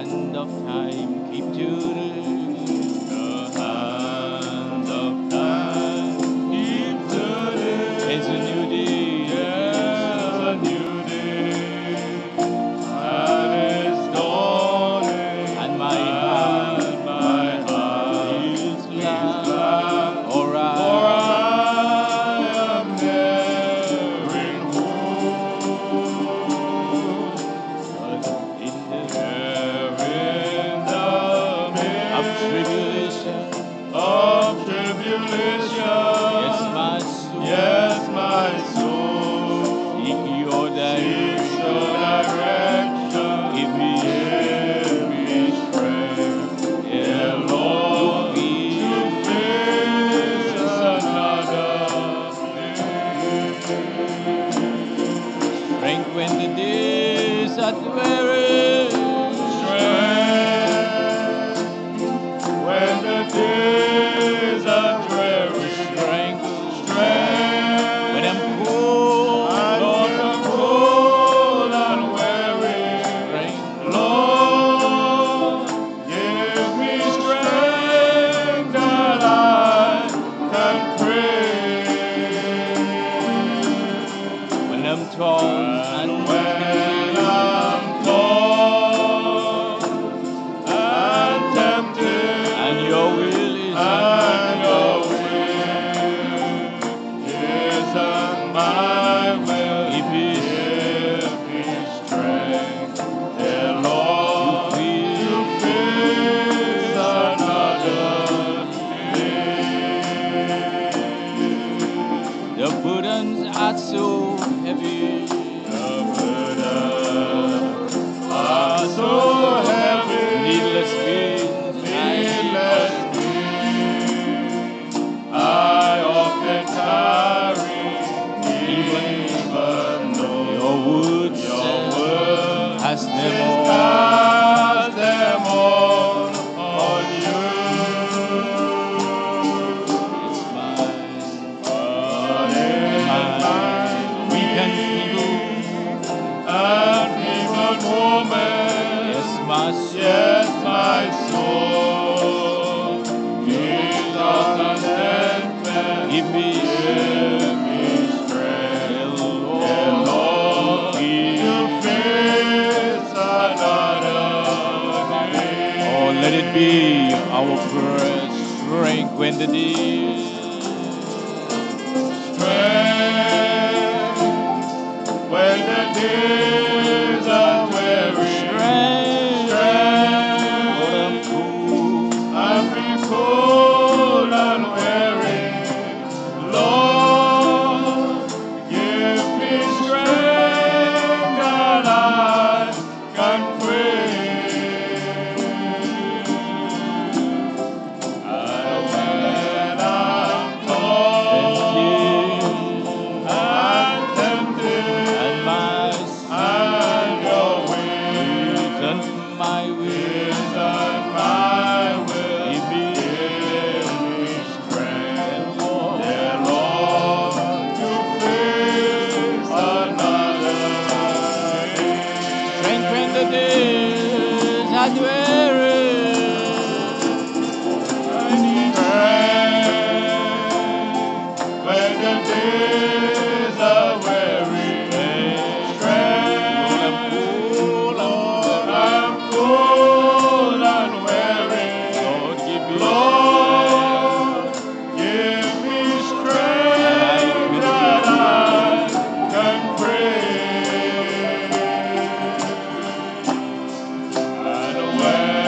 hand of time keep turning. The hand of time keeps turning. It's a new day. Yes, a new day that is dawning, And my heart is glad, for for I am nearing home. in the There in the of midst tribulation. of tribulation, Yes, my yes, soul. my soul, Seek your seeks direction. your direction. Give me Give me strength, dear Lord, to face another day. strength when the days are weary. Strength when the days are dreary. Strength Strength when I'm cold. Lord, I'm cold and weary. Strength Lord, give me strength that I can pray. when I'm torn And when I'm torn and tempted, and your will is and your will isn't my will, Give me give me strength, dear Lord, to face another day. the burdens are so heavy. The burdens are so heavy, Needless pain, needless pain, I often carry, even though your words your word has them says all. cast them all on you. It's mine. But in my Weak and weak feeble. and feeble moments, Yes, my soul. yes, my soul needs a contentment. Give me Give me strength, dear dear Lord. Lord, to face another day. Oh, let it be our prayer. Strength when the day. Strength when the days are weary. Strength. Strength Lord, I'm cool. I feel cold and weary. Lord, give me strength that I can pray. And when I'm torn and tempted, And my and your will and my will. isn't my will, Give me give me strength, Lord. dear Lord, to face another day. Strength when the days are weary. I need strength when the days are weary. Strength, Lord, I'm cold and weary. Lord, give me Lord, give me strength that I can pray. And when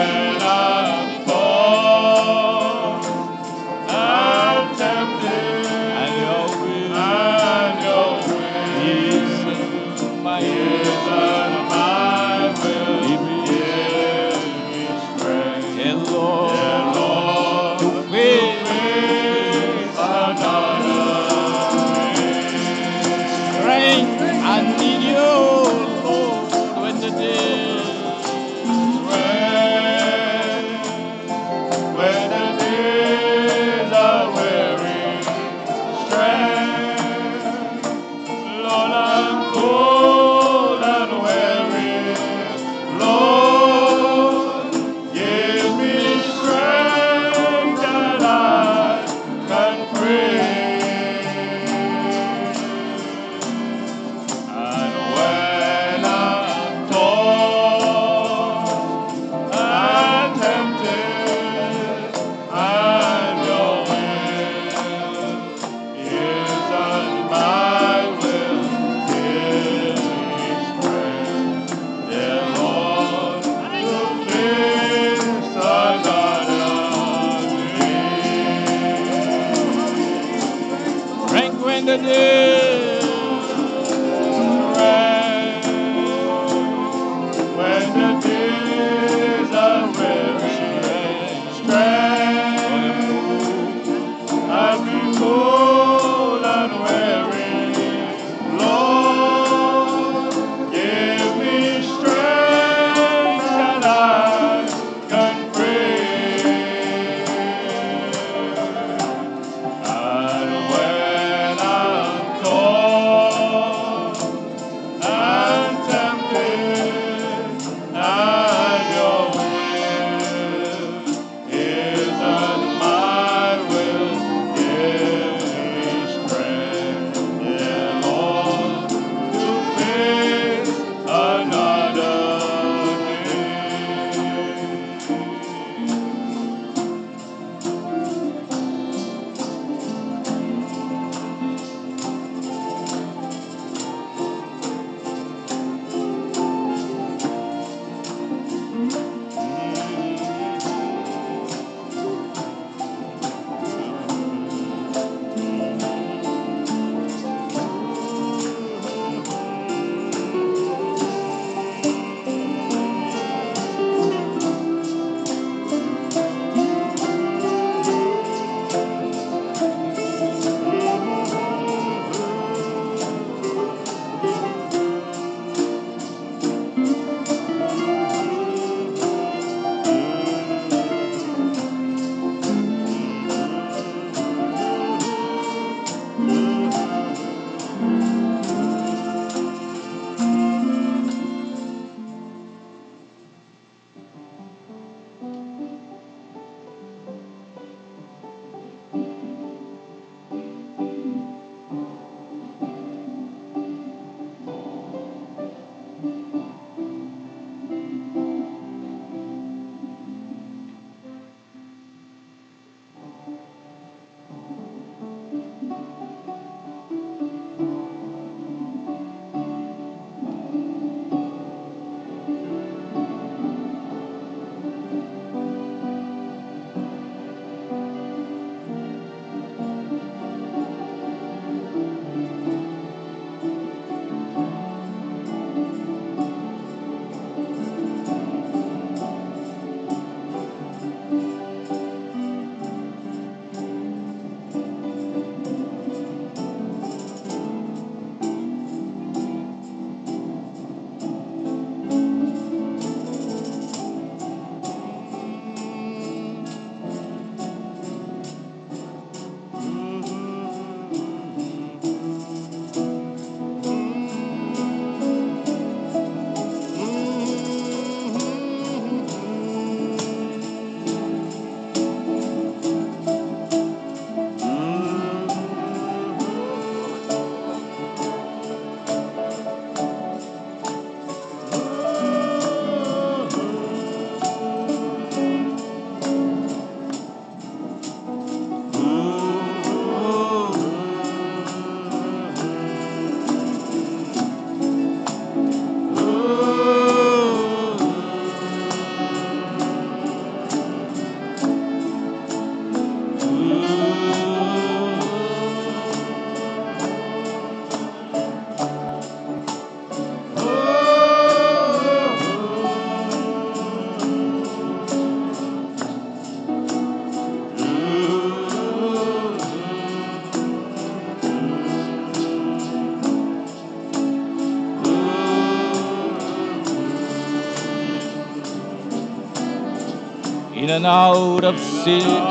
in and out of situation,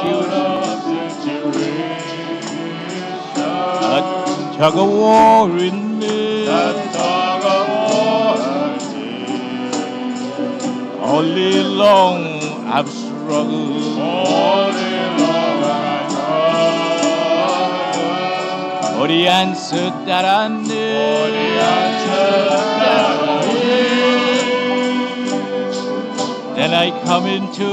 a tug of war in me. All day long I've struggled. For the answer that I need. Then I come into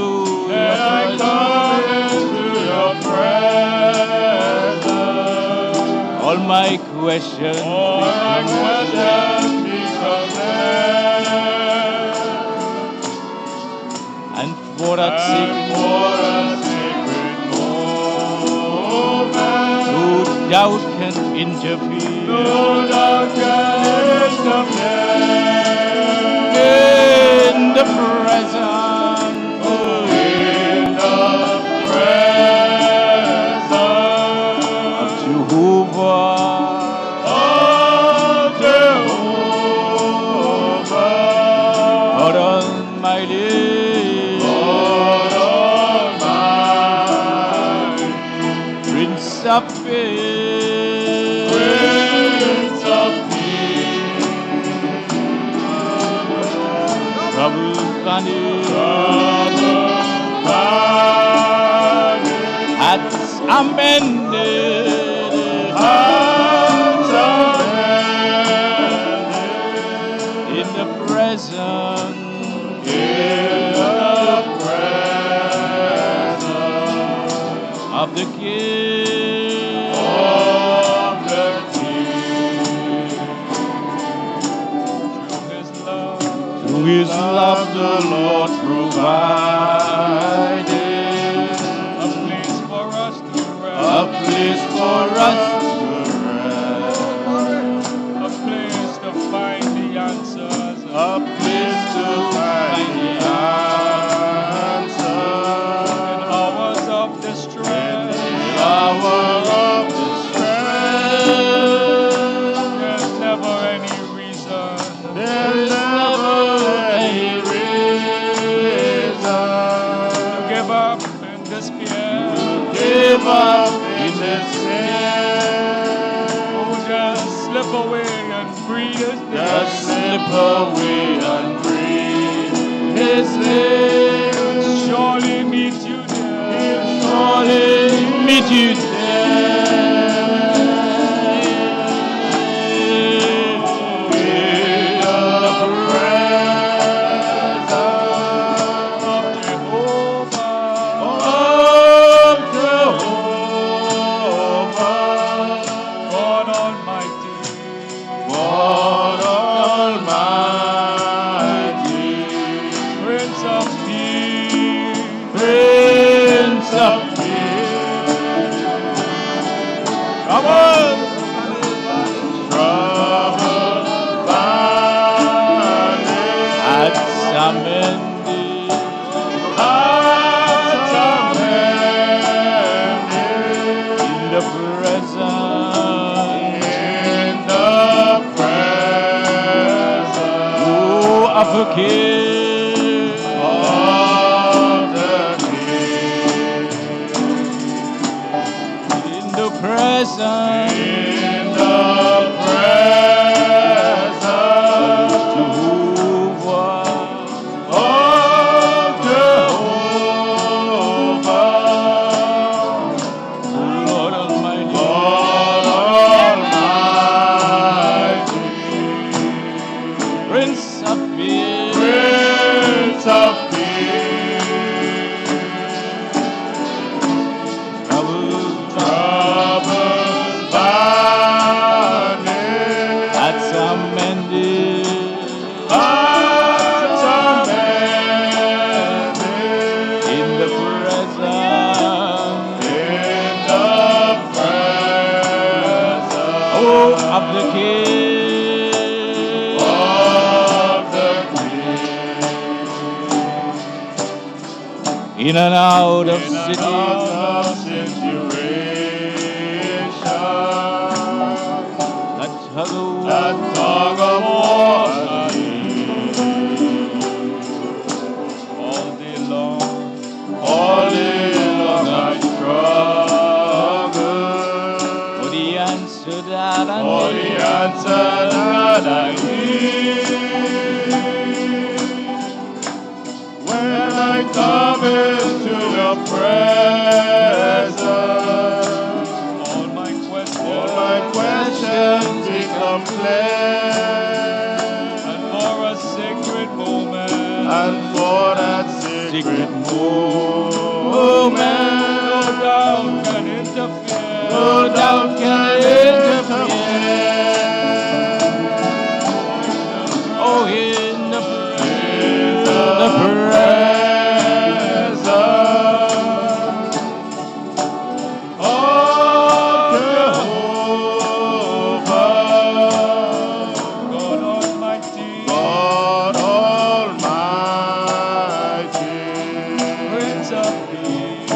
your presence. All my questions become and for that sacred moment, no doubt can interfere. No doubt can interfere. In the presence, of Jehovah, God Almighty, Prince of Peace, trouble vanish, hearts amended, in the presence of the King. Through His love, the Lord provided a place for us to rest. A place for us to rest. A place to find the answers. A place to find the answers. In hours of distress. In hours of distress. There's never any reason. There's never any reason to give up in despair. Give up in despair. Oh, just slip away and breathe His name. Just slip away and breathe His name. He'll surely meet you there. He'll surely meet you there. Of the King, in the presence, of Jehovah, Lord Almighty, Prince of Peace, that's amended. In the presence, oh, of the King, in and out of situation, that tug of war, all day long, answer that I need. When I come into your presence, all my questions become clear. And for a sacred moment, And for that secret moment, no doubt can interfere. no doubt can interfere. Oh, in the presence of Jehovah, God Almighty, God Almighty, Prince of Peace,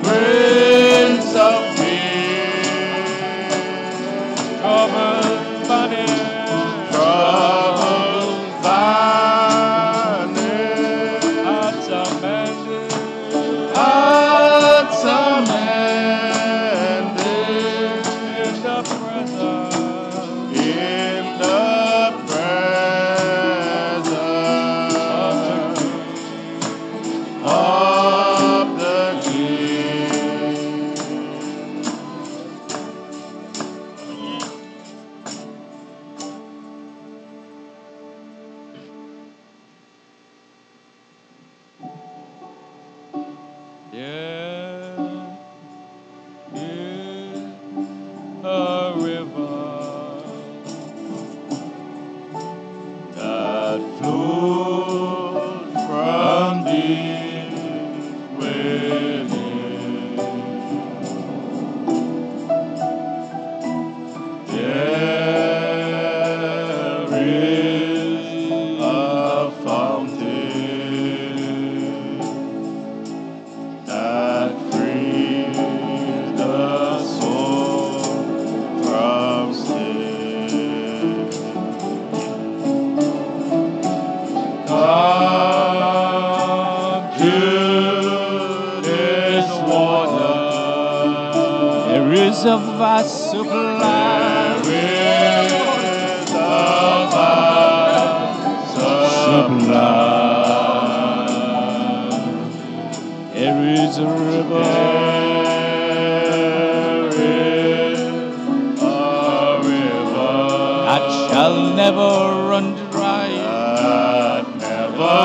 Prince of Peace, troubled valley, troubled valley, hearts amended, hearts amended, in the presence in the presence of the King. yeah, is a river That flowed from deep within. There is a fountain that frees the soul from sin. Come to this water. There is a vast supply. There is a vast supply. There is a river There is a river that shall never run dry. that never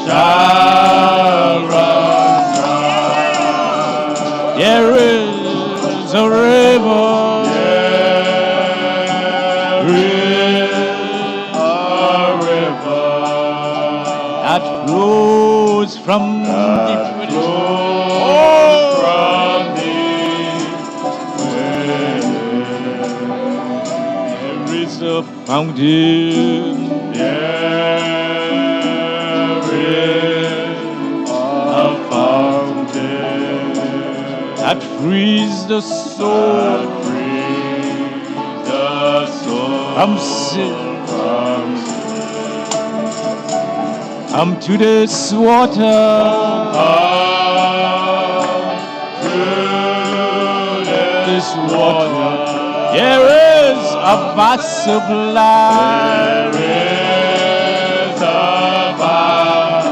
shall run dry. There is a river There is a river that flows from deep that within. flows from deep within. There is a fountain There is a fountain that frees the soul that frees the soul from sin. from sin. Come to this water. Come to this water. There is a vast supply. There is a vast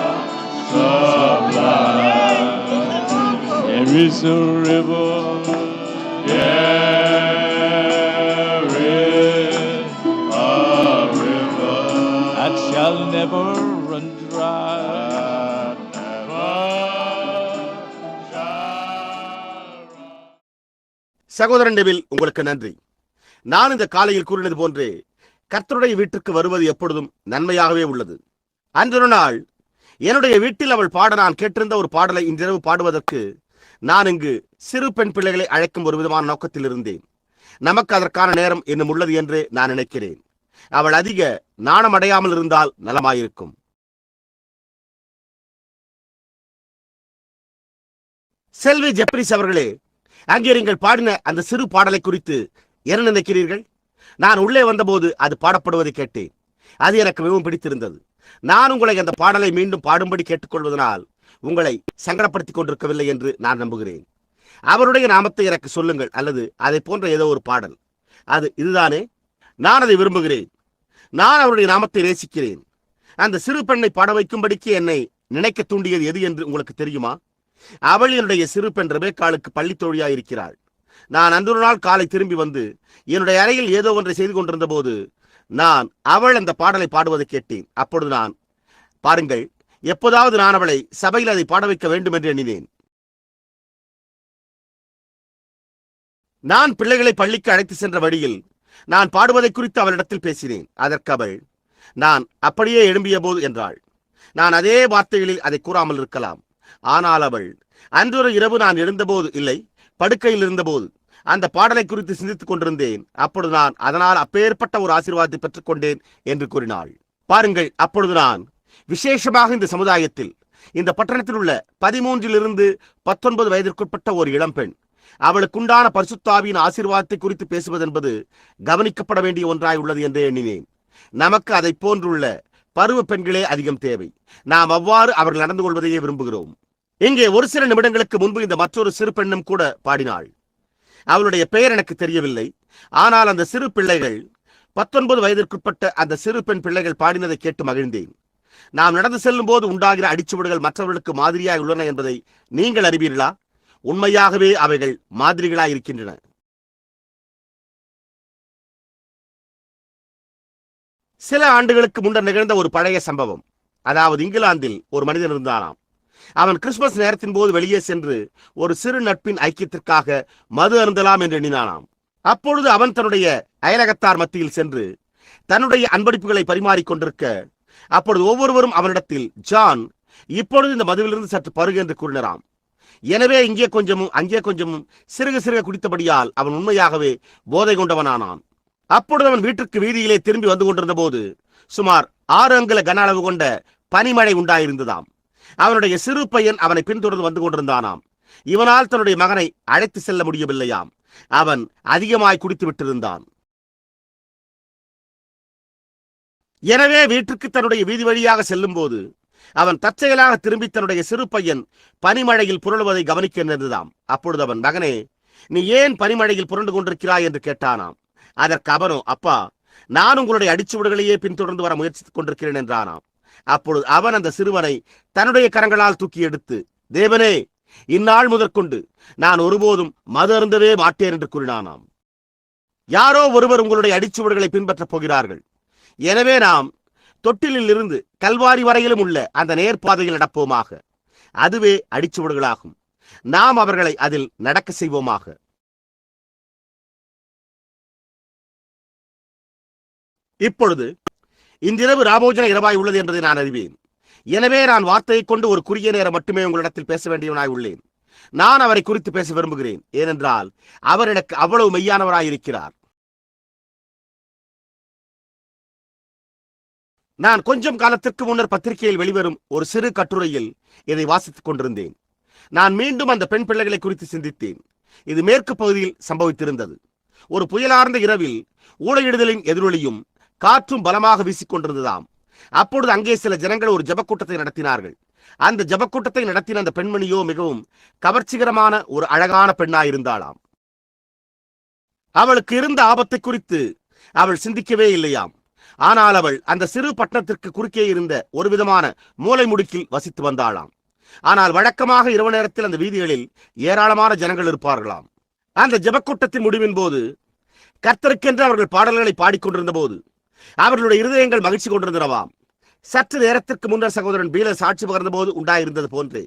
supply. There is a river There is a river that shall never run dry. that never shall run. சகோதரன் devil, உங்களுக்கு நன்றி. நான் இந்த காலையில் கூறினது போன்று கர்த்தருடைய வீட்டுக்கு வருவது எப்பொழுதும் நன்மையாகவே உள்ளது. அன்றொரு நாள் என்னுடைய வீட்டில் அவள் பாட நான் கேட்டிருந்த ஒரு பாடலை இன்றிரவு பாடுவதற்கு நான் இங்கு சிறு பெண் பிள்ளைகளை அழைக்கும் ஒரு விதமான நோக்கத்தில் இருந்தேன். நமக்கு அதற்கான நேரம் இன்னும் உள்ளது என்று நான் நினைக்கிறேன். அவள் அதிக நாணம் அடையாமல் இருந்தால் நலமாயிருக்கும். செல்வி ஜெப்ரிஸ் அவர்களே, அங்கே நீங்கள் பாடின அந்த சிறு பாடலை குறித்து என்ன நினைக்கிறீர்கள்? நான் உள்ளே வந்தபோது அது பாடப்படுவதை கேட்டேன். அது எனக்கு மிகவும் பிடித்திருந்தது. நான் உங்களை அந்த பாடலை மீண்டும் பாடும்படி கேட்டுக்கொள்வதனால் உங்களை சங்கடப்படுத்திக் கொண்டிருக்கவில்லை என்று நான் நம்புகிறேன். அவருடைய நாமத்தை எனக்கு சொல்லுங்கள், அல்லது அதை போன்ற ஏதோ ஒரு பாடல். அது இதுதானே? நான் அதை விரும்புகிறேன். நான் அவருடைய நாமத்தை நேசிக்கிறேன். அந்த சிறு பெண்ணை பாட வைக்கும்படிக்கு என்னை நினைக்க தூண்டியது எது என்று உங்களுக்கு தெரியுமா? அவள் என்னுடைய சிறு பெண் ரெபேக்காளுக்கு பள்ளி தோழியாயிருக்கிறாள். நான் அன்று ஒரு நாள் காலை திரும்பி வந்து என்னுடைய அறையில் ஏதோ ஒன்றை செய்து கொண்டிருந்த போது நான் அவள் அந்த பாடலை பாடுவதை கேட்டேன். அப்பொழுது நான், பாருங்கள், எப்போதாவது நான் அவளை சபையில் அதை பாட வைக்க வேண்டும் என்று எண்ணினேன். நான் பிள்ளைகளை பள்ளிக்கு அழைத்து சென்ற வழியில் நான் பாடுவதை குறித்து அவளிடத்தில் பேசினேன். அதற்கு அவள், நான் அப்படியே எழும்பிய போது என்றாள். நான் அதே வார்த்தைகளில் அதை கூறாமல் இருக்கலாம். ஆனால் அவள், அன்றொரு இரவு நான் எழுந்தபோது, இல்லை, படுக்கையில் இருந்தபோது அந்த பாடலை குறித்து சிந்தித்துக் கொண்டிருந்தேன். அப்பொழுது நான் அதனால் அப்பேற்பட்ட ஒரு ஆசீர்வாதத்தை பெற்றுக் கொண்டேன் என்று கூறினாள். பாருங்கள், அப்பொழுது நான் விசேஷமாக இந்த சமுதாயத்தில், இந்த பட்டணத்தில் உள்ள 13 to 19 வயதிற்குட்பட்ட ஒரு இளம்பெண், அவளுக்குண்டான பரிசுத்தாவியின் ஆசீர்வாதத்தை குறித்து பேசுவதென்பது கவனிக்கப்பட வேண்டிய ஒன்றாய் உள்ளது என்று எண்ணினேன். நமக்கு அதை போன்றுள்ள பருவ பெண்களே அதிகம் தேவை. நாம் அவ்வாறு அவர்கள் நடந்து கொள்வதையே விரும்புகிறோம். இங்கே ஒரு சில நிமிடங்களுக்கு முன்பு இந்த மற்றொரு சிறு பெண்ணும் கூட பாடினாள். அவளுடைய பெயர் எனக்கு தெரியவில்லை. ஆனால் அந்த சிறு பிள்ளைகள், 19 வயதிற்குட்பட்ட அந்த சிறு பெண் பிள்ளைகள் பாடினதை கேட்டு மகிழ்ந்தேன். நாம் நடந்து செல்லும் போது உண்டாகிற அடிச்சுவடுகள் மற்றவர்களுக்கு மாதிரியாய் உள்ளன என்பதை நீங்கள் அறிவீர்களா? உண்மையாகவே அவைகள் மாதிரிகளாய் இருக்கின்றன. சில ஆண்டுகளுக்கு முன்னர் நிகழ்ந்த ஒரு பழைய சம்பவம். அதாவது, இங்கிலாந்தில் ஒரு மனிதன் இருந்தானாம். அவன் கிறிஸ்துமஸ் நேரத்தின் போது வெளியே சென்று ஒரு சிறு நட்பின் ஐக்கியத்திற்காக மது அருந்தலாம் என்று எண்ணினானாம். அப்பொழுது அவன் தன்னுடைய அயலகத்தார் மத்தியில் சென்று தன்னுடைய அன்பளிப்புகளை பரிமாறிக்கொண்டிருக்க, அப்பொழுது ஒவ்வொருவரும் அவனிடத்தில், ஜான், இப்பொழுது இந்த மதுவிலிருந்து சற்று பருகு என்று கூறினாராம். எனவே இங்கே கொஞ்சமும் அங்கே கொஞ்சமும் சிறுக சிறுக குடித்தபடியால் அவன் உண்மையாகவே போதை கொண்டவனானான். அப்பொழுது அவன் வீட்டிற்கு வீதியிலே திரும்பி வந்து கொண்டிருந்த போது சுமார் 6 அங்குல கன அளவு கொண்ட பனிமழை உண்டாயிருந்ததாம். அவனுடைய சிறு பையன் அவனை பின்தொடர்ந்து வந்து கொண்டிருந்தானாம். இவனால் தன்னுடைய மகனை அழைத்து செல்ல முடியவில்லையாம். அவன் அதிகமாய் குடித்து விட்டிருந்தான். எனவே வீட்டிற்கு தன்னுடைய வீதி வழியாக செல்லும் போது அவன் தற்செயலாக திரும்பி தன்னுடைய சிறு பையன் பனிமழையில் புரளுவதை கவனிக்க நேர்ந்ததாம். அப்பொழுது அவன், மகனே, நீ ஏன் பனிமழையில் புரண்டு கொண்டிருக்கிறாய் என்று கேட்டானாம். அதற்கு அவனோ, அப்பா, நான் உங்களுடைய அடிச்சுவடுகளையே பின்தொடர்ந்து வர முயற்சித்துக் கொண்டிருக்கிறேன் என்றானாம். அப்பொழுது அவன் அந்த சிறுவனை தன்னுடைய கரங்களால் தூக்கி எடுத்து, தேவனே, இந்நாள் முதற்கொண்டு நான் ஒருபோதும் மது அருந்தவே மாட்டேன் என்று கூறினானாம். யாரோ ஒருவர் உங்களுடைய அடிச்சுவடுகளை பின்பற்றப் போகிறார்கள். எனவே நாம் தொட்டிலில் இருந்து கல்வாரி வரையிலும் உள்ள அந்த நேர்பாதையில் நடப்போமாக. அதுவே அடிச்சுவடுகளாகும். நாம் அவர்களை அதில் நடக்க செய்வோமாக. இப்பொழுது இன்றிரவு ராபோஜன இரவாய் உள்ளது என்பதை நான் அறிவேன். எனவே நான் வார்த்தையை கொண்டு ஒரு குறுகிய நேரம் மட்டுமே உங்களிடத்தில் பேச வேண்டியவனாய் உள்ளேன். நான் அவரை குறித்து பேச விரும்புகிறேன். ஏனென்றால் அவர் எனக்கு அவ்வளவு மெய்யானவராயிருக்கிறார். நான் கொஞ்சம் காலத்திற்கு முன்னர் பத்திரிகையில் வெளிவரும் ஒரு சிறு கட்டுரையில் இதை வாசித்துக் கொண்டிருந்தேன். நான் மீண்டும் அந்த பெண் பிள்ளைகளை குறித்து சிந்தித்தேன். இது மேற்கு பகுதியில் சம்பவித்திருந்தது. ஒரு புயலார்ந்த இரவில் ஊழையிடுதலின் எதிரொலியும் காற்றும் பலமாக வீசிக்கொண்டிருந்ததாம். அப்பொழுது அங்கே சில ஜனங்கள் ஒரு ஜபக்கூட்டத்தை நடத்தினார்கள். அந்த ஜபக்கூட்டத்தை நடத்தின அந்த பெண்மணியோ மிகவும் கவர்ச்சிகரமான ஒரு அழகான பெண்ணாயிருந்தாளாம். அவளுக்கு இருந்த ஆபத்தை குறித்து அவள் சிந்திக்கவே இல்லையாம். ஆனால் அவள் அந்த சிறு பட்டணத்திற்கு குறுக்கே இருந்த ஒரு விதமான மூலை முடுக்கில் வசித்து வந்தாளாம். ஆனால் வழக்கமாக இரவு நேரத்தில் அந்த வீதிகளில் ஏராளமான ஜனங்கள் இருப்பார்களாம். அந்த ஜபக்கூட்டத்தின் முடிவின் போது கர்த்தருக்கென்று அவர்கள் பாடல்களை பாடிக்கொண்டிருந்த போது அவர்களுடைய இருதயங்கள் மகிழ்ச்சி கொண்டிருந்தனவாம். சற்று நேரத்திற்கு முன்னர் சகோதரன் பீலர் சாட்சி பகர்ந்த போது உண்டாயிருந்தது போன்றே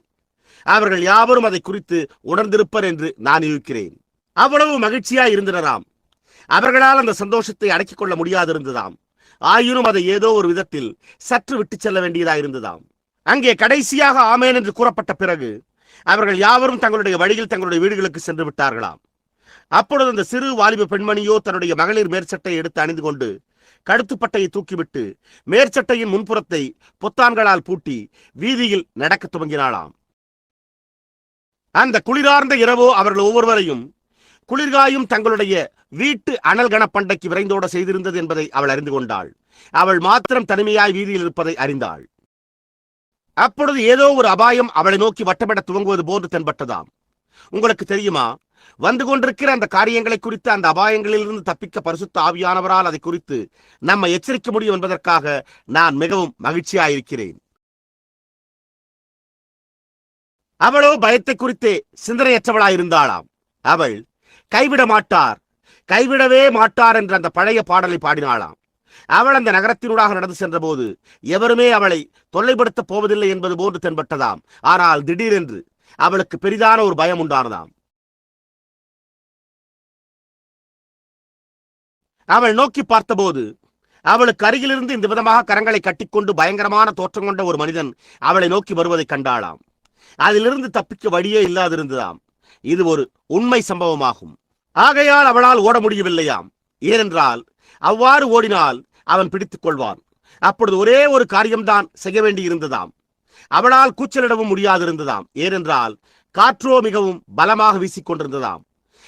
அவர்கள் யாவரும் அதை குறித்து உணர்ந்திருப்பர் என்று நான் யூகிக்கிறேன். அவ்வளவு மகிழ்ச்சியாய் இருந்தனராம். அவர்களால் அந்த சந்தோஷத்தை அடக்கிக் கொள்ள முடியாதிருந்ததாம். ஆயினும் அதை ஏதோ ஒரு விதத்தில் சற்று விட்டு செல்ல வேண்டியதாயிருந்ததாம். அங்கே கடைசியாக ஆமேன் என்று கூறப்பட்ட பிறகு அவர்கள் யாவரும் தங்களுடைய வழியில் தங்களுடைய வீடுகளுக்கு சென்று விட்டார்களாம். அப்பொழுது அந்த சிறு வாலிப பெண்மணியோ தன்னுடைய மகளிர் மேற்சட்டையை எடுத்து அணிந்து கொண்டு கழுத்துப்பட்டையை தூக்கிவிட்டு மேற்சட்டையின் முன்புறத்தை பொத்தான்களால் பூட்டி வீதியில் நடக்க துவங்கினாளாம். அந்த குளிரார்ந்த இரவோ அவர்கள் ஒவ்வொருவரையும் குளிர்காயும் தங்களுடைய வீட்டு அனல் கணப்பண்டைக்கு விரைந்தோட செய்திருந்தது என்பதை அவள் அறிந்து கொண்டாள். அவள் மாத்திரம் தனிமையாய் வீதியில் இருப்பதை அறிந்தாள். அப்பொழுது ஏதோ ஒரு அபாயம் அவளை நோக்கி வட்டமிட துவங்குவது போன்று தென்பட்டதாம். உங்களுக்கு தெரியுமா, வந்து கொண்டிருக்கிற அந்த காரியங்களை குறித்து, அந்த அபாயங்களிலிருந்து தப்பிக்க பரிசுத்த ஆவியானவரால் அதை குறித்து நம்மை எச்சரிக்க முடியும் என்பதற்காக நான் மிகவும் மகிழ்ச்சியாயிருக்கிறேன். அவளோ பயத்தை குறித்தே சிந்தனையற்றவளாயிருந்தாளாம். அவள் கைவிட மாட்டார், கைவிடவே மாட்டார் என்ற அந்த பழைய பாடலை பாடினாளாம். அவள் அந்த நகரத்தினூடாக நடந்து சென்றபோது எவருமே அவளை தொல்லைப்படுத்தப் போவதில்லை என்பது போன்று தென்பட்டதாம். ஆனால் திடீரென்று அவளுக்கு பெரிதான ஒரு பயம் உண்டானதாம். அவள் நோக்கி பார்த்தபோது அவளுக்கு அருகிலிருந்து இந்த விதமாக கரங்களை கட்டிக்கொண்டு பயங்கரமான தோற்றம் கொண்ட ஒரு மனிதன் அவளை நோக்கி வருவதை கண்டாளாம். அதிலிருந்து தப்பிக்க வழியே இல்லாதிருந்ததாம். இது ஒரு உண்மை சம்பவமாகும். ஆகையால் அவளால் ஓட முடியவில்லையாம். ஏனென்றால் அவ்வாறு ஓடினால் அவன் பிடித்துக் கொள்வான். அப்பொழுது ஒரே ஒரு காரியம்தான் செய்ய வேண்டியிருந்ததாம். அவளால் கூச்சலிடவும் முடியாதிருந்ததாம். ஏனென்றால் காற்றோ மிகவும் பலமாக வீசிக்கொண்டிருந்ததாம்.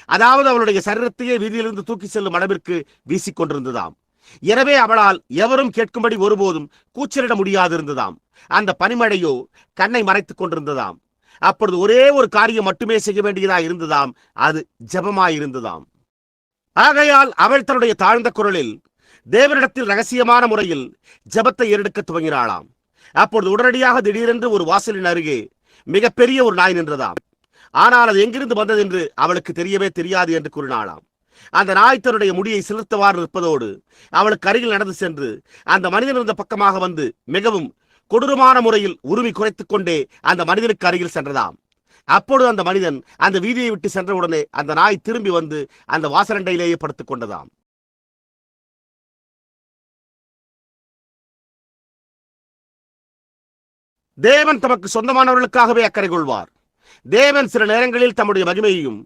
அதாவது அவளுடைய சரீரத்தையே வீதியிலிருந்து தூக்கி செல்லும் அளவிற்கு வீசிக்கொண்டிருந்ததாம். எனவே அவளால் எவரும் கேட்கும்படி ஒருபோதும் கூச்சலிட முடியாதிருந்ததாம். அந்த பனிமழையோ கண்ணை மறைத்துக் கொண்டிருந்ததாம். அப்பொழுது ஒரே ஒரு காரியம் மட்டுமே செய்ய வேண்டியதாக இருந்ததாம். அது ஜெபமாயிருந்ததாம். ஆகையால் அவள் தன்னுடைய தாழ்ந்த குரலில் தேவனிடத்தில் ரகசியமான முறையில் ஜெபத்தை ஏறெடுக்க துவங்கினாளாம். அப்பொழுது உடனடியாக திடீரென்று ஒரு வாசலின் அருகே மிகப்பெரிய ஒரு நாய் நின்றதாம். ஆனால் அது எங்கிருந்து வந்தது என்று அவளுக்கு தெரியவே தெரியாது என்று கூறினாளாம். அந்த நாய் தன்னுடைய முடியை சிலிர்த்தவாறு நிற்பதோடு அவளுக்கு அருகில் நடந்து சென்று அந்த மனிதன் இருந்த பக்கமாக வந்து மிகவும் கொடூரமான முறையில் உரிமை குறைத்துக் கொண்டே அந்த மனிதனுக்கு அருகில் சென்றதாம். அப்பொழுது அந்த மனிதன் அந்த வீதியை விட்டு சென்றவுடனே அந்த நாய் திரும்பி வந்து அந்த வாசலண்டையிலேயே படுத்துக் கொண்டதாம். தேவன் தமக்கு சொந்தமானவர்களுக்காகவே அக்கறை கொள்வார். தேவன் சில நேரங்களில் தம்முடைய மகிமையையும்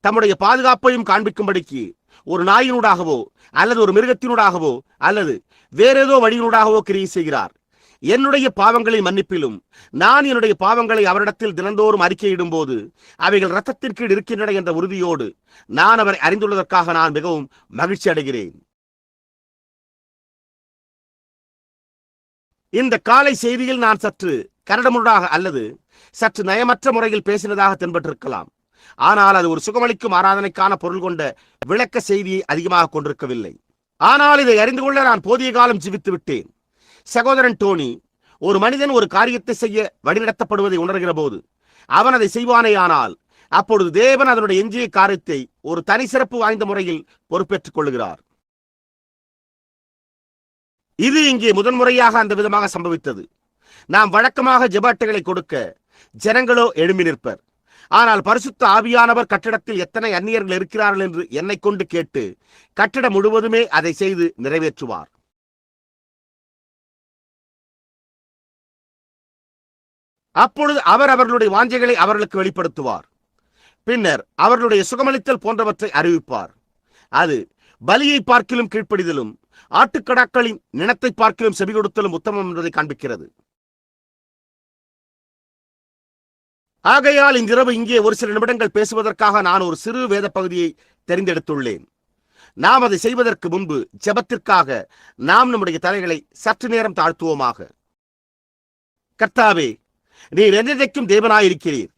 தம்முடைய பாதுகாப்பையும் காண்பிக்கும்படிக்கு ஒரு நாயினூடாகவோ அல்லது ஒரு மிருகத்தினூடாகவோ அல்லது வேறேதோ வழியினூடாகவோ கிரியை செய்கிறார். என்னுடைய பாவங்களின் மன்னிப்பிலும் நான் என்னுடைய பாவங்களை அவரிடத்தில் தினந்தோறும் அறிக்கையிடும் போது அவைகள் இரத்தத்தின் கீழ் இருக்கின்றன என்ற உறுதியோடு நான் அவரை அறிந்துள்ளதற்காக நான் மிகவும் மகிழ்ச்சி அடைகிறேன். இந்த காலை செய்தியில் நான் சற்று கரடுமுரடாக அல்லது சற்று நயமற்ற முறையில் பேசினதாக தென்பட்டிருக்கலாம். ஆனால் அது ஒரு சுகமளிக்கும் ஆராதனைக்கான பொருள் கொண்ட விளக்க செய்தியை அதிகமாக கொண்டிருக்கவில்லை. ஆனால் இதை அறிந்து கொள்ள நான் போதிய காலம் ஜீவித்து விட்டேன். சகோதரன் டோனி, ஒரு மனிதன் ஒரு காரியத்தை செய்ய வழிநடத்தப்படுவதை உணர்கிற போது அவன் அதை செய்வானேயானால் அப்பொழுது தேவன் அதனுடைய எஞ்சிய காரியத்தை ஒரு தனி சிறப்பு வாய்ந்த முறையில் பொறுப்பேற்றுக் கொள்கிறார். இது இங்கே முதன்முறையாக அந்த விதமாக சம்பவித்தது. நாம் வழக்கமாக ஜெப அட்டைகளை கொடுக்க ஜனங்களோ எழும்பி நிற்பர். ஆனால் பரிசுத்த ஆவியானவர் கட்டிடத்தில் எத்தனை அந்நியர்கள் இருக்கிறார்கள் என்று என்னை கொண்டு கேட்டு கட்டிடம் முழுவதுமே அதை செய்து நிறைவேற்றுவார். அப்பொழுது அவர் அவர்களுடைய வாஞ்சைகளை அவர்களுக்கு வெளிப்படுத்துவார். பின்னர் அவர்களுடைய சுகமளித்தல் போன்றவற்றை அறிவிப்பார். அது பலியை பார்க்கிலும் கீழ்ப்படிதலும் ஆட்டுக்கடாக்களின் நினத்தை பார்க்கிலும் செவி கொடுத்தலும் உத்தமம் என்பதை காண்பிக்கிறது. ஆகையால் இன்றிரவு இங்கே ஒரு சில நிமிடங்கள் பேசுவதற்காக நான் ஒரு சிறு வேத பகுதியை தெரிந்தெடுத்துள்ளேன். நாம் அதை செய்வதற்கு முன்பு ஜெபத்திற்காக நாம் நம்முடைய தலைகளை சற்று நேரம் தாழ்த்துவோமாக. கர்த்தாவே, நீர் என்றைக்கும் தேவனாயிருக்கிறீர்.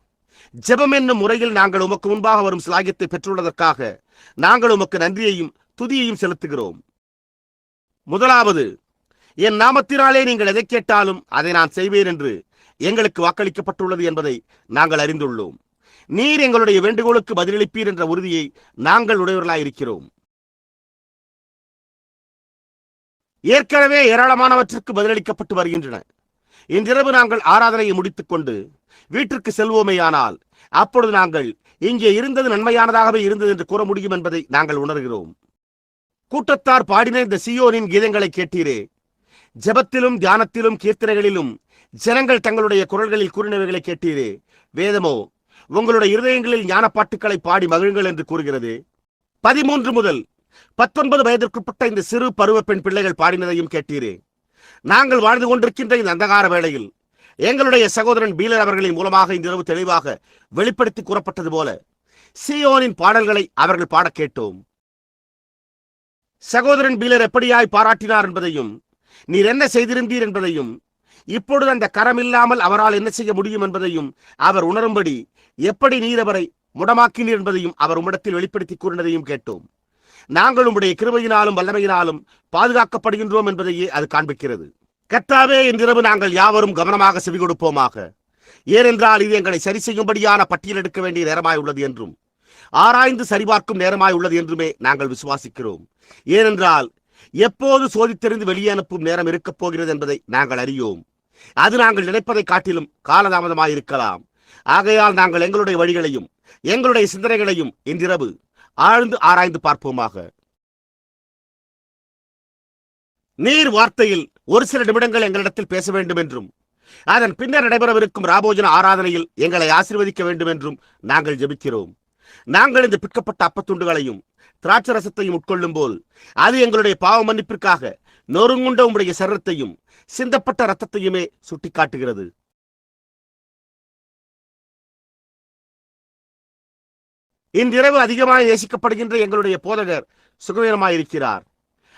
ஜெபம் என்னும் முறையில் நாங்கள் உமக்கு முன்பாக வரும் சிலாகியத்தை பெற்றுள்ளதற்காக நாங்கள் உமக்கு நன்றியையும் துதியையும் செலுத்துகிறோம். முதலாவது, என் நாமத்தினாலே நீங்கள் எதை கேட்டாலும் அதை நான் செய்வேன் என்று எங்களுக்கு வாக்களிக்கப்பட்டுள்ளது என்பதை நாங்கள் அறிந்துள்ளோம். நீர் எங்களுடைய வேண்டுகோளுக்கு பதிலளிப்பீர் என்ற உறுதியை நாங்கள் உடையவர்களாயிருக்கிறோம். ஏற்கனவே ஏராளமானவற்றிற்கு பதிலளிக்கப்பட்டு வருகின்றன. இன்றிரவு நாங்கள் ஆராதனையை முடித்துக் கொண்டு வீட்டிற்கு செல்வோமேயானால் அப்பொழுது நாங்கள் இங்கே இருந்தது நன்மையானதாகவே இருந்தது என்று கூற முடியும் என்பதை நாங்கள் உணர்கிறோம். கூட்டத்தார் பாடின இந்த சீயோனின் கீதங்களை கேட்டீரே. ஜெபத்திலும் தியானத்திலும் கீர்த்தனைகளிலும் ஜனங்கள் தங்களுடைய குரல்களில் கூறினவைகளை கேட்டீரே. வேதமோ உங்களுடைய இருதயங்களில் ஞானப்பாட்டுக்களை பாடி மகிழுங்கள் என்று கூறுகிறது. 13 முதல் 19 வயதிற்குட்பட்ட இந்த சிறு பருவ பெண் பிள்ளைகள் பாடினதையும் கேட்டீரே. நாங்கள் வாழ்ந்து கொண்டிருக்கின்ற இந்த அந்தகார வேளையில் எங்களுடைய சகோதரன் பீலர் அவர்களின் மூலமாக இந்த இரவு தெளிவாக வெளிப்படுத்தி கூறப்பட்டது போல சீயோனின் பாடல்களை அவர்கள் பாட கேட்டோம். சகோதரன் பீலர் எப்படியாய் பாராட்டினார் என்பதையும் நீர் என்ன செய்திருந்தீர் என்பதையும் இப்பொழுது அந்த கரம் இல்லாமல் அவரால் என்ன செய்ய முடியும் என்பதையும் அவர் உணரும்படி எப்படி நீர் அவரை முடமாக்கினீர் என்பதையும் அவர் உம்மிடத்தில் வெளிப்படுத்தி கூறினதையும் கேட்டோம். நாங்கள் உம்முடைய கிருபையினாலும் வல்லமையினாலும் பாதுகாக்கப்படுகின்றோம் என்பதையே அது காண்பிக்கிறது. கர்த்தாவே, இன்றிரவு நாங்கள் யாவரும் கவனமாக செவி கொடுப்போமாக. ஏனென்றால் இது எங்களை சரி செய்யும்படியான பட்டியல் எடுக்க வேண்டிய நேரமாய் உள்ளது என்றும் ஆராய்ந்து சரிபார்க்கும் நேரமாய் உள்ளது என்றுமே நாங்கள் விசுவாசிக்கிறோம். ஏனென்றால் எப்போது சோதித்தெறிந்து வெளியே அனுப்பும் நேரம் இருக்கப் போகிறது என்பதை நாங்கள் அறியோம். அது நாங்கள் நினைப்பதை காட்டிலும் காலதாமதமாயிருக்கலாம். ஆகையால் நாங்கள் எங்களுடைய வழிகளையும் எங்களுடைய சிந்தனைகளையும் இன்றிரவு ஆழ்ந்து ஆராய்ந்து பார்ப்போமாக. நீர் வார்த்தையில் ஒரு சில நிமிடங்கள் எங்களிடத்தில் பேச வேண்டும் என்றும் அதன் பின்னர் நடைபெறவிருக்கும் ராபோஜன ஆராதனையில் எங்களை ஆசீர்வதிக்க வேண்டும் என்றும் நாங்கள் ஜெபிக்கிறோம். நாங்கள் இந்த பிற்கப்பட்ட அப்பத்துண்டுகளையும் திராட்சரசத்தையும் உட்கொள்ளும் போது அது எங்களுடைய பாவ மன்னிப்பிற்காக நொறுங்குண்ட உம்முடைய சரீரத்தையும் சிந்தப்பட்ட இரத்தத்தையுமே சுட்டிக்காட்டுகிறது. இன்றிரவு அதிகமாக நேசிக்கப்படுகின்ற எங்களுடைய போதகர் சுகவீனமாயிருக்கிறார்.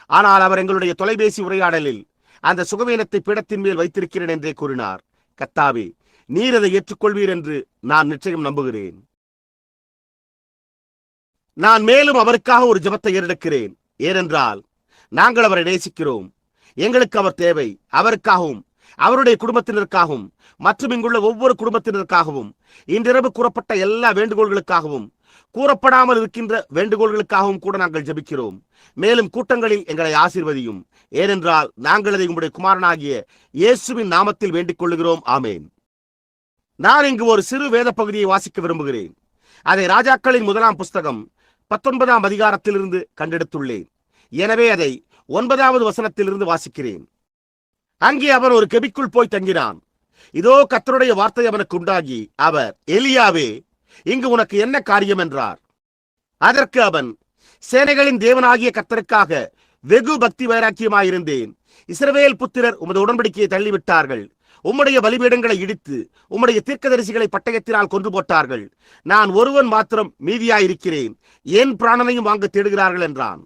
ஆனால் அவர் எங்களுடைய தொலைபேசி உரையாடலில் அந்த சுகவீனத்தை பீடத்தின் மேல் வைத்திருக்கிறேன் என்றே கூறினார். கர்த்தாவே, நீர் அதை ஏற்றுக்கொள்வீர் என்று நான் நிச்சயம் நம்புகிறேன். நான் மேலும் அவருக்காக ஒரு ஜெபத்தை ஏறெடுக்கிறேன். ஏனென்றால் நாங்கள் அவரை நேசிக்கிறோம். எங்களுக்கு அவர் தேவை. அவருக்காகவும் அவருடைய குடும்பத்தினருக்காகவும் மற்றும் இங்குள்ள ஒவ்வொரு குடும்பத்தினருக்காகவும் இன்றிரவு கூறப்பட்ட எல்லா வேண்டுகோள்களுக்காகவும் கூறப்படாமல் இருக்கின்ற வேண்டுகோள்களுக்காகவும் கூட நாங்கள் ஜெபிக்கிறோம். மேலும் கூட்டங்களில் எங்களை ஆசீர்வதியும். ஏனென்றால் நாங்கள் அதை உங்களுடைய குமாரனாகிய இயேசுவின் நாமத்தில் வேண்டிக் கொள்ளுகிறோம். ஆமேன். நான் இங்கு ஒரு சிறு வேத பகுதியை வாசிக்க விரும்புகிறேன். அதை ராஜாக்களின் 1ஆம் புஸ்தகம் 19ஆம் அதிகாரத்திலிருந்து கண்டெடுத்துள்ளேன். எனவே அதை 9வது வசனத்திலிருந்து வாசிக்கிறேன். அங்கே அவன் ஒரு கெபிக்குள் போய் தங்கினான். இதோ கர்த்தருடைய வார்த்தை அவனுக்கு உண்டாகி, அவர், எலியாவே, இங்கு உனக்கு என்ன காரியம் என்றார். அதற்கு அவன், சேனைகளின் தேவனாகிய கர்த்தருக்காக வெகு பக்தி வைராக்கியமாயிருந்தேன். இஸ்ரவேல் புத்திரர் உமது உடன்படிக்கையை தள்ளிவிட்டார்கள். உம்முடைய பலிபீடங்களை இடித்து உம்முடைய தீர்க்கதரிசிகளை பட்டயத்தினால் கொன்று போட்டார்கள். நான் ஒருவன் மாத்திரம் மீதியாயிருக்கிறேன். என் பிராணனையும் வாங்க தேடுகிறார்கள் என்றான்.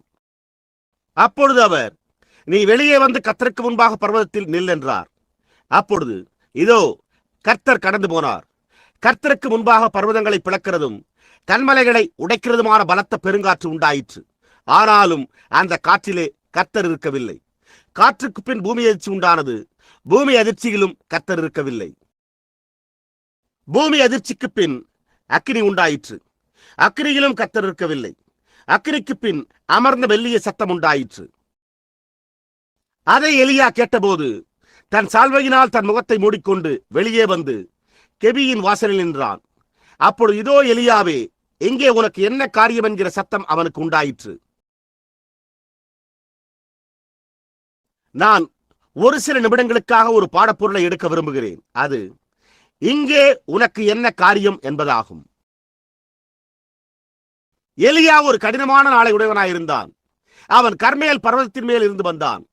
அப்பொழுது அவர், நீ வெளியே வந்து கர்த்தருக்கு முன்பாக பர்வதத்தில் நில் என்றார். அப்பொழுது இதோ கர்த்தர் கடந்து போனார். கர்த்தருக்கு முன்பாக பர்வதங்களை பிளக்கிறதும் கன்மலைகளை உடைக்கிறதுமான பலத்த பெருங்காற்று உண்டாயிற்று. ஆனாலும் அந்த காற்றிலே கர்த்தர் இருக்கவில்லை. காற்றுக்கு பின் பூமி அதிர்ச்சி உண்டானது. பூமி அதிர்ச்சியிலும் கர்த்தர் இருக்கவில்லை. பூமி அதிர்ச்சிக்கு பின் அக்கினி உண்டாயிற்று. அக்கினியிலும் கர்த்தர் இருக்கவில்லை. அக்கினிக்கு பின் அமர்ந்த மெல்லிய சத்தம் உண்டாயிற்று. அதை எலியா கேட்டபோது தன் சால்வையினால் தன் முகத்தை மூடிக்கொண்டு வெளியே வந்து கெபியின் வாசலில் நின்றான். அப்பொழுது, இதோ எலியாவே, எங்கே உனக்கு என்ன காரியம் என்கிற சத்தம் அவனுக்கு உண்டாயிற்று. நான் ஒரு சில நிமிடங்களுக்காக ஒரு பாடப்பொருளை எடுக்க விரும்புகிறேன். அது இங்கே உனக்கு என்ன காரியம் என்பதாகும். எலியா ஒரு கடினமான நாளை உடையவனாயிருந்தான். அவன் கர்மேல் பர்வதத்தின் மேல் இருந்து வந்தான்.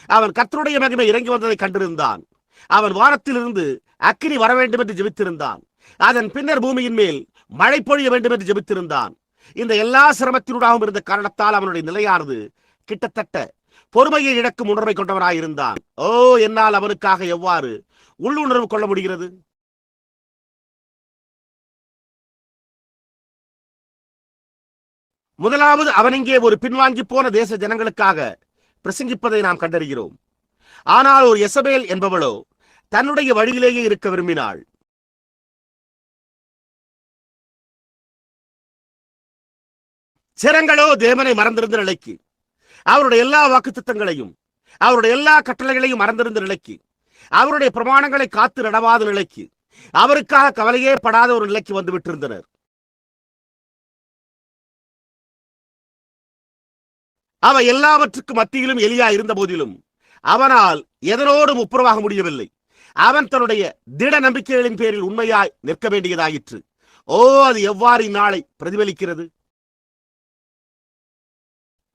அவன் கர்த்தருடைய மகிமை இறங்கி வந்ததை கண்டிருந்தான். அவன் வானத்திலிருந்து அக்கினி வர வேண்டும் என்று ஜெபித்திருந்தான். அதன் பின்னர் பூமியின் மேல் மழை பொழிய வேண்டும் என்று ஜெபித்திருந்தான். இந்த எல்லா சிரமத்தினூடாகவும் இருந்த காரணத்தால் அவனுடைய நிலையானது கிட்டத்தட்ட பொறுமையை இழக்கும் உணர்வை கொண்டவனாயிருந்தான். ஓ, என்னால் அவனுக்காக எவ்வாறு உள்ளுணர்வு கொள்ள முடிகிறது? முதலாவது, அவன் இங்கே ஒரு பின்வாங்கி போன தேச ஜனங்களுக்காக பிரசங்கிப்பதை நாம் கண்டறிகிறோம். ஆனால் ஒரு எசபேல் என்பவளோ தன்னுடைய வழியிலேயே இருக்க விரும்பினாள். சிரங்களோ தேவனை மறந்திருந்த நிலைக்கு, அவருடைய எல்லா வாக்குத்தத்தங்களையும் அவருடைய எல்லா கட்டளைகளையும் மறந்திருந்த நிலைக்கு, அவருடைய பிரமாணங்களை காத்து நடவாத நிலைக்கு, அவருக்காக கவலையே படாத ஒரு நிலைக்கு வந்துவிட்டிருந்தனர். அவ எல்லாவற்றுக்கும் மத்தியிலும் எலியா இருந்த போதிலும் அவனால் எதனோடும் ஒப்புரவாக முடியவில்லை. அவன் தன்னுடைய திட நம்பிக்கைகளின் பேரில் உண்மையாய் நிற்க வேண்டியதாயிற்று. ஓ, அது எவ்வாறு இந்நாளை பிரதிபலிக்கிறது!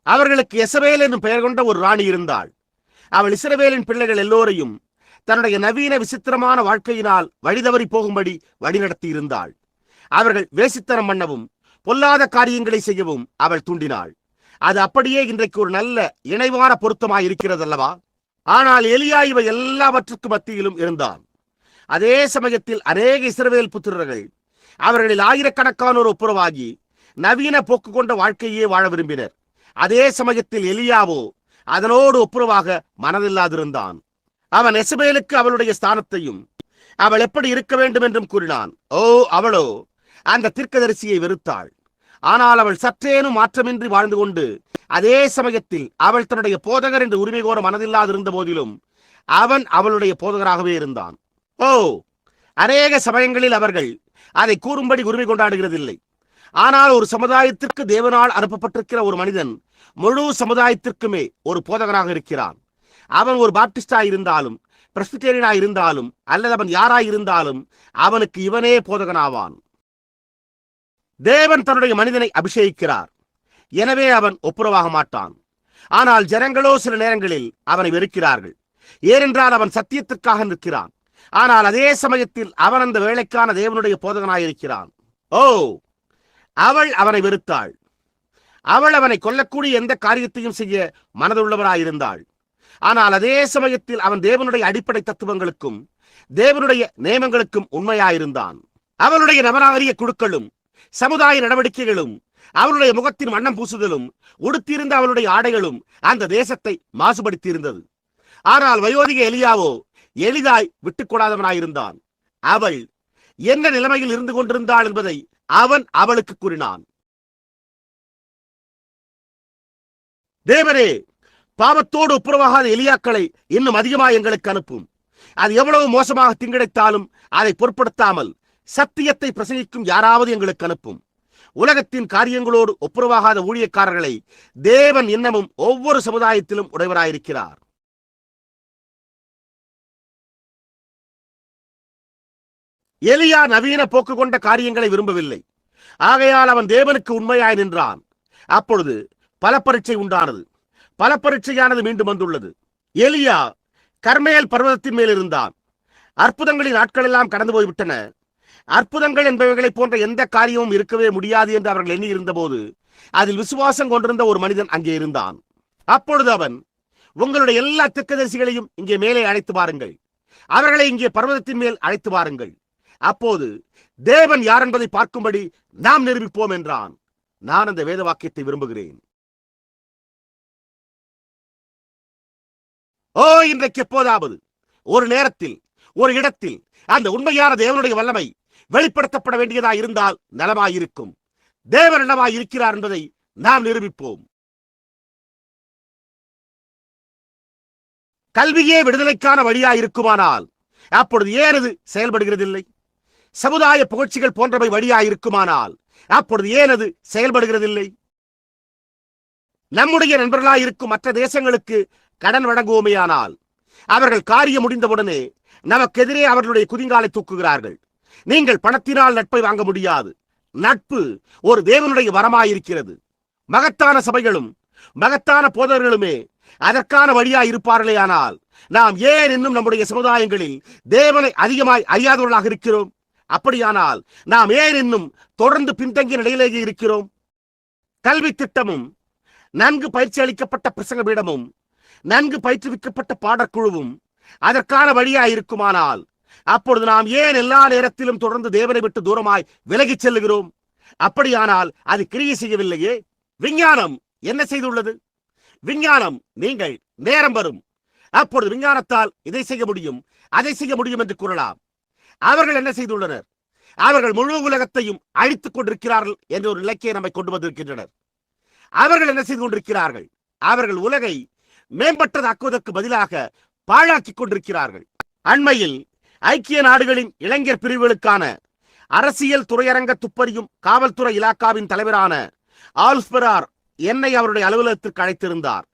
அவர்களுக்கு எசபேல் என்னும் பெயர் கொண்ட ஒரு ராணி இருந்தாள். அவள் இஸ்ரவேலின் பிள்ளைகள் எல்லோரையும் தன்னுடைய நவீன விசித்திரமான வாழ்க்கையினால் வழிதவறி போகும்படி வழிநடத்தி இருந்தாள். அவர்கள் வேசித்தனம் பண்ணவும் பொல்லாத காரியங்களை செய்யவும் அவள் தூண்டினாள். அது அப்படியே இன்றைக்கு ஒரு நல்ல இணைவான பொருத்தமாய் இருக்கிறது அல்லவா? ஆனால் எலியா இவை எல்லாவற்றுக்கும் மத்தியிலும் இருந்தான். அதே சமயத்தில் அநேக இஸ்ரவேல் புத்திரர்கள் அவர்களில் ஆயிரக்கணக்கானோர் ஒப்புரவாகி நவீன போக்கு கொண்ட வாழ்க்கையே வாழ விரும்பினர். அதே சமயத்தில் எலியாவோ அதனோடு ஒப்புரவாக மனதில்லாதிருந்தான். அவன் எசபேலுக்கு அவளுடைய ஸ்தானத்தையும் அவள் எப்படி இருக்க வேண்டும் என்றும் கூறினான். அவளோ அந்த தீர்க்கதரிசியை வெறுத்தாள். ஆனால் அவள் சற்றேனும் மாற்றமின்றி வாழ்ந்து கொண்டு அதே சமயத்தில் அவள் தன்னுடைய போதகர் என்று உரிமை கோர மனதில்லாதிருந்த போதிலும் அவன் அவளுடைய போதகராகவே இருந்தான். அநேக சமயங்களில் அவர்கள் அதை கூறும்படி உரிமை கொண்டாடுகிறதில்லை. ஆனால் ஒரு சமுதாயத்திற்கு தேவனால் அனுப்பப்பட்டிருக்கிற ஒரு மனிதன் முழு சமுதாயத்திற்குமே ஒரு போதகராக இருக்கிறான். அவன் ஒரு பாப்டிஸ்டா இருந்தாலும், பிரெஸ்பிட்டேரியனா இருந்தாலும், அல்லது அவன் யாராய் இருந்தாலும் அவனுக்கு இவனே போதகனாவான். தேவன் தன்னுடைய மனிதனை அபிஷேகிக்கிறார். எனவே அவன் ஒப்புரவாக மாட்டான். ஆனால் ஜனங்களோ சில நேரங்களில் அவனை வெறுக்கிறார்கள். ஏனென்றால் அவன் சத்தியத்திற்காக நிற்கிறான். ஆனால் அதே சமயத்தில் அவன் அந்த வேலைக்கான தேவனுடைய போதகனாயிருக்கிறான். அவள் அவனை வெறுத்தாள். அவள் அவனை கொல்லக்கூடிய எந்த காரியத்தையும் செய்ய மனதுள்ளவராயிருந்தாள். ஆனால் அதே சமயத்தில் அவன் தேவனுடைய அடிப்படை தத்துவங்களுக்கும் தேவனுடைய நியமங்களுக்கும் உண்மையாயிருந்தான். அவளுடைய நவநாகரிக குழுக்களும் சமுதாய நடவடிக்கைகளும் அவளுடைய முகத்தின் வண்ணம் பூசுதலும் உடுத்தியிருந்த அவளுடைய ஆடைகளும் அந்த தேசத்தை மாசுபடுத்தியிருந்தது. ஆனால் வயோதிக எலியாவோ எளிதாய் விட்டுக் கொடாதவனாயிருந்தான். அவள் என்ன நிலைமையில் இருந்து கொண்டிருந்தாள் என்பதை அவன் அவளுக்கு கூறினான். தேவனே, பாவத்தோடு ஒப்புரவாகாத எலியாக்களை இன்னும் அதிகமாக எங்களுக்கு அனுப்பும். அது எவ்வளவு மோசமாக திங்கடைத்தாலும் அதை பொருட்படுத்தாமல் சத்தியத்தை பிரசங்கிக்கும் யாராவது எங்களுக்கு அனுப்பும். உலகத்தின் காரியங்களோடு ஒப்புரவாகாத ஊழியக்காரர்களை தேவன் இன்னமும் ஒவ்வொரு சமுதாயத்திலும் உடையவராயிருக்கிறார். எலியா நவீன போக்கு கொண்ட காரியங்களை விரும்பவில்லை. ஆகையால் அவன் தேவனுக்கு உண்மையாய் நின்றான். அப்பொழுது பல பரீட்சை உண்டானது. பல பரீட்சையானது மீண்டும் வந்துள்ளது. எலியா கர்மேல் பர்வதத்தின் மேல் இருந்தான். அற்புதங்களின் நாட்கள் எல்லாம் கடந்து போய்விட்டன. அற்புதங்கள் என்பவைகளை போன்ற எந்த காரியமும் இருக்கவே முடியாது என்று அவர்கள் எண்ணி இருந்த போது அதில் விசுவாசம் கொண்டிருந்த ஒரு மனிதன் அங்கே இருந்தான். அப்பொழுது அவன், உங்களுடைய எல்லா தீர்க்கதரிசிகளையும் இங்கே மேலே அழைத்து வாருங்கள், அவர்களை இங்கே பர்வதத்தின் மேல் அழைத்து வாருங்கள். அப்போது தேவன் யார் என்பதை பார்க்கும்படி நாம் நிரூபிப்போம் என்றான். நான் அந்த வேத வாக்கியத்தை விரும்புகிறேன். இன்றைக்கு எப்போதாவது ஒரு நேரத்தில் ஒரு இடத்தில் அந்த உண்மையான தேவனுடைய வல்லமை வெளிப்படுத்தப்பட வேண்டியதா இருந்தால் நலமாயிருக்கும். தேவன் நலமாய் இருக்கிறார் என்பதை நாம் நிரூபிப்போம். கல்வியே விடுதலைக்கான வழியா இருக்குமானால் அப்பொழுது ஏன் அது செயல்படுகிறதில்லை? சமுதாய புகழ்ச்சிகள் போன்றவை வழியா இருக்குமானால் அப்பொழுது ஏன் அது செயல்படுகிறதில்லை? நம்முடைய நண்பர்களாயிருக்கும் மற்ற தேசங்களுக்கு கடன் வழங்குவோமேயானால் அவர்கள் காரியம் முடிந்தவுடனே நமக்கெதிரே அவர்களுடைய குதிங்காலை தூக்குகிறார்கள். நீங்கள் பணத்தினால் நட்பை வாங்க முடியாது. நட்பு ஒரு தேவனுடைய வரமாயிருக்கிறது. மகத்தான சபைகளும் மகத்தான போதகர்களுமே அதற்கான வழியா இருப்பார்களே. ஆனால் நாம் ஏன் இன்னும் நம்முடைய சமுதாயங்களில் தேவனை அதிகமாய் அறியாதவர்களாக இருக்கிறோம்? அப்படியானால் நாம் ஏன் இன்னும் தொடர்ந்து பின்தங்கிய நிலையிலேயே இருக்கிறோம்? கல்வி திட்டமும் நன்கு பயிற்சி அளிக்கப்பட்ட பிரசங்க பீடமும் நன்கு பயிற்றுவிக்கப்பட்ட பாடற்குழுவும் அதற்கான வழியா இருக்குமானால் அப்பொழுது நாம் ஏன் எல்லா நேரத்திலும் தொடர்ந்து தேவனை விட்டு தூரமாய் விலகிச் செல்லுகிறோம்? அப்படியானால் அது கிரியை செய்யவில்லையே. விஞ்ஞானம் என்ன செய்துள்ளது? விஞ்ஞானம், நீங்கள் நேரம் வரும் அப்பொழுது விஞ்ஞானத்தால் இதை செய்ய முடியும், அதை செய்ய முடியும் என்று கூறலாம். அவர்கள் என்ன செய்துள்ளனர்? அவர்கள் முழு உலகத்தையும் அழித்துக் கொண்டிருக்கிறார்கள் என்ற ஒரு இலக்கியை நம்மை கொண்டு வந்திருக்கின்றனர். அவர்கள் என்ன செய்து கொண்டிருக்கிறார்கள்? அவர்கள் உலகை மேம்பட்டதாக்குவதற்கு பதிலாக பாழாக்கிக் கொண்டிருக்கிறார்கள். அண்மையில் ஐக்கிய நாடுகளின் இளைஞர் பிரிவுகளுக்கான அரசியல் துறையரங்க துப்பறியும் காவல்துறை இலாக்காவின் தலைவரான ஆல்ஸ்பெரார் என்னை அவருடைய அலுவலகத்திற்கு அழைத்திருந்தார்.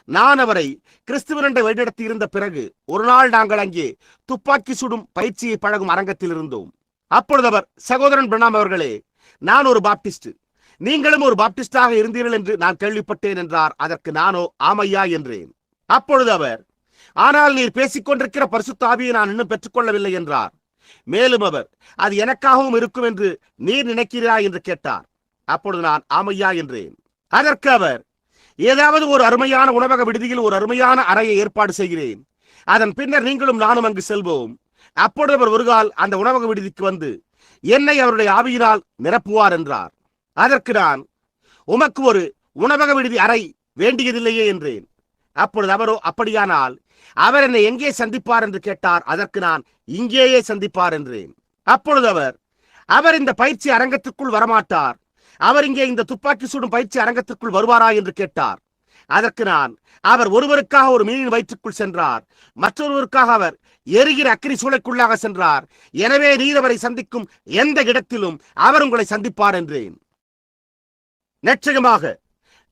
நான் அவரை கிறிஸ்துவனண்டை வழிநடத்தி இருந்த பிறகு ஒரு நாள் நாங்கள் அங்கே துப்பாக்கி சுடும் பயிற்சியை பழகும் அரங்கத்தில் இருந்தோம். அப்பொழுது அவர், சகோதரன் பிரணாம் அவர்களே, நான் ஒரு பாப்டிஸ்ட், நீங்களும் ஒரு பாப்டிஸ்டாக இருந்தீர்கள் என்று நான் கேள்விப்பட்டேன் என்றார். அதற்கு நானோ ஆமையா என்றேன். அப்பொழுது அவர், ஆனால் நீர் பேசிக் கொண்டிருக்கிற பரிசுத்த ஆவியை நான் இன்னும் பெற்றுக்கொள்ளவில்லை என்றார். மேலும் அவர், அது எனக்காகவும் இருக்கும் என்று நீர் நினைக்கிறா என்று கேட்டார். அப்பொழுது நான் ஆமையா என்றேன். அதற்கு அவர், ஏதாவது ஒரு அருமையான உணவக விடுதியில் ஒரு அருமையான அறையை ஏற்பாடு செய்கிறேன், அதன் பின்னர் நீங்களும் நானும் அங்கு செல்வோம். அப்பொழுது அவர் ஒரு கால் அந்த உணவக விடுதிக்கு வந்து என்னை அவருடைய ஆவியினால் நிரப்புவார் என்றார். அதற்கு நான், உமக்கு ஒரு உணவக விடுதி அறை வேண்டியதில்லையே என்றேன். அப்பொழுது அவரோ, அப்படியானால் அவர் என்னை எங்கே சந்திப்பார் என்று கேட்டார். அதற்கு நான், இங்கேயே சந்திப்பார் என்றேன். அப்பொழுது அவர் இந்த பயிற்சி அரங்கத்திற்குள் வரமாட்டார், அவர் இங்கே இந்த துப்பாக்கி சுடும் பயிற்சி அரங்கத்திற்குள் வருவாரா என்று கேட்டார். அதற்கு நான், அவர் ஒருவருக்காக ஒரு மீனின் வயிற்றுக்குள் சென்றார், மற்றொருவருக்காக அவர் எரிகிற அக்கினி சூளைக்குள்ளாக சென்றார். எனவே நீர் அவரை சந்திக்கும் எந்த இடத்திலும் அவர் உங்களை சந்திப்பார் என்றேன். நிச்சயமாக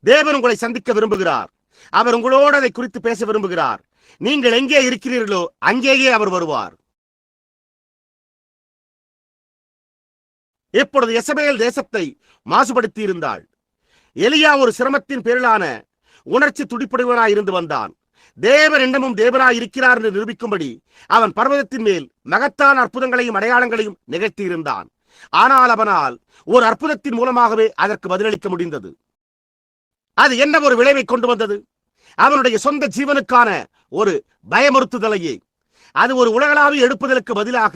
தேவன் உங்களை சந்திக்க விரும்புகிறார். அவர் உங்களோடு அதை குறித்து பேச விரும்புகிறார். நீங்கள் எங்கே இருக்கிறீர்களோ அங்கேயே அவர் வருவார். இப்பொழுது யெசபேல் தேசத்தை மாசுபடுத்தி இருந்தாள். எலியா ஒரு சிரமத்தின் பேரிலான உணர்ச்சி துடிப்புடையவனாய் இருந்து வந்தான். தேவன் இன்னமும் தேவனாய் இருக்கிறார் என்று நிரூபிக்கும்படி அவன் பர்வதத்தின் மேல் மகத்தான அற்புதங்களையும் அடையாளங்களையும் நிகழ்த்தி இருந்தான். ஆனால் அவனால் ஒரு அற்புதத்தின் மூலமாகவே அதற்கு பதிலளிக்க முடிந்தது. அது என்ன ஒரு விளைவை கொண்டு வந்தது? அவனுடைய சொந்த ஜீவனுக்கான ஒரு பயமுறுத்துதலையே. அது ஒரு உலகளாவிய எழுப்புதலுக்கு பதிலாக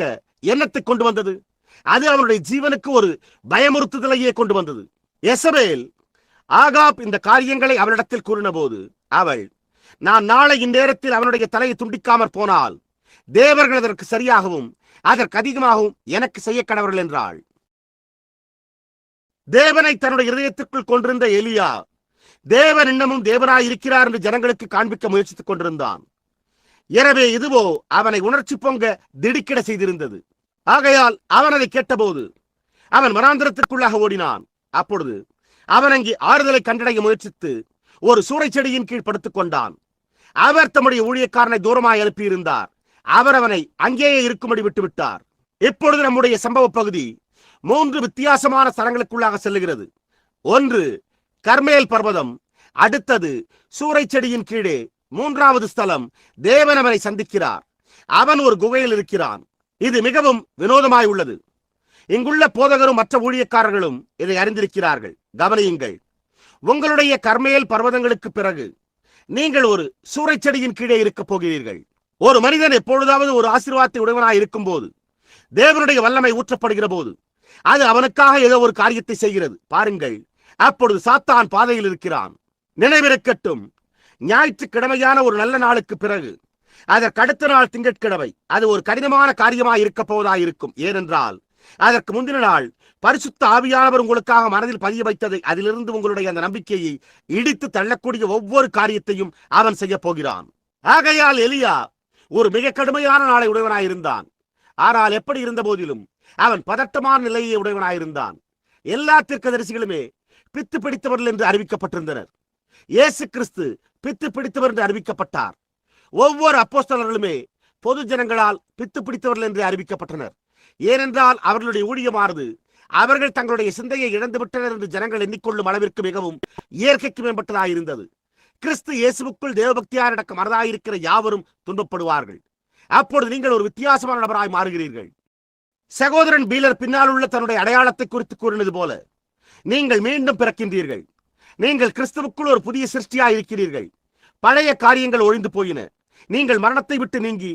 என்னத்தை கொண்டு வந்தது? அது அவனுடைய ஜீவனுக்கு ஒரு பயமுறுத்துதலையே கொண்டு வந்தது. யெசபேல் ஆகாப் இந்த காரியங்களை அவனிடத்தில் கூறின போது அவள், நான் நாளை இந்நேரத்தில் அவனுடைய தலையை துண்டிக்காமற் போனால் தேவர்கள் அதற்கு சரியாகவும் அதற்கு அதிகமாகவும் எனக்கு செய்ய கடவர்கள் என்றாள். தேவனை தன்னுடைய இதயத்திற்குள் கொண்டிருந்த எலியா தேவன் இன்னமும் தேவனாய் இருக்கிறார் என்று ஜனங்களுக்கு காண்பிக்க முயற்சித்துக் கொண்டிருந்தான். எனவே இதுவோ அவனை உணர்ச்சி பொங்க திடுக்கிட செய்திருந்தது. ஆகையால் அவன் அதை கேட்டபோது அவன் வனாந்திரத்திற்குள்ளாக ஓடினான். அப்பொழுது அவன் அங்கே ஆறுதலை கண்டடைய முயற்சித்து ஒரு சூறை செடியின் கீழ் படுத்துக் கொண்டான். அவர் தம்முடைய ஊழியக்காரனை தூரமாய் அனுப்பியிருந்தார். அவர் அவனை அங்கேயே இருக்கும்படி விட்டுவிட்டார். இப்பொழுது நம்முடைய சம்பவ பகுதி 3 வித்தியாசமான ஸ்தலங்களுக்குள்ளாக செல்லுகிறது. ஒன்று கர்மேல் பர்வதம், அடுத்தது சூறை செடியின் கீழே, மூன்றாவது ஸ்தலம் தேவன் அவனை சந்திக்கிறார். அவன் ஒரு குகையில் இருக்கிறான். இது மிகவும் வினோதமாய் உள்ளது. இங்குள்ள போதகரும் மற்ற ஊழியக்காரர்களும் இதை அறிந்திருக்கிறார்கள். கவனியுங்கள், உங்களுடைய கர்மேல் பர்வதங்களுக்கு பிறகு நீங்கள் ஒரு சூறை செடியின் கீழே இருக்கப் போகிறீர்கள். ஒரு மனிதன் எப்பொழுதாவது ஒரு ஆசீர்வாதத்தை உடையவனாய் இருக்கும் போது, தேவனுடைய வல்லமை ஊற்றப்படுகிற போது, அது அவனுக்காக ஏதோ ஒரு காரியத்தை செய்கிறது. பாருங்கள், அப்பொழுது சாத்தான் பாதையில் இருக்கிறான். நினைவிருக்கட்டும், ஞாயிற்றுக்கிழமையான ஒரு நல்ல நாளுக்கு பிறகு அதற்கு அடுத்த நாள் திங்கட்கிழமை அது ஒரு கடினமான காரியமாய் இருக்க போவதாயிருக்கும். ஏனென்றால் அதற்கு முந்தின நாள் பரிசுத்த ஆவியானவர் உங்களுக்காக மனதில் பதிய வைத்ததை, அதிலிருந்து உங்களுடைய அந்த நம்பிக்கையை இடித்து தள்ளக்கூடிய ஒவ்வொரு காரியத்தையும் அவன் செய்ய போகிறான். ஆகையால் எலியா ஒரு மிக கடுமையான நாளை உடையவனாயிருந்தான். ஆனால் எப்படி இருந்த போதிலும் அவன் பதட்டமான நிலையை உடையவனாயிருந்தான். எல்லா தீர்க்கதரிசிகளுமே பித்து பிடித்தவர்கள் என்று அறிவிக்கப்பட்டிருந்தனர். இயேசு கிறிஸ்து பித்து பிடித்தவர் என்று அறிவிக்கப்பட்டார். ஒவ்வொரு அப்போஸ்தலர்களுமே பொது ஜனங்களால் பித்து பிடித்தவர்கள் என்று அறிவிக்கப்பட்டனர். ஏனென்றால் அவர்களுடைய ஊழியமானது அவர்கள் தங்களுடைய சிந்தையை இழந்துவிட்டனர் என்று ஜனங்கள் எண்ணிக்கொள்ளும் அளவிற்கு மிகவும் இயற்கைக்கு மேம்பட்டதாயிருந்தது. கிறிஸ்து இயேசுவுக்குள் தேவபக்தியாரடக்க மனதாயிருக்கிற யாவரும் துன்பப்படுவார்கள். அப்பொழுது நீங்கள் ஒரு வித்தியாசமான நபராய் மாறுகிறீர்கள். சகோதரன் பீலர் பின்னால் உள்ள தன்னுடைய அடையாளத்தை குறித்து கூறினது போல, நீங்கள் மீண்டும் பிறக்கின்றீர்கள். நீங்கள் கிறிஸ்துவுக்குள் ஒரு புதிய சிருஷ்டியாய் இருக்கிறீர்கள். பழைய காரியங்கள் ஒழிந்து போயின. நீங்கள் மரணத்தை விட்டு நீங்கி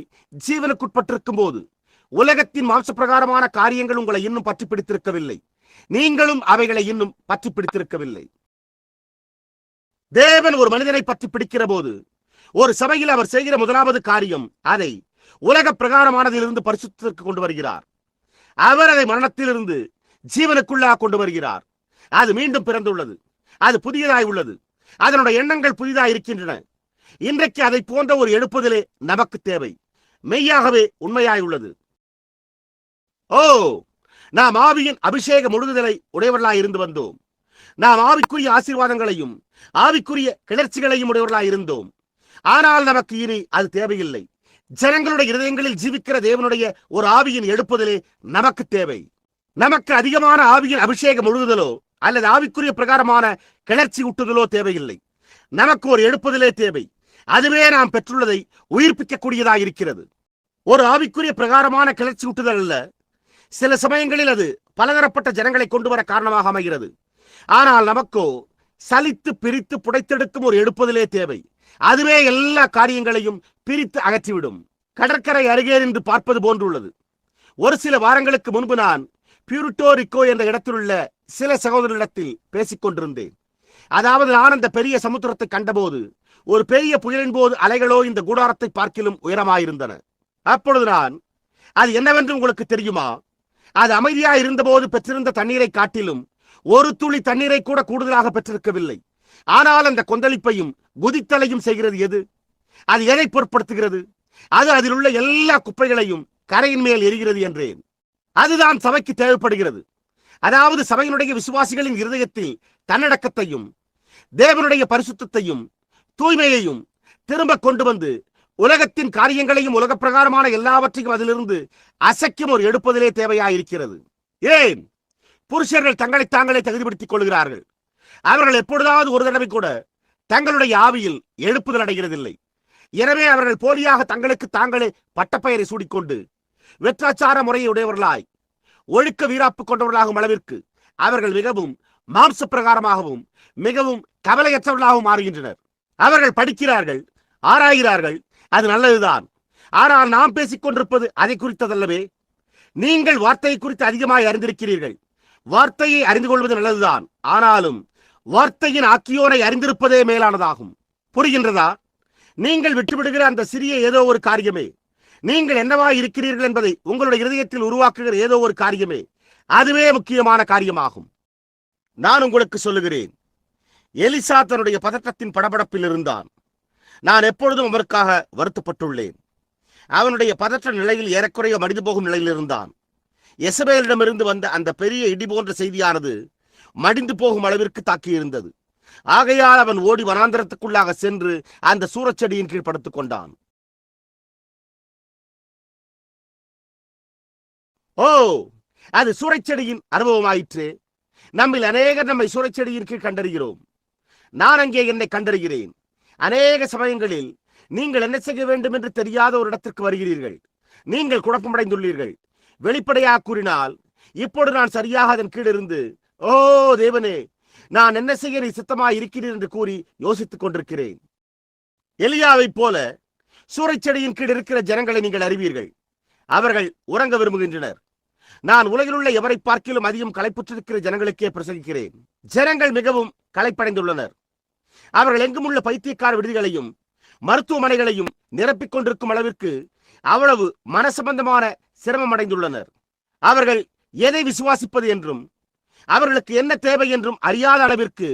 ஜீவனுக்குட்பட்டிருக்கும் போது உலகத்தின் மாம்ச பிரகாரமான காரியங்கள் உங்களை இன்னும் பற்றி பிடித்திருக்கவில்லை. நீங்களும் அவைகளை இன்னும் பற்றி பிடித்திருக்கவில்லை. தேவன் ஒரு மனிதனை பற்றி பிடிக்கிற போது ஒரு சபையில் அவர் செய்கிற முதலாவது காரியம் அதை உலக பிரகாரமானதிலிருந்து பரிசுத்தத்திற்கு கொண்டு வருகிறார். அவர் அதை மரணத்திலிருந்து ஜீவனுக்குள்ளாக கொண்டு வருகிறார். அது மீண்டும் பிறந்துள்ளது. அது புதியதாய் உள்ளது. அதனுடைய எண்ணங்கள் புதிதாக இருக்கின்றன. இன்றைக்கு அதை போன்ற ஒரு எழுப்புதலே நமக்கு தேவை. மெய்யாகவே உண்மையாய் உள்ளது. ஓ, நாம் ஆவியின் அபிஷேக முழுகுதலை உடையவர்களாய் இருந்து வந்தோம். நாம் ஆவிக்குரிய ஆசீர்வாதங்களையும் ஆவிக்குரிய கிளர்ச்சிகளையும் உடையவர்களாய் இருந்தோம். ஆனால் நமக்கு இனி அது தேவையில்லை. ஜனங்களுடைய இருதயங்களில் ஜீவிக்கிற தேவனுடைய ஒரு ஆவியின் எழுப்புதலே நமக்கு தேவை. நமக்கு அதிகமான ஆவியின் அபிஷேக முழுகுதலோ அல்லது ஆவிக்குரிய பிரகாரமான கிளர்ச்சி ஊட்டுதலோ தேவையில்லை. நமக்கு ஒரு எழுப்புதலே தேவை. அதுவே நாம் பெற்றுள்ளதை உயிர்ப்பிக்கக்கூடியதாக இருக்கிறது. ஒரு ஆவிக்குரிய பிரகாரமான கிளர்ச்சி ஊட்டுதல் அல்ல. சில சமயங்களில் அது பலதரப்பட்ட ஜனங்களை கொண்டு வர காரணமாக அமைகிறது. ஆனால் நமக்கோ சலித்து பிரித்து புடைத்தெடுக்கும் ஒரு எழுப்புதலே தேவை. அதுவே எல்லா காரியங்களையும் பிரித்து அகற்றிவிடும். கடற்கரை அருகே நின்று பார்ப்பது போன்றுள்ளது. ஒரு சில வாரங்களுக்கு முன்பு நான் பியூரிட்டோரிக்கோ என்ற இடத்திலுள்ள சில சகோதரர்களிடத்தில் பேசிக் கொண்டிருந்தேன். அதாவது நான் அந்த பெரிய சமுத்திரத்தை கண்டபோது ஒரு பெரிய புயலின் போது அலைகளோ இந்த கூடாரத்தை பார்க்கிலும் உயரமாயிருந்தன. அப்பொழுது நான், அது என்னவென்று உங்களுக்கு தெரியுமா? அது அமைதியாக இருந்தபோது பெற்றிருந்த தண்ணீரை காட்டிலும் ஒரு துளி தண்ணீரை கூட கூடுதலாக பெற்றிருக்கவில்லை. ஆனால் அந்த கொந்தளிப்பையும் குதித்தலையும் செய்கிறது எது? அது எதை பொருட்படுத்துகிறது? அது அதில் உள்ள எல்லா குப்பைகளையும் கரையின் மேல் எரிகிறது என்றேன். அதுதான் சபைக்கு தேவைப்படுகிறது. அதாவது சபையினுடைய விசுவாசிகளின் இருதயத்தில் தன்னடக்கத்தையும் தேவனுடைய பரிசுத்தையும் தூய்மையையும் திரும்ப கொண்டு வந்து உலகத்தின் காரியங்களையும் உலக பிரகாரமான எல்லாவற்றையும் அதிலிருந்து அசைக்கும் ஒரு எடுப்பதிலே தேவையாயிருக்கிறது. ஏன் புருஷர்கள் தங்களை தாங்களே தகுதிப்படுத்திக் கொள்கிறார்கள்? அவர்கள் எப்பொழுதாவது ஒரு தடவை கூட தங்களுடைய ஆவியில் எழுப்புதல் அடைகிறதில்லை. எனவே அவர்கள் போலியாக தங்களுக்கு தாங்களே பட்டப்பெயரை சூடிக்கொண்டு வெற்றாச்சார முறையை உடையவர்களாய் ஒழுக்க வீராப்பு கொண்டவர்களாகும் அளவிற்கு அவர்கள் மிகவும் மாம்ச பிரகாரமாகவும் மிகவும் கவலையற்றவர்களாகவும் மாறுகின்றனர். அவர்கள் படிக்கிறார்கள், ஆராய்கிறார்கள், அது நல்லதுதான். ஆனால் நாம் பேசிக் கொண்டிருப்பது அதை குறித்ததல்லவே. நீங்கள் வார்த்தையை குறித்து அதிகமாக அறிந்திருக்கிறீர்கள். வார்த்தையை அறிந்து கொள்வது நல்லதுதான். ஆனாலும் வார்த்தையின் ஆக்கியோரை அறிந்திருப்பதே மேலானதாகும். புரிகின்றதா? நீங்கள் விட்டுவிடுகிற அந்த சிறிய ஏதோ ஒரு காரியமே, நீங்கள் என்னவாய் இருக்கிறீர்கள் என்பதை உங்களுடைய இருதயத்தில் உருவாக்குகிற ஏதோ ஒரு காரியமே, அதுவே முக்கியமான காரியமாகும். நான் உங்களுக்கு சொல்லுகிறேன், எலிசா தன்னுடைய பதற்றத்தின் படபடப்பில் இருந்தான். நான் எப்பொழுதும் அவருக்காக வருத்தப்பட்டுள்ளேன். அவனுடைய பதற்ற நிலையில் ஏறக்குறைய மடிந்து போகும் நிலையில் இருந்தான். எசபேலிடமிருந்து வந்த அந்த பெரிய இடி போன்ற செய்தியானது மடிந்து போகும் அளவிற்கு தாக்கியிருந்தது. ஆகையால் அவன் ஓடி வனாந்தரத்துக்குள்ளாக சென்று அந்த சூரச்செடியின் கீழ் படுத்துக் கொண்டான். ஓ, அது சூறைச்செடியின் அனுபவமாயிற்று. நம்மில் அநேகர் நம்மை சூறைச்செடியின் கீழ் கண்டறிகிறோம். நான் அங்கே என்னை கண்டறிகிறேன். அநேக சமயங்களில் நீங்கள் என்ன செய்ய வேண்டும் என்று தெரியாத ஒரு இடத்திற்கு வருகிறீர்கள். நீங்கள் குழப்பமடைந்துள்ளீர்கள். வெளிப்படையாக கூறினால், இப்பொழுது நான் சரியாக அதன் கீழ் இருந்து, ஓ தேவனே, நான் என்ன செய்ய நீ சித்தமாய் இருக்கிறீர் என்று கூறி யோசித்துக் கொண்டிருக்கிறேன். எலியாவைப் போல சூறைச்செடியின் கீழ் இருக்கிற ஜனங்களை நீங்கள் அறிவீர்கள். அவர்கள் உறங்க விரும்புகின்றனர். நான் உலகில் உள்ள எவரை பார்க்கிலும் அதிகம் களைப்புற்றிருக்கிற ஜனங்களுக்கே பிரசங்கிக்கிறேன். ஜனங்கள் மிகவும் களைப்படைந்துள்ளனர். அவர்கள் எங்கும் உள்ள பைத்தியக்கார விடுதிகளையும் மருத்துவமனைகளையும் நிரப்பிக் கொண்டிருக்கும் அளவிற்கு அவ்வளவு மனசம்பந்தமான சிரமம் அடைந்துள்ளனர். அவர்கள் எதை விசுவாசிப்பது என்றும் அவர்களுக்கு என்ன தேவை என்றும் அறியாத அளவிற்கு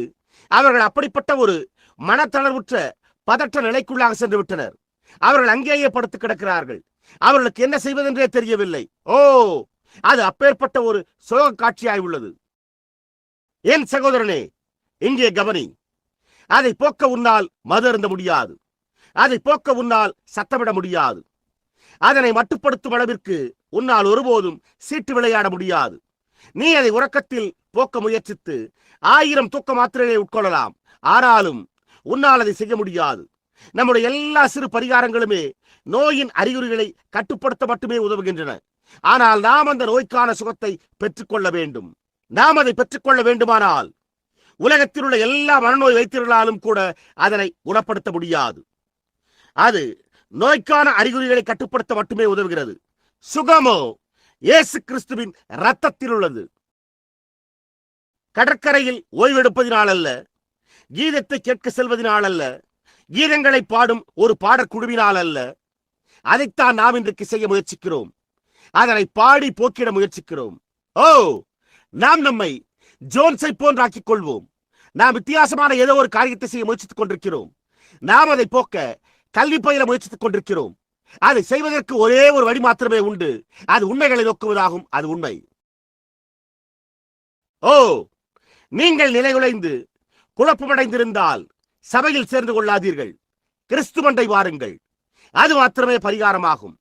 அவர்கள் அப்படிப்பட்ட ஒரு மனத்தளர்வுற்ற பதற்ற நிலைக்குள்ளாக சென்று விட்டனர். அவர்கள் அங்கேயே படுத்து கிடக்கிறார்கள். அவர்களுக்கு என்ன செய்வதென்றே தெரியவில்லை. ஓ, அது அப்பேற்பட்ட ஒரு சோக காட்சியாய் உள்ளது. என் சகோதரனே, இங்கே கவனி. அதை போக்க உன்னால் மது அருந்த முடியாது. அதை போக்க உன்னால் சத்தமிட முடியாது. அதனை மட்டுப்படுத்தும் அளவிற்கு உன்னால் ஒருபோதும் சீட்டு விளையாட முடியாது. நீ அதை உறக்கத்தில் போக்க முயற்சித்து 1000 தூக்க மாத்திரைகளை உட்கொள்ளலாம். ஆனாலும் உன்னால் அதை செய்ய முடியாது. நம்முடைய எல்லா சிறு பரிகாரங்களுமே நோயின் அறிகுறிகளை கட்டுப்படுத்த மட்டுமே உதவுகின்றன. ஆனால் நாம் அந்த நோய்க்கான சுகத்தை பெற்றுக்கொள்ள வேண்டும். நாம் அதை பெற்றுக்கொள்ள வேண்டுமானால் உலகத்தில் உள்ள எல்லா மனநோய் வைத்தியர்களாலும் கூட அதனை குணப்படுத்த முடியாது. அது நோய்க்கான அறிகுறிகளை கட்டுப்படுத்த மட்டுமே உதவுகிறது. சுகமோ இயேசு கிறிஸ்துவின் இரத்தத்தில் உள்ளது. கடற்கரையில் ஓய்வெடுப்பதினால் அல்ல, கீதத்தை கேட்க செல்வதனால் அல்ல, கீதங்களை பாடும் ஒரு பாடற்குழுவினால் அல்ல. அதைத்தான் நாம் இன்றைக்கு செய்ய முயற்சிக்கிறோம். அதனை பாடி போக்கிட முயற்சிக்கிறோம். ஓ, நாம் நம்மை ஜோன்ஸை போன்றாக்கிக் கொள்வோம். நாம் வித்தியாசமான ஏதோ ஒரு காரியத்தை செய்ய முயற்சித்துக் கொண்டிருக்கிறோம். நாம் அதை போக்க கல்வி பயில முயற்சித்துக் கொண்டிருக்கிறோம். அதை செய்வதற்கு ஒரே ஒரு வழி மாத்திரமே உண்டு. அது உண்மைகளை நோக்குவதாகும். அது உண்மை. ஓ, நீங்கள் நிலைகுலைந்து குழப்பமடைந்திருந்தால் சபையில் சேர்ந்து கொள்ளாதீர்கள். கிறிஸ்துவண்டை வாருங்கள். அது மாத்திரமே பரிகாரமாகும்.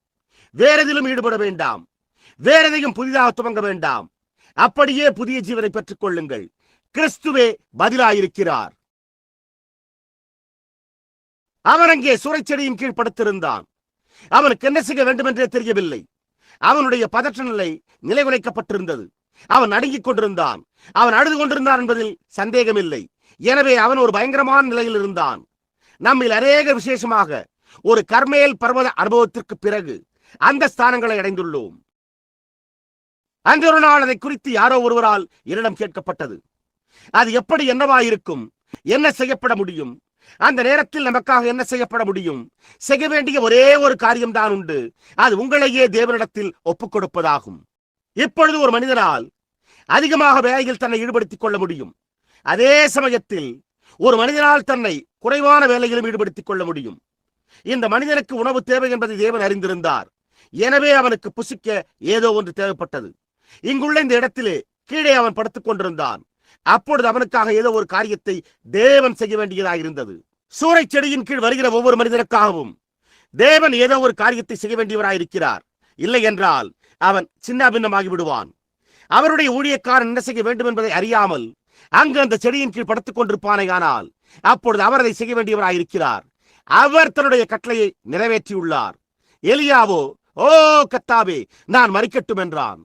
வேறெதிலும் ஈடுபட வேண்டாம். வேறெதையும் புதிதாக துவங்க வேண்டாம். அப்படியே புதிய ஜீவனை பெற்றுக் கொள்ளுங்கள். கிறிஸ்துவே பதிலாயிருக்கிறார். அவன் அங்கே சூறைச்செடியின் கீழ் படுத்திருந்தான். அவனுக்கு என்ன செய்ய வேண்டும் என்றே தெரியவில்லை. அவனுடைய பதற்ற நிலை நிலைகுலைக்கப்பட்டிருந்தது. அவன் நடுங்கிக் கொண்டிருந்தான். அவன் அழுது கொண்டிருந்தான் என்பதில் சந்தேகமில்லை. எனவே அவன் ஒரு பயங்கரமான நிலையில் இருந்தான். நம்மில் அநேக விசேஷமாக ஒரு கர்மேல் பர்வத அனுபவத்திற்கு பிறகு அந்த ஸ்தானங்களை அடைந்துள்ளோம். அன்று ஒரு நாள் அதை குறித்து யாரோ ஒருவரால் என்னிடம் கேட்கப்பட்டது. அது எப்படி என்னவாயிருக்கும், என்ன செய்யப்பட முடியும், அந்த நேரத்தில் நமக்காக என்ன செய்யப்பட முடியும்? செய்ய வேண்டிய ஒரே ஒரு காரியம்தான் உண்டு. அது உங்களையே தேவனிடத்தில் ஒப்புக் கொடுப்பதாகும். இப்பொழுது ஒரு மனிதனால் அதிகமாக வேலையில் தன்னை ஈடுபடுத்திக் கொள்ள முடியும். அதே சமயத்தில் ஒரு மனிதனால் தன்னை குறைவான வேலையிலும் ஈடுபடுத்திக் கொள்ள முடியும். இந்த மனிதனுக்கு உணவு தேவை என்பதை தேவன் அறிந்திருந்தார். எனவே அவனுக்கு புசிக்க ஏதோ ஒன்று தேவைப்பட்டது. இங்குள்ள இந்த இடத்திலே கீழே அவன் படுத்துக் கொண்டிருந்தான். அப்பொழுது அவனுக்காக ஏதோ ஒரு காரியத்தை தேவன் செய்ய வேண்டியதாக இருந்தது. சூறை செடியின் கீழ் வருகிற ஒவ்வொரு மனிதனுக்காகவும் தேவன் ஏதோ ஒரு காரியத்தை செய்ய வேண்டியவராயிருக்கிறார். இல்லை என்றால் அவன் சின்ன பின்னமாகி விடுவான். அவருடைய ஊழியக்காரன் என்ன செய்ய வேண்டும் என்பதை அறியாமல் அங்கு அந்த செடியின் கீழ் படுத்துக் கொண்டிருப்பானே, ஆனால் அப்பொழுது அவர் அதை செய்ய வேண்டியவராயிருக்கிறார். அவர் தன்னுடைய கட்டளையை நிறைவேற்றியுள்ளார். எலியாவோ, ஓ கர்த்தாவே, நான் மரிக்கட்டும் என்றான்.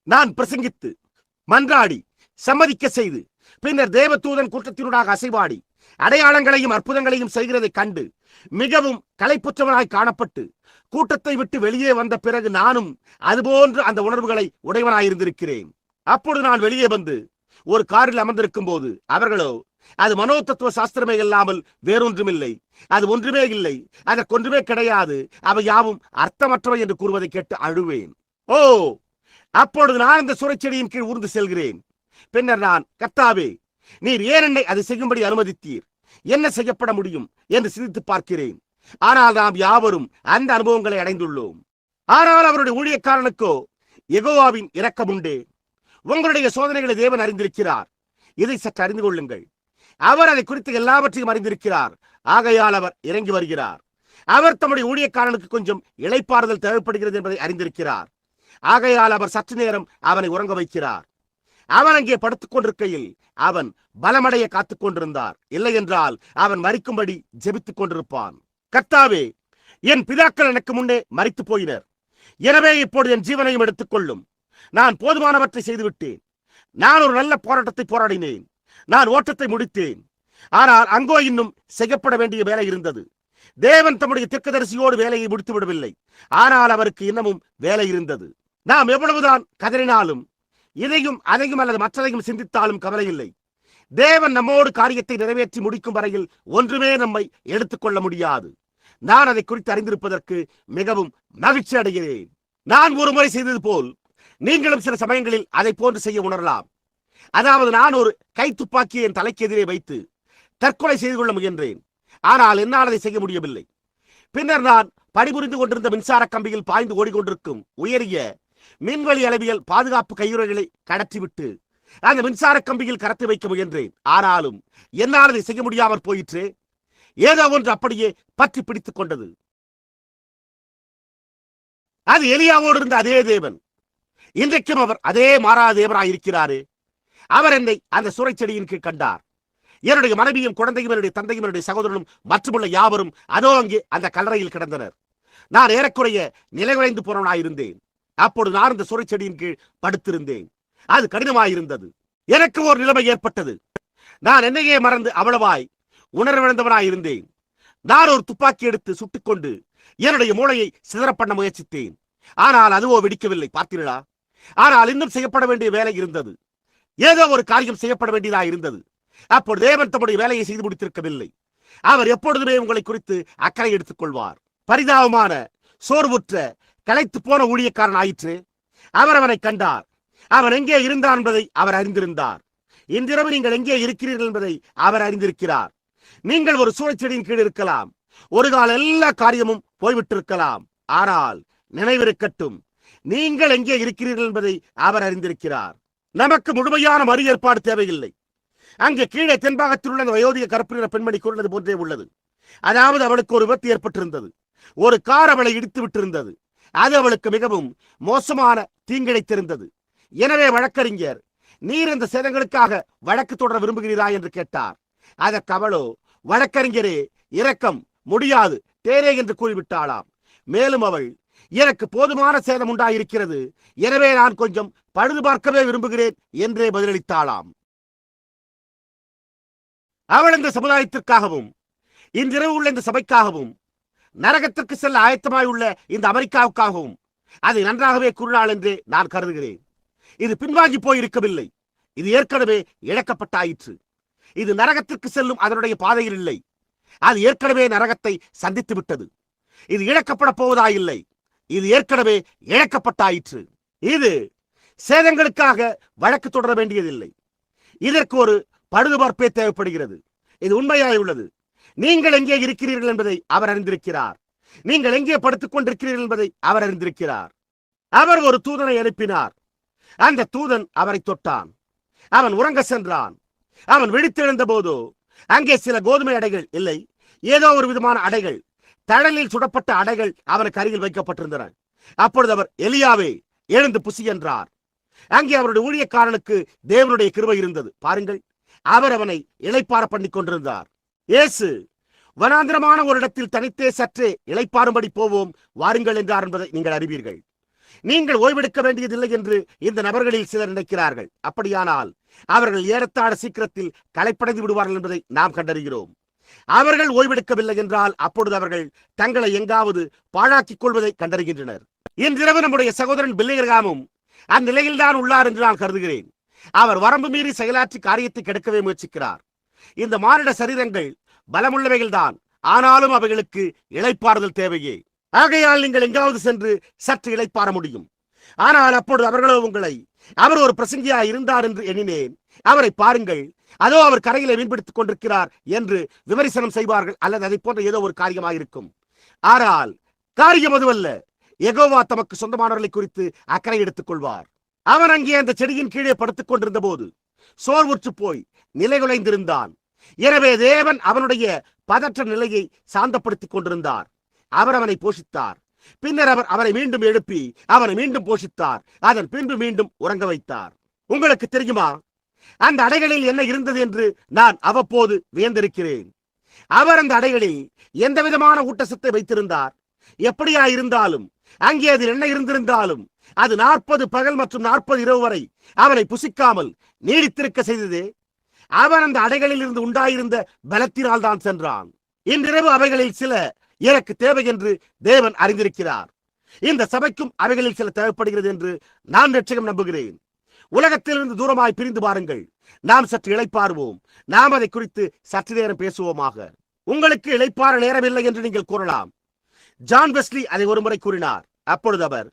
நான் பிரசங்கித்து மன்றாடி சம்மதிக்க செய்து பின்னர் தேவதூதன் கூட்டத்தினூடாக அசைவாடி அடையாளங்களையும் அற்புதங்களையும் செய்கிறதை கண்டு மிகவும் களைப்புற்றவனாய் காணப்பட்டு கூட்டத்தை விட்டு வெளியே வந்த பிறகு நானும் அதுபோன்று அந்த உணர்வுகளை உடையவனாயிருந்திருக்கிறேன். அப்பொழுது நான் வெளியே வந்து ஒரு காரில் அமர்ந்திருக்கும் போது அவர்களோ, அது மனோதத்துவ சாஸ்திரமே இல்லாமல் வேறொன்றுமில்லை, அது ஒன்றுமே இல்லை, அதற்கொன்றுமே கிடையாது, அவை யாவும் அர்த்தமற்றவை என்று கூறுவதை கேட்டு அழுவேன். ஓ, அப்பொழுது நான் இந்த சுரைச்செடியின் கீழ் ஊர்ந்து செல்கிறேன். பின்னர் நான், கர்த்தாவே, நீர் ஏன் என்னை அதை செய்யும்படி அனுமதித்தீர்? என்ன செய்யப்பட முடியும் என்று சிந்தித்து பார்க்கிறேன். ஆனால் நாம் யாவரும் அந்த அனுபவங்களை அடைந்துள்ளோம். ஆனால் அவருடைய ஊழியக்காரனுக்கோ யெகோவாவின் இரக்கம் உண்டே. உங்களுடைய சோதனைகளை தேவன் அறிந்திருக்கிறார். இதை சற்று அறிந்து கொள்ளுங்கள். அவர் அதை குறித்து எல்லாவற்றையும் அறிந்திருக்கிறார். ஆகையால் அவர் இறங்கி வருகிறார். அவர் தம்முடைய ஊழியக்காரனுக்கு கொஞ்சம் இளைப்பாறுதல் தேவைப்படுகிறது என்பதை அறிந்திருக்கிறார். ஆகையால் அவர் சற்று நேரம் அவனை உறங்க வைக்கிறார். அவன் அங்கே படுத்துக் கொண்டிருக்கையில் அவன் பலமடைய காத்துக் கொண்டிருந்தார். இல்லை என்றால் அவன் மரிக்கும்படி ஜெபித்துக் கொண்டிருப்பான். கர்த்தாவே, என் பிதாக்கள் எனக்கு முன்னே மரித்து போயினர். எனவே இப்பொழுது என் ஜீவனையும் எடுத்துக்கொள்ளும். நான் போதுமானவற்றை செய்துவிட்டேன். நான் ஒரு நல்ல போராட்டத்தை போராடினேன். நான் ஓட்டத்தை முடித்தேன். ஆனால் அங்கோ இன்னும் செய்யப்பட வேண்டிய வேலை இருந்தது. தேவன் தம்முடைய தீர்க்கதரிசியோடு வேலையை முடித்து விடவில்லை. ஆனால் அவருக்கு இன்னமும் வேலை இருந்தது. நாம் எவ்வளவுதான் கதறினாலும், இதையும் அதையும் அல்லது மற்றதையும் சிந்தித்தாலும் கவலை இல்லை. தேவன் நம்மோடு காரியத்தை நிறைவேற்றி முடிக்கும் வரையில் ஒன்றுமே நம்மை எடுத்துக்கொள்ள முடியாது. நான் அதை குறித்து அறிந்திருப்பதற்கு மிகவும் மகிழ்ச்சி அடைகிறேன். நான் ஒரு முறை செய்தது போல் நீங்களும் சில சமயங்களில் அதை போன்று செய்ய உணரலாம். அதாவது, நான் ஒரு கைத்துப்பாக்கியை என் தலைக்கு எதிரே வைத்து தற்கொலை செய்து கொள்ள முயன்றேன். ஆனால் என்னால் அதை செய்ய முடியவில்லை. பின்னர் நான் பணிபுரிந்து கொண்டிருந்த மின்சார கம்பியில் பாய்ந்து ஓடிக்கொண்டிருக்கும் உயரிய மின்வெளி அளவியல் பாதுகாப்பு கையுறைகளை கடற்றிவிட்டு அந்த மின்சார கம்பியில் கரத்து வைக்க முயன்றேன். ஆனாலும் என்னால் அதை செய்ய முடியாமல் போயிற்று. ஏதோ ஒன்று அப்படியே பற்றி பிடித்துக் கொண்டது. அது எலியாவோடு இருந்த அதே தேவன். இன்றைக்கும் அவர் அதே மாறாத தேவராயிருக்கிறாரே. அவர் என்னை அந்த சுரைச்செடியின் கீழ் கண்டார். என்னுடைய மனைவியும் குழந்தையும் என்னுடைய தந்தையும் என்னுடைய சகோதரனும் மற்றுமுள்ள யாவரும் அதோ அங்கே அந்த கல்லறையில் கிடந்தனர். நான் ஏறக்குறைய நிலைகுலைந்து போனவனாயிருந்தேன். அப்பொழுது நான் இந்த சுரைச்செடியின் கீழ் படுத்திருந்தேன். அது கடினமாயிருந்தது. எனக்கு ஒரு நிலைமை ஏற்பட்டது. நான் என்னையே மறந்து அவ்வளவாய் உணர்விழந்தவனாயிருந்தேன். நான் ஒரு துப்பாக்கி எடுத்து சுட்டுக்கொண்டு என்னுடைய மூளையை சிதற பண்ண முயற்சித்தேன். ஆனால் அதுவோ வெடிக்கவில்லை. பார்த்தீர்களா? ஆனால் இன்னும் செய்யப்பட வேண்டிய வேலை இருந்தது. ஏதோ ஒரு காரியம் செய்யப்பட வேண்டியதா இருந்தது. அப்பொழுது தேவன் தம்முடைய வேலையை செய்து முடித்திருக்கவில்லை. அவர் எப்பொழுதுமே உங்களை குறித்து அக்கறை எடுத்துக் கொள்வார். பரிதாபமான சோர்வுற்ற களைத்து போன ஊழியக்காரன் ஆயிற்று. அவர் அவனை கண்டார். அவன் எங்கே இருந்தான் என்பதை அவர் அறிந்திருந்தார். இன்றிரவு நீங்கள் எங்கே இருக்கிறீர்கள் என்பதை அவர் அறிந்திருக்கிறார். நீங்கள் ஒரு சூழ்ச்செடியின் கீழ் இருக்கலாம். ஒரு கால எல்லா காரியமும் போய்விட்டிருக்கலாம். ஆனால் நினைவிருக்கட்டும், நீங்கள் எங்கே இருக்கிறீர்கள் என்பதை அவர் அறிந்திருக்கிறார். நமக்கு முழுமையான மறு ஏற்பாடு தேவையில்லை. அங்கே கீழே தென்பாகத்தில் உள்ள வயோதிக கருப்பு நிற பெண்மணி கூறினது போன்றே உள்ளது. அதாவது, அவளுக்கு ஒரு விபத்து ஏற்பட்டிருந்தது. ஒரு கார் அவளை இடித்து விட்டிருந்தது. அது அவளுக்கு மிகவும் மோசமான தீங்கிழைத்திருந்தது. எனவே வழக்கறிஞர், நீர் இந்த சேதங்களுக்காக வழக்கு தொடர விரும்புகிறீரா என்று கேட்டார். அதற்கு அவளோ, வழக்கறிஞரே, இரக்கம் முடியாது தேரே என்று கூறிவிட்டாளாம். மேலும் அவள், எனக்கு போதுமான சேதம் உண்டாயிருக்கிறது, எனவே நான் கொஞ்சம் பழுது பார்க்கவே விரும்புகிறேன் என்றே பதிலளித்தாளாம். அவள் இந்த சமுதாயத்திற்காகவும் இன்றிரவு உள்ள இந்த சபைக்காகவும் நரகத்திற்கு செல்ல ஆயத்தமாய் உள்ள இந்த அமெரிக்காவுக்காகவும் அதை நன்றாகவே கூறினாள் என்றே நான் கருதுகிறேன். இது பின்வாங்கி போய் இருக்கவில்லை. இது ஏற்கனவே இழக்கப்பட்டாயிற்று. இது நரகத்திற்கு செல்லும் அதனுடைய பாதையில் இல்லை. அது ஏற்கனவே நரகத்தை சந்தித்து விட்டது. இது இழக்கப்பட போவதாயில்லை. இது ஏற்கனவே இழக்கப்பட்டாயிற்று. இது சேதங்களுக்காக வழக்கு தொடர வேண்டியதில்லை. இதற்கு ஒரு பழுதுபார்ப்பே தேவைப்படுகிறது. இது உண்மையாய் உள்ளது. நீங்கள் எங்கே இருக்கிறீர்கள் என்பதை அவர் அறிந்திருக்கிறார். நீங்கள் எங்கே படுத்துக் கொண்டிருக்கிறீர்கள் என்பதை அவர் அறிந்திருக்கிறார். அவர் ஒரு தூதனை அனுப்பினார். அந்த தூதன் அவரை தொட்டான். அவன் உறங்க சென்றான். அவன் விழித்தெழுந்த போதோ அங்கே சில கோதுமை அடைகள் இல்லை, ஏதோ ஒரு விதமான அடைகள், தழலில் சுடப்பட்ட அடைகள் அவனுக்கு அருகில் வைக்கப்பட்டிருந்தன. அப்பொழுது அவர், எலியாவே, எழுந்து புசி என்றார். அங்கே அவருடைய ஊழியக்காரனுக்கு தேவனுடைய கிருபை இருந்தது. பாருங்கள், அவர் அவனை இளைப்பாற பண்ணி கொண்டிருந்தார். இயேசு வனாந்திரமான ஒரு இடத்தில் தனித்தே சற்றே இளைப்பாறும்படி போவோம் வாருங்கள் என்றார் என்பதை நீங்கள் அறிவீர்கள். நீங்கள் ஓய்வெடுக்க வேண்டியதில்லை என்று இந்த நபர்களில் சிலர் நினைக்கிறார்கள். அப்படியானால் அவர்கள் ஏறத்தாழ சீக்கிரத்தில் களைப்படைந்து விடுவார்கள் என்பதை நாம் கண்டறிகிறோம். அவர்கள் ஓய்வெடுக்கவில்லை என்றால் அப்பொழுது அவர்கள் தங்களை எங்காவது பாழாக்கிக் கொள்வதை கண்டறிகின்றனர். இன்றிரவு நம்முடைய சகோதரன் பில்லிகிரகாமும் அந்நிலையில்தான் உள்ளார் என்று நான் கருதுகிறேன். அவர் வரம்பு மீறி செயலாற்றி காரியத்தை கெடுக்கவே முயற்சிக்கிறார். இந்த மானிட சரீரங்கள் பலமுள்ளவைகள் தான், ஆனாலும் அவைகளுக்கு இளைப்பாறுதல் தேவையே. ஆகையால் நீங்கள் எங்காவது சென்று சற்று இளைப்பாற முடியும். ஆனால் அப்பொழுது அவர்களோ உங்களை, அவர் ஒரு பிரசங்கியா இருந்தார் என்று எண்ணினேன், அவரை பாருங்கள், அதோ அவர் கரையிலே மீன்பிடித்துக் கொண்டிருக்கிறார் என்று விமர்சனம் செய்வார்கள், அல்லது அதை போன்ற ஏதோ ஒரு காரியமாயிருக்கும். ஆனால் காரியம் அதுவல்ல. யெகோவா தமக்கு சொந்தமானவர்களை குறித்து அக்கறை எடுத்துக் கொள்வார். அவன் அங்கே அந்த செடியின் கீழே படுத்துக் கொண்டிருந்த போது சோர்வுற்று போய் நிலைகுலைந்திருந்தான். எனவே தேவன் அவனுடைய பதற்ற நிலையை சாந்தப்படுத்திக் கொண்டிருந்தார். அவர் அவனை போஷித்தார். பின்னர் அவர் அவனை மீண்டும் எழுப்பி அவனை மீண்டும் போஷித்தார். அதன் பின்பு மீண்டும் உறங்க வைத்தார். உங்களுக்கு தெரியுமா, அந்த அடைகளில் என்ன இருந்தது என்று நான் அவ்வப்போது வியந்திருக்கிறேன். அவர் அந்த அடைகளில் எந்த விதமான ஊட்டச்சத்தை வைத்திருந்தார். எப்படியா இருந்தாலும், அங்கே அதில் என்ன இருந்திருந்தாலும், அது 40 பகல் மற்றும் 40 இரவு வரை அவனை புசிக்காமல் நீடித்திருக்க செய்ததே. அவன் அந்த அடைகளில் இருந்து உண்டாயிருந்த பலத்தினால் தான் சென்றான். இன்றிரவு அவைகளில் சில எனக்கு தேவை என்று தேவன் அறிந்திருக்கிறார். இந்த சபைக்கும் அவைகளில் சில தேவைப்படுகிறது என்று நான் நிச்சயம் நம்புகிறேன். உலகத்திலிருந்து தூரமாய் பிரிந்து பாருங்கள். நாம் சற்று இளைப்பாறுவோம். நாம் அதை குறித்து சற்று நேரம் பேசுவோமாக. உங்களுக்கு இளைப்பாற நேரமில்லை என்று நீங்கள் கூறலாம். ஜான் வெஸ்லி அதை ஒருமுறை கூறினார். அப்பொழுது அவர்,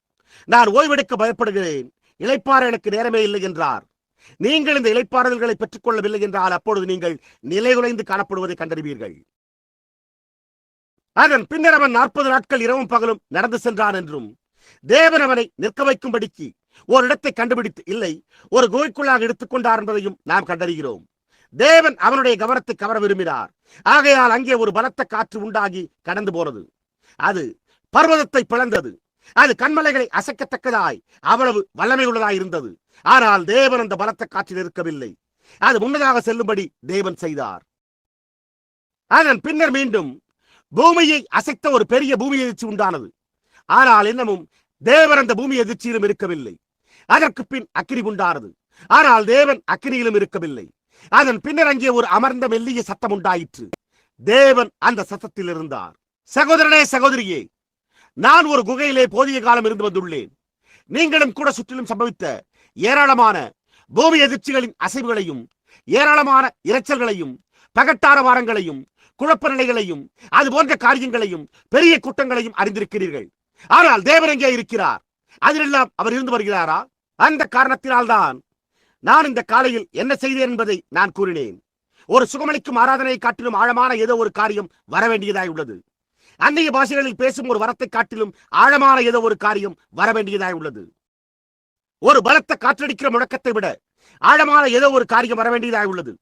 நான் ஓய்வெடுக்க பயப்படுகிறேன், இளைப்பாற எனக்கு நேரமே இல்லை என்றார். நீங்கள் இந்த இளைப்பாறுதல்களை பெற்றுக் கொள்ளவில்லை என்றால் அப்பொழுது நீங்கள் நிலைகுலைந்து காணப்படுவதை கண்டறிவீர்கள். அதன் பின்னர் அவன் 40 நாட்கள் இரவும் பகலும் நடந்து சென்றான் என்றும், தேவன் அவனை நிற்க வைக்கும்படிக்கு ஒரு இடத்தை கண்டுபிடித்து இல்லை, ஒரு குகைக்குள்ளாக எடுத்துக்கொண்டார் என்பதையும் நாம் கண்டறிகிறோம். தேவன் அவனுடைய கவனத்தை கவர விரும்பினார். ஆகையால் அங்கே ஒரு பலத்த காற்று உண்டாகி கடந்து போனது. அது பர்வதத்தை பிளந்தது. அது கண்மலைகளை அசைக்கத்தக்கதாய் அவ்வளவு வல்லமை உள்ளதாய் இருந்தது. ஆனால் தேவன் அந்த பலத்த காற்றில் இருக்கவில்லை. அது முன்னதாக செல்லும்படி தேவன் செய்தார். அதன் பின்னர் மீண்டும் பூமியை அசைத்த ஒரு பெரிய பூமி எதிர்ச்சி உண்டானது. ஆனால் இன்னமும் தேவன் அந்த பூமி எதிர்ச்சியிலும் இருக்கவில்லை. அதற்கு பின் அக்கினி உண்டானது. ஆனால் தேவன் அக்கினியிலும் இருக்கவில்லை. அதன் பின்னர் அங்கே ஒரு அமர்ந்த மெல்லிய சத்தம் உண்டாயிற்று. தேவன் அந்த சத்தத்தில் இருந்தார். சகோதரனே, சகோதரியே, நான் ஒரு குகையிலே போதிய காலம் இருந்து வந்துள்ளேன். நீங்களும் கூட சுற்றிலும் சம்பவித்த ஏராளமான பூமி எதிர்ச்சிகளின் அசைவுகளையும், ஏராளமான இரைச்சல்களையும், பகட்டார வாரங்களையும், குழப்ப நிலைகளையும், அது போன்ற காரியங்களையும், பெரிய கூட்டங்களையும் அறிந்திருக்கிறீர்கள். ஆனால் தேவன் எங்கே இருக்கிறார்? அதிலெல்லாம் அவர் இருந்து வருகிறாரா? அந்த காரணத்தினால்தான் நான் இந்த காலையில் என்ன செய்தேன் என்பதை நான் கூறினேன். ஒரு சுகமளிக்கும் ஆராதனையை காட்டிலும் ஆழமான ஏதோ ஒரு காரியம் வரவேண்டியதாய் உள்ளது. அந்நிய பாஷைகளில் பேசும் ஒரு வரத்தை காட்டிலும் ஆழமான ஏதோ ஒரு காரியம் வரவேண்டியதாய் உள்ளது. ஒரு பலத்த காற்றடிக்கிற முழக்கத்தை விட ஆழமான ஏதோ ஒரு காரியம் வரவேண்டியதாய் உள்ளது.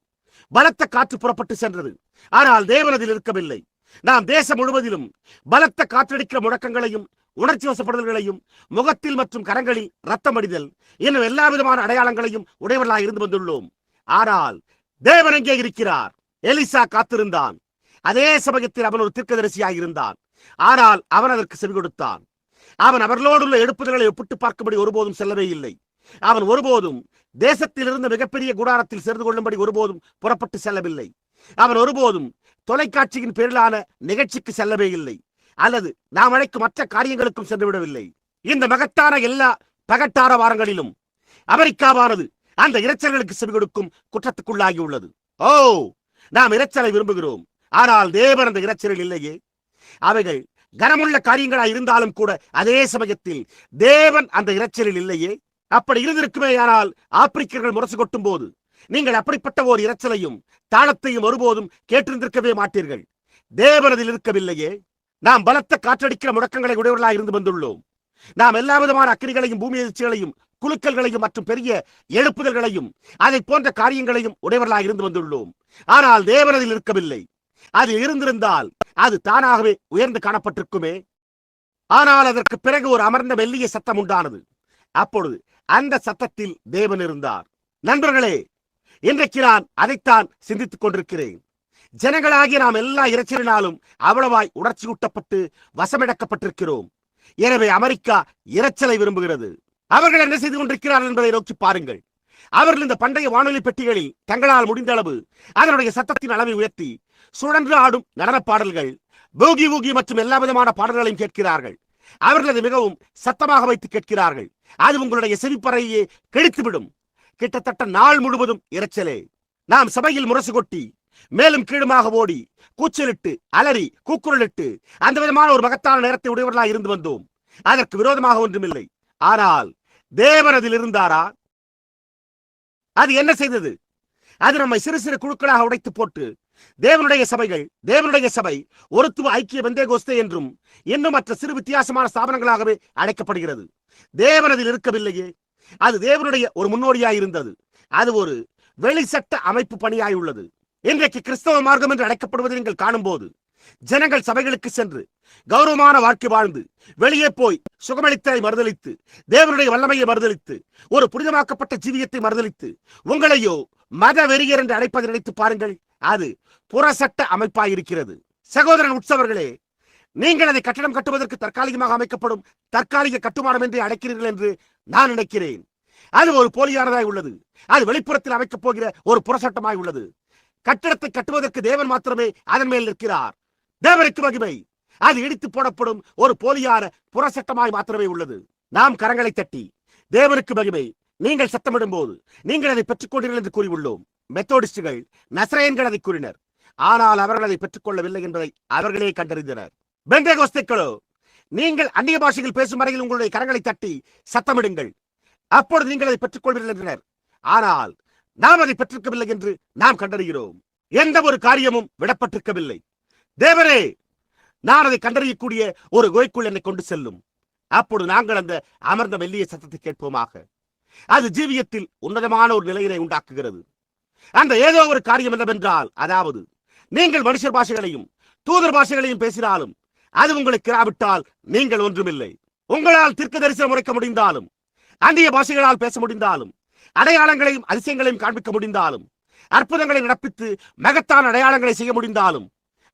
பலத்த காற்று புறப்பட்டு சென்றது. ஆனால் தேவன் அதில் இருக்கவில்லை. நாம் தேசம் முழுவதிலும் பலத்த காற்றடிக்கிற முழக்கங்களையும், உணர்ச்சி வசப்படுதல்களையும், முகத்தில் மற்றும் கரங்களில் ரத்தம் அடிதல் இன்னும் எல்லா விதமான அடையாளங்களையும் உடையவர்களாக இருந்து வந்துள்ளோம். ஆனால் தேவன் எங்கே இருக்கிறார்? எலிசா காத்திருந்தான். அதே சமயத்தில் அவன் ஒரு தீர்க்கதரிசியாக இருந்தான். ஆனால் அவன் அதற்கு செவி கொடுத்தான். அவன் அவர்களோடுள்ள எழுப்புதல்களை ஒப்பிட்டு பார்க்கும்படி ஒருபோதும் செல்லவே இல்லை. அவன் ஒருபோதும் தேசத்தில் இருந்த மிகப்பெரிய கூடாரத்தில் சேர்ந்து கொள்ளும்படி ஒருபோதும் புறப்பட்டு செல்லவில்லை. அவன் ஒருபோதும் தொலைக்காட்சியின் பேரிலான நிகழ்ச்சிக்கு செல்லவே இல்லை, அல்லது நாம் அழைக்கும் மற்ற காரியங்களுக்கும் சென்று விடவில்லை. இந்த மகத்தான எல்லா பகட்டார வாரங்களிலும் அமெரிக்காவானது அந்த இரைச்சல்களுக்கு செவி கொடுக்கும் குற்றத்துக்குள்ளாகி உள்ளது. ஓ, நாம் இரைச்சலை விரும்புகிறோம், ஆனால் தேவன் அந்த இரைச்சலில் இல்லையே. அவைகள் கனமுள்ள காரியங்களாய் இருந்தாலும் கூட அதே சமயத்தில் தேவன் அந்த இரைச்சலில் இல்லையே. அப்படி இருந்திருக்குமேயானால் ஆப்பிரிக்கர்கள் முரசு கொட்டும் போது நீங்கள் அப்படிப்பட்ட ஓர் இரைச்சலையும் தாளத்தையும் ஒருபோதும் கேட்டிருந்திருக்கவே மாட்டீர்கள். தேவனதில் இருக்கவில்லையே. நாம் பலத்த காற்றடிக்கிற முழக்கங்களை உடையவர்களாக இருந்து வந்துள்ளோம். நாம் எல்லா விதமான அக்கினிகளையும் பூமி எதிர்ச்சிகளையும் குலுக்கல்களையும் மற்றும் பெரிய எழுப்புதல்களையும் அதை போன்ற காரியங்களையும் உடையவர்களாக இருந்து வந்துள்ளோம். ஆனால் தேவனதில் இருக்கவில்லை. அது இருந்திருந்தால் அது தானாகவே உயர்ந்து காணப்பட்டிருக்குமே. ஆனால் அதற்கு பிறகு ஒரு அமர்ந்த மெல்லிய சத்தம் உண்டானது. அப்பொழுது அந்த சத்தத்தில் தேவன் இருந்தார். நண்பர்களே, இன்றைக்கு நான் அதைத்தான் சிந்தித்துக் கொண்டிருக்கிறேன். ஜனங்களாகிய நாம் எல்லா இரைச்சலினாலும் அவ்வளவாய் உணர்ச்சியூட்டப்பட்டு வசமிடக்கப்பட்டிருக்கிறோம். எனவே அமெரிக்கா இரைச்சலை விரும்புகிறது. அவர்கள் என்ன செய்து கொண்டிருக்கிறார்கள் என்பதை நோக்கி பாருங்கள். அவர்கள் இந்த பண்டைய வானொலி பெட்டிகளில் தங்களால் முடிந்த அளவு அதனுடைய சத்தத்தின் அளவை உயர்த்தி சுழன்று ஆடும் நடன பாடல்கள், பூகி ஊகி மற்றும் எல்லா விதமான பாடல்களையும் கேட்கிறார்கள். அவர்கள் அதை மிகவும் சத்தமாக வைத்து கேட்கிறார்கள். அது உங்களுடைய செவிப்பறையே கிழித்துவிடும். கிட்டத்தட்ட நாள் முழுவதும் இரைச்சலே. நாம் சபையில் முரசு கொட்டி மேலும் கீழுமாக ஓடி கூச்சலிட்டு அலறி கூக்குரலிட்டு அந்த விதமான ஒரு மகத்தான நேரத்தை உடையவர்களாக இருந்து வந்தோம். அதற்கு விரோதமாக ஒன்றுமில்லை. ஆனால் தேவன் அதில் இருந்தாரா? அது என்ன செய்தது? அது நம்மை சிறு சிறு குழுக்களாக உடைத்து போட்டு தேவனுடைய சபை ஒருத்துவ ஐக்கிய பெந்தேகோஸ்தே என்றும் இன்னும் மற்ற சிறு வித்தியாசமான ஸ்தாபனங்களாகவே அழைக்கப்படுகிறது. தேவன் அதில் இருக்கவில்லையே. அது தேவனுடைய ஒரு முன்னோடியாய் இருந்தது. அது ஒரு வெளிச்சட்ட அமைப்பு பணியாய் உள்ளது. இன்றைக்கு கிறிஸ்தவ மார்க்கம் என்று அழைக்கப்படுவதை நீங்கள் காணும் போது ஜனங்கள் சபைகளுக்கு சென்று கௌரவமான வாழ்க்கை வாழ்ந்து வெளியே போய் சுகமளித்தலை மறுதளித்து தேவனுடைய வல்லமையை மறுதளித்து ஒரு புனிதமாக்கப்பட்ட ஜீவியத்தை மறுதளித்து உங்களையோ மத வெறியர் என்று அழைப்பதை நினைத்து பாருங்கள். அது புறசட்ட அமைப்பாயிருக்கிறது. சகோதரன் உற்சவர்களே, நீங்கள் அதை கட்டடம் கட்டுவதற்கு தற்காலிகமாக அமைக்கப்படும் தற்காலிக கட்டுமானம் என்று அழைக்கிறீர்கள் என்று நான் நினைக்கிறேன். அது ஒரு போலியானதாய் உள்ளது. அது வெளிப்புறத்தில் அமைக்கப் போகிற ஒரு புறசட்டமாய் உள்ளது. கட்டிடத்தை கட்டுவதற்கு தேவன் மாத்திரமே அதன் மேல் நிற்கிறார். தேவனுக்கு மகிமை. அது இடித்து போடப்படும் ஒரு போலியான புறசட்டமாய் மாத்திரமே உள்ளது. நாம் கரங்களை தட்டி தேவனுக்கு மகிமை, நீங்கள் சத்தமிடும் போது நீங்கள் அதை பெற்றுக் கொண்டீர்கள் என்று கூறியுள்ளோம். மெத்தோடிஸ்டுகள், நசரேயன்கள் அதை கூறினர். ஆனால் அவர்கள் அதை பெற்றுக் கொள்ளவில்லை என்பதை அவர்களே கண்டறிந்தனர். பெந்தேகோஸ்தேக்களோ, நீங்கள் அந்நிய பாஷையில் பேசும் வரையில் உங்களுடைய கரங்களை தட்டி சத்தமிடுங்கள், அப்பொழுது நீங்கள் அதை பெற்றுக் கொள்வீர்கள் என்றனர். ஆனால் நாம் அதை பெற்றிருக்கவில்லை என்று நாம் கண்டறிகிறோம். எந்த ஒரு காரியமும் விடப்பட்டிருக்கவில்லை. தேவரே, நான் அதை கண்டறியக்கூடிய ஒரு குகைக்குள் என்னை கொண்டு செல்லும். அப்பொழுது நாங்கள் அந்த அமர்ந்த மெல்லிய சத்தத்தை கேட்போமாக. அது ஜீவியத்தில் உன்னதமான ஒரு நிலையினை உண்டாக்குகிறது. அந்த ஏதோ ஒரு காரியம் என்னவென்றால், அதாவது நீங்கள் மனுஷர் பாஷைகளையும் தூதர் பாஷைகளையும் பேசினாலும் அது உங்களுக்கு இராவிட்டால் நீங்கள் ஒன்றுமில்லை. உங்களால் தீர்க்க தரிசனம் உரைக்க முடிந்தாலும், அந்நிய பாஷைகளால் பேச முடிந்தாலும், அடையாளங்களையும் அதிசயங்களையும் காண்பிக்க முடிந்தாலும், அற்புதங்களை நடப்பித்து மகத்தான அடையாளங்களை செய்ய முடிந்தாலும்,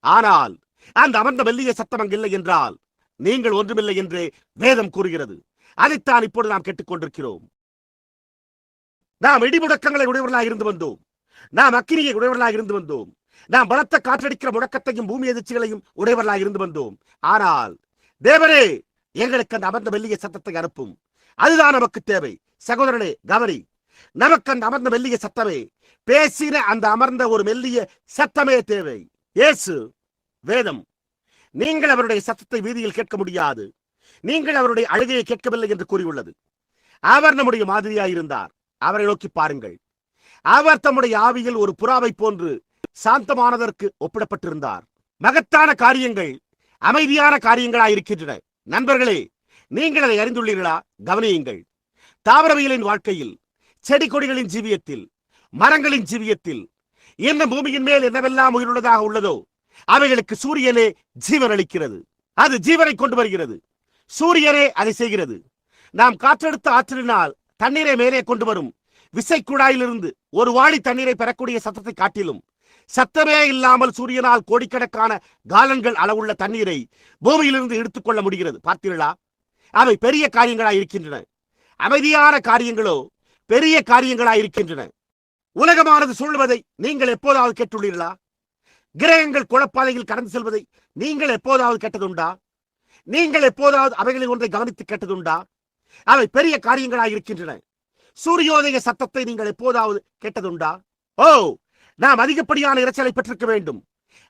ஆனால் அந்த அமர்ந்த மெல்லிய சத்தம் அங்கில்லை என்றால் நீங்கள் ஒன்றுமில்லை என்றே வேதம் கூறுகிறது. அதைத்தான் இப்பொழுது நாம் கேட்டுக்கொண்டிருக்கிறோம். நாம் இடிமுடக்கங்களை உடையவர்களாக இருந்து வந்தோம். நாம் அக்கினியை உடையவர்களாக இருந்து வந்தோம். நாம் பலத்த காற்றடிக்கிற முழக்கத்தையும் பூமி எதிர்ச்சிகளையும் உடையவர்களாக இருந்து வந்தோம். ஆனால் தேவரே, எங்களுக்கு அந்த அமர்ந்த மெல்லிய சத்தத்தை அனுப்பும். அதுதான் நமக்கு தேவை. சகோதரனே, கவனி, நமக்கு அந்த அமர்ந்த மெல்லிய சத்தமே, பேசின அந்த அமர்ந்த ஒரு மெல்லிய சத்தமே தேவை. இயேசு, வேதம், நீங்கள் அவருடைய சத்தத்தை வீதியில் கேட்க முடியாது, நீங்கள் அவருடைய அழுகையை கேட்கவில்லை என்று கூறியுள்ளது. அவர் நம்முடைய மாதிரியாயிருந்தார். அவரை நோக்கி பாருங்கள். அவர் தம்முடைய ஆவியில் ஒரு புறாவை போன்று சாந்தமானதற்கு ஒப்பிடப்பட்டிருந்தார். மகத்தான காரியங்கள் அமைதியான காரியங்களாயிருக்கின்றன. நண்பர்களே, நீங்கள் அதை அறிந்துள்ளீர்களா? கவனியுங்கள். தாவரவியலின் வாழ்க்கையில், செடி கொடிகளின் ஜீவியத்தில், மரங்களின் ஜீவியத்தில், என்ன பூமியின் மேல் என்னவெல்லாம் உயிருள்ளதாக உள்ளதோ அவைகளுக்கு சூரியனே ஜீவன் அளிக்கிறது. அது ஜீவனை கொண்டு வருகிறது. சூரியனே அதை செய்கிறது. நாம் காற்றெடுத்த ஆற்றலினால் தண்ணீரை மேலே கொண்டு வரும் விசைக்குழாயிலிருந்து ஒரு வாளி தண்ணீரை பெறக்கூடிய சத்தத்தை காட்டிலும் சத்தமே இல்லாமல் சூரியனால் கோடிக்கணக்கான காலன்கள் அளவுள்ள தண்ணீரை பூமியிலிருந்து எடுத்துக்கொள்ள முடிகிறது. பார்த்தீர்களா? அவை பெரிய காரியங்களாய் இருக்கின்றன. அமைதியான காரியங்களோ பெரிய காரியங்களாய் இருக்கின்றன. உலகமானது சூழ்வதை நீங்கள் எப்போதாவது கேட்டுள்ளீர்களா? கிரகங்கள் குழப்பாதையில் கடந்து செல்வதை நீங்கள் எப்போதாவது கேட்டதுண்டா? நீங்கள் எப்போதாவது அவைகளில் ஒன்றை கவனித்து கேட்டதுண்டா? அவை பெரிய காரியங்களாக இருக்கின்றன. சூரியோதய சத்தத்தை நீங்கள் எப்போதாவது கேட்டதுண்டா? ஓ, நாம் அதிகப்படியான இரைச்சலை பெற்றிருக்க வேண்டும்.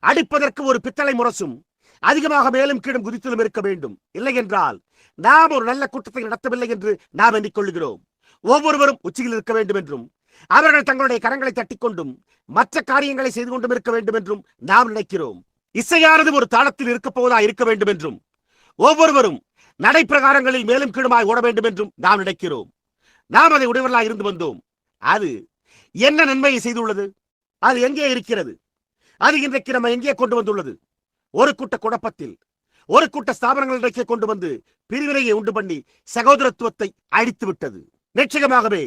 அடிப்பதற்கு ஒரு பித்தளை முரசும் அதிகமாக மேலும் கீழும் குதித்தலும் இருக்க வேண்டும். இல்லை என்றால் நாம் ஒரு நல்ல கூட்டத்தை நடத்தவில்லை என்று நாம் எண்ணிக்கொள்கிறோம். ஒவ்வொருவரும் உச்சியில் இருக்க வேண்டும் என்றும் அவர்கள் தங்களுடைய கரங்களை தட்டிக்கொண்டும் மற்ற காரியங்களை செய்து கொண்டும் இருக்க வேண்டும் என்றும் நாம் நினைக்கிறோம். இசையானது ஒரு தாளத்தில் இருக்க போவதா இருக்க வேண்டும் என்றும் ஒவ்வொருவரும் நடைப்பிரகாரங்களில் மேலும் கீழுமாய் ஓட வேண்டும் என்றும் நாம் நினைக்கிறோம். நாம் அதை உடையவர்களாக இருந்து வந்தோம். அது என்ன நன்மையை செய்துள்ளது? அது எங்கே இருக்கிறது? அது இன்றைக்கு நம்ம எங்கே கொண்டு வந்துள்ளது? ஒரு கூட்ட குழப்பத்தில், ஒரு கூட்ட ஸ்தாபனங்கள் இன்றைக்கு கொண்டு வந்து பிரிவினையை உண்டு பண்ணி சகோதரத்துவத்தை அழித்து விட்டது. நிச்சயமாகவே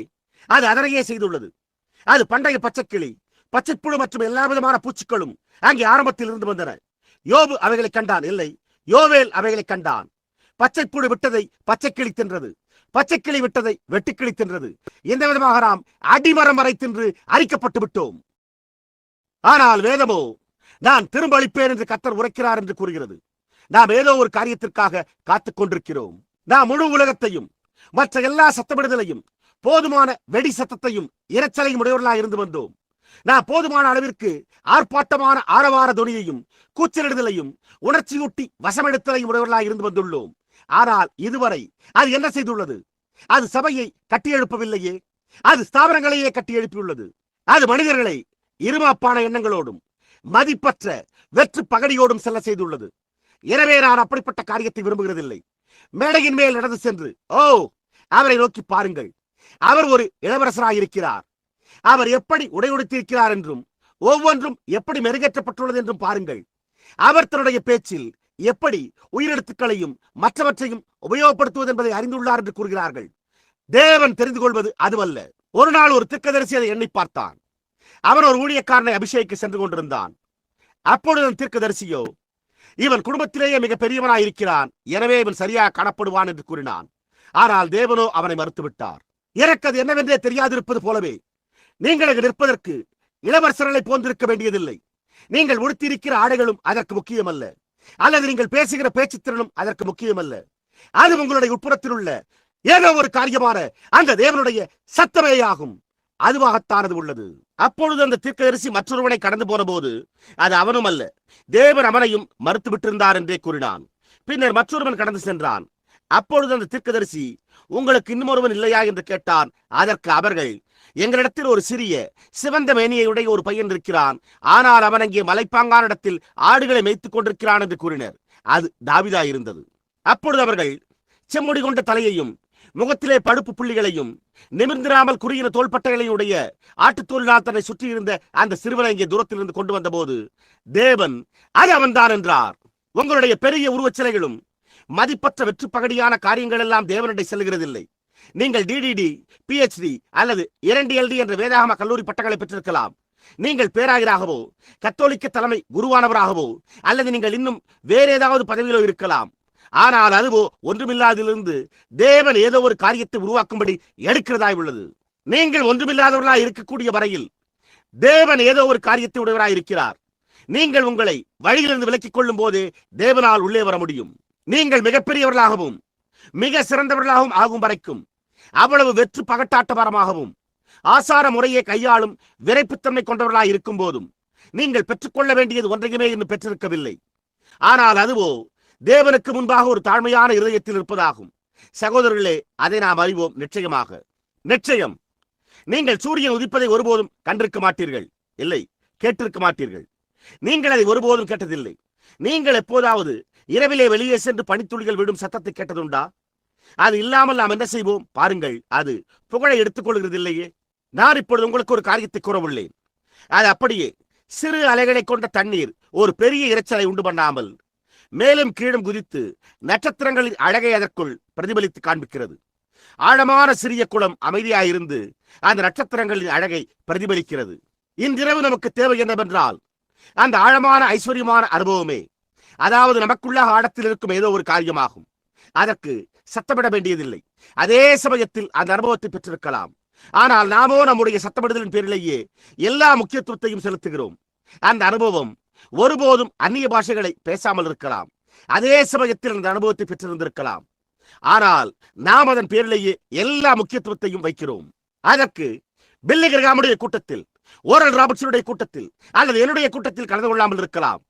அது அதனையே செய்துள்ளது. அது பண்டைய பச்சைக்கிளி, பச்சைப்புழு மற்றும் எல்லா விதமான பூச்சிகளும் அங்கே ஆரம்பத்தில் இருந்து வந்தன. யோபு அவைகளை கண்டான். இல்லை, யோவேல் அவைகளை கண்டான். பச்சைப்புழு விட்டதை பச்சைக்கிளி தின்றது, பச்சைக்கிளி விட்டதை வெட்டுக்கிளி தின்றது. எந்த விதமாக நாம் அடிமரம் வரை தின்று அரிக்கப்பட்டு விட்டோம். ஆனால் வேதமோ நான் திரும்ப அளிப்பேன் என்று கர்த்தர் உரைக்கிறார் என்று கூறுகிறது. நாம் ஏதோ ஒரு காரியத்திற்காக காத்துக் கொண்டிருக்கிறோம். நாம் முழு உலகத்தையும் மற்ற எல்லா சத்தமிடுதலையும் போதுமான வெடி சத்தத்தையும் இரைச்சலையும் உடையவர்களாக இருந்து வந்தோம். நாம் போதுமான அளவிற்கு ஆர்ப்பாட்டமான ஆரவார துணியையும் கூச்சலிடுதலையும் உணர்ச்சியூட்டி வசமெடுத்தலையும் உடையவர்களாக இருந்து வந்துள்ளோம். ஆனால் இதுவரை அது என்ன செய்துள்ளது? அது சபையை கட்டியெழுப்பவில்லையே, அது ஸ்தாபனங்களையே கட்டியெழுப்பியுள்ளது. அது மனிதர்களை இருமாப்பான எண்ணங்களோடும் மதிப்பற்ற வெற்று பகடியோடும் செல்ல செய்துள்ளது. எனவே நான் அப்படிப்பட்ட காரியத்தை விரும்புகிறதில்லை. மேடையின் மேல் நடந்து சென்று, ஓ, அவரை நோக்கி பாருங்கள், அவர் ஒரு இளவரசராக இருக்கிறார், அவர் எப்படி உடையுடுத்திருக்கிறார் என்றும் ஒவ்வொன்றும் எப்படி மெருகேற்றப்பட்டுள்ளது என்றும் பாருங்கள். அவர் தன்னுடைய பேச்சில் எப்படி உயிரெழுத்துக்களையும் மற்றவற்றையும் உபயோகப்படுத்துவது என்பதை அறிந்துள்ளார் என்று கூறுகிறார்கள். தேவன் தெரிந்து கொள்வது அதுவல்ல. ஒரு நாள் ஒரு தீர்க்கதரிசி அதை எண்ணி பார்த்தான். அவன் ஒரு ஊழியக்காரனை அபிஷேகிக்க சென்று கொண்டிருந்தான். அப்பொழுது அந்த தீர்க்கதரிசியோ, இவன் குடும்பத்திலேயே மிக பெரியவனாய் இருக்கிறான், எனவே இவன் சரியாக காணப்படுவான் என்று கூறினான். ஆனால் தேவனோ அவனை மறுத்துவிட்டார். எனக்கு அது என்னவென்றே தெரியாதிருப்பது போலவே நீங்கள் அங்கு நிற்பதற்கு இளவரசர்களை போன்றிருக்க வேண்டியதில்லை. நீங்கள் உடுத்தியிருக்கிற ஆடைகளும் அதற்கு முக்கியமல்ல, அல்லது நீங்கள் பேசுகிற பேச்சுத்திறனும் அதற்கு முக்கியமல்ல. அது உங்களுடைய உட்புறத்தில் உள்ள ஏதோ ஒரு காரியமான அந்த தேவனுடைய சத்தமேயாகும். அதுவாகத்தானது உள்ளது. அப்பொழுது அந்த தீர்க்கதரிசி மற்றொருவனை கடந்து போன போது அது அவனும் அல்ல, தேவன் அவனையும் மறுத்து விட்டிருந்தார் என்றே கூறினான். பின்னர் மற்றொருவன் கடந்து சென்றான். அப்பொழுது அந்த தீர்க்கதரிசி, உங்களுக்கு இன்னும் ஒருவன் இல்லையா என்று கேட்டான். அதற்கு அவர்கள், எங்களிடத்தில் ஒரு சிறிய சிவந்த மேனியுடைய ஒரு பையன் இருக்கிறான், ஆனால் அவன் அங்கே மலைப்பாங்கான இடத்தில் ஆடுகளை மேய்த்துக் கொண்டிருக்கிறான் என்று கூறினர். அது தாவீதா இருந்தது. அப்பொழுது அவர்கள் செம்முடி கொண்ட தலையையும் முகத்திலே படுப்பு புள்ளிகளையும் நிமிர்ந்திராமல் குறுகின தோள்பட்டைகளையுடைய ஆட்டுத்தோலினால் தன்னை சுற்றியிருந்த அந்த சிறுவனை இங்கே தூரத்திலிருந்து கொண்டு வந்த போது தேவன் அது அவன்தான் என்றார். உங்களுடைய பெரிய உருவச்சிலைகளும் மதிப்பற்ற வெற்று பகடியான காரியங்கள் எல்லாம் தேவனிடை செல்கிறதில்லை. நீங்கள் டிடிடி, PhD அல்லது 2LD என்ற வேதாகம கல்லூரி பட்டங்களை பெற்றிருக்கலாம். நீங்கள் பேராயராகவோ கத்தோலிக்க தலைமை குருவானவராகவோ அல்லது நீங்கள் இன்னும் வேற ஏதாவது பதவியிலோ இருக்கலாம். ஆனால் அதுவோ ஒன்றுமில்லாதிலிருந்து தேவன் ஏதோ ஒரு காரியத்தை உருவாக்கும்படி எடுக்கிறதாய் உள்ளது. நீங்கள் ஒன்றுமில்லாதவர்களாய் இருக்கக்கூடிய வரையில் தேவன் ஏதோ ஒரு காரியத்தை உடையவராய் இருக்கிறார். நீங்கள் உங்களை வழியிலிருந்து விலக்கிக் கொள்ளும் போது தேவனால் உள்ளே வர முடியும். நீங்கள் மிகப்பெரியவர்களாகவும் மிக சிறந்தவர்களாகவும் ஆகும் வரைக்கும் அவ்வளவு வெற்று பகட்டாட்டபரமாகவும் ஆசார முறையை கையாளும் விரைப்புத்தன்மை கொண்டவர்களாய் இருக்கும் போதும் நீங்கள் பெற்றுக்கொள்ள வேண்டியது ஒன்றையுமே இன்னும் பெற்றிருக்கவில்லை. ஆனால் அதுவோ தேவனுக்கு முன்பாக ஒரு தாழ்மையான இருதயத்தில் இருப்பதாகும். சகோதரர்களே, அதை நாம் அறிவோம். நிச்சயம் நீங்கள் சூரியன் உதிப்பதை ஒருபோதும் கண்டிருக்க மாட்டீர்கள். இல்லை, கேட்டிருக்க மாட்டீர்கள். நீங்கள் அதை ஒருபோதும் கேட்டதில்லை. நீங்கள் எப்போதாவது இரவிலே வெளியே சென்று பனித்துளிகள் விடும் சத்தத்தை கேட்டதுண்டா? அது இல்லாமல் நாம் என்ன செய்வோம்? பாருங்கள், அது புகழை எடுத்துக் கொள்கிறதில்லையே. நான் இப்பொழுது உங்களுக்கு ஒரு காரியத்தை கூறவுள்ளேன். அது அப்படியே சிறு அலைகளை கொண்ட தண்ணீர் ஒரு பெரிய இரைச்சலை உண்டு பண்ணாமல் மேலும் கீழும் குதித்து நட்சத்திரங்களின் அழகை அதற்குள் பிரதிபலித்து காண்பிக்கிறது. ஆழமான சிறிய குளம் அமைதியாயிருந்து அந்த நட்சத்திரங்களின் அழகை பிரதிபலிக்கிறது. இன்றிரவு நமக்கு தேவை என்னவென்றால் அந்த ஆழமான ஐஸ்வர்யமான அனுபவமே. அதாவது நமக்குள்ளாக ஆழத்தில் இருக்கும் ஏதோ ஒரு காரியமாகும். அதற்கு சத்தமிட வேண்டியதில்லை. அதே சமயத்தில் அந்த அனுபவத்தை பெற்றிருக்கலாம். ஆனால் நாமோ நம்முடைய சத்தமிடுதலின் பேரிலேயே எல்லா முக்கியத்துவத்தையும் செலுத்துகிறோம். அந்த அனுபவம் ஒருபோதும் அந்நிய பாஷைகளை பேசாமல் இருக்கலாம். அதே சமயத்தில் அந்த அனுபவத்தை பெற்றிருந்திருக்கலாம். ஆனால் நாம் அதன் பேரிலேயே எல்லா முக்கியத்துவத்தையும் வைக்கிறோம். அதற்கு பில்லி கிரஹாமுடைய கூட்டத்தில், ஓரல் ராபர்ட்ஸனுடைய கூட்டத்தில் அல்லது என்னுடைய கூட்டத்தில் கலந்து கொள்ளாமல் இருக்கலாம்.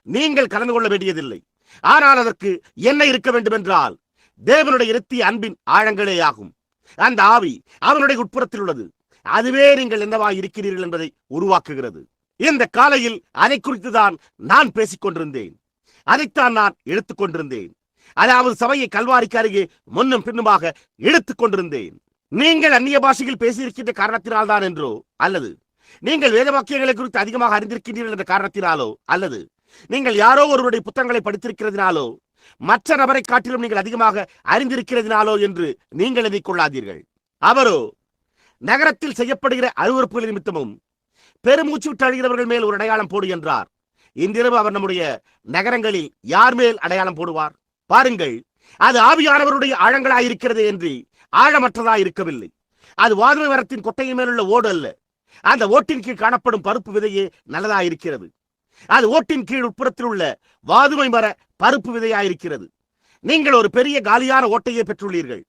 நீங்கள் கலந்து கொள்ள வேண்டியதில்லை. ஆனால் அதற்கு என்ன இருக்க வேண்டும் என்றால், தேவனுடைய நித்திய அன்பின் ஆழங்களே ஆகும். அந்த ஆவி அவனுடைய உட்புறத்தில் உள்ளது. அதுவே நீங்கள் என்னவாய் இருக்கிறீர்கள் என்பதை உருவாக்குகிறது. இந்த காலையில் அதை குறித்துதான் நான் பேசிக் கொண்டிருந்தேன். அதைத்தான் நான் எடுத்துக் கொண்டிருந்தேன். அதாவது சபையை கல்வாரிக்கு அருகே முன்னும் பின்னுமாக எடுத்துக் கொண்டிருந்தேன். நீங்கள் அந்நிய பாஷையில் பேசியிருக்கின்ற காரணத்தினால்தான் என்றோ, அல்லது நீங்கள் வேத வாக்கியங்களை குறித்து அதிகமாக அறிந்திருக்கின்றீர்கள் என்ற காரணத்தினாலோ, அல்லது நீங்கள் யாரோ ஒருவருடைய புத்தகங்களை படித்திருக்கிறதினாலோ, மற்ற நபரை காட்டிலும் நீங்கள் அதிகமாக அறிந்திருக்கிறதினாலோ என்று நீங்கள் எண்ணிக் கொள்ளாதீர்கள். அவரோ நகரத்தில் செய்யப்படுகிற அருவருப்புகள் நிமித்தமும் பெருமூச்சு விட்டு அழுகிறவர்கள் மேல் ஒரு அடையாளம் போடு என்றார். இன்றிரவு அவர் நம்முடைய நகரங்களில் யார் மேல் அடையாளம் போடுவார்? பாருங்கள், அது ஆவியானவருடைய ஆழங்களாயிருக்கிறது என்று ஆழமற்றதா இருக்கவில்லை. அது வாதுமை மரத்தின் கொட்டையின் மேலுள்ள ஓடு அல்ல. அந்த ஓட்டின் கீழ் காணப்படும் பருப்பு விதையே நல்லதாயிருக்கிறது. அது ஓட்டின் கீழ் உட்புறத்தில் உள்ள வாதுமை மர பருப்பு விதையாயிருக்கிறது. நீங்கள் ஒரு பெரிய காலியான ஓட்டையை பெற்றுள்ளீர்கள்.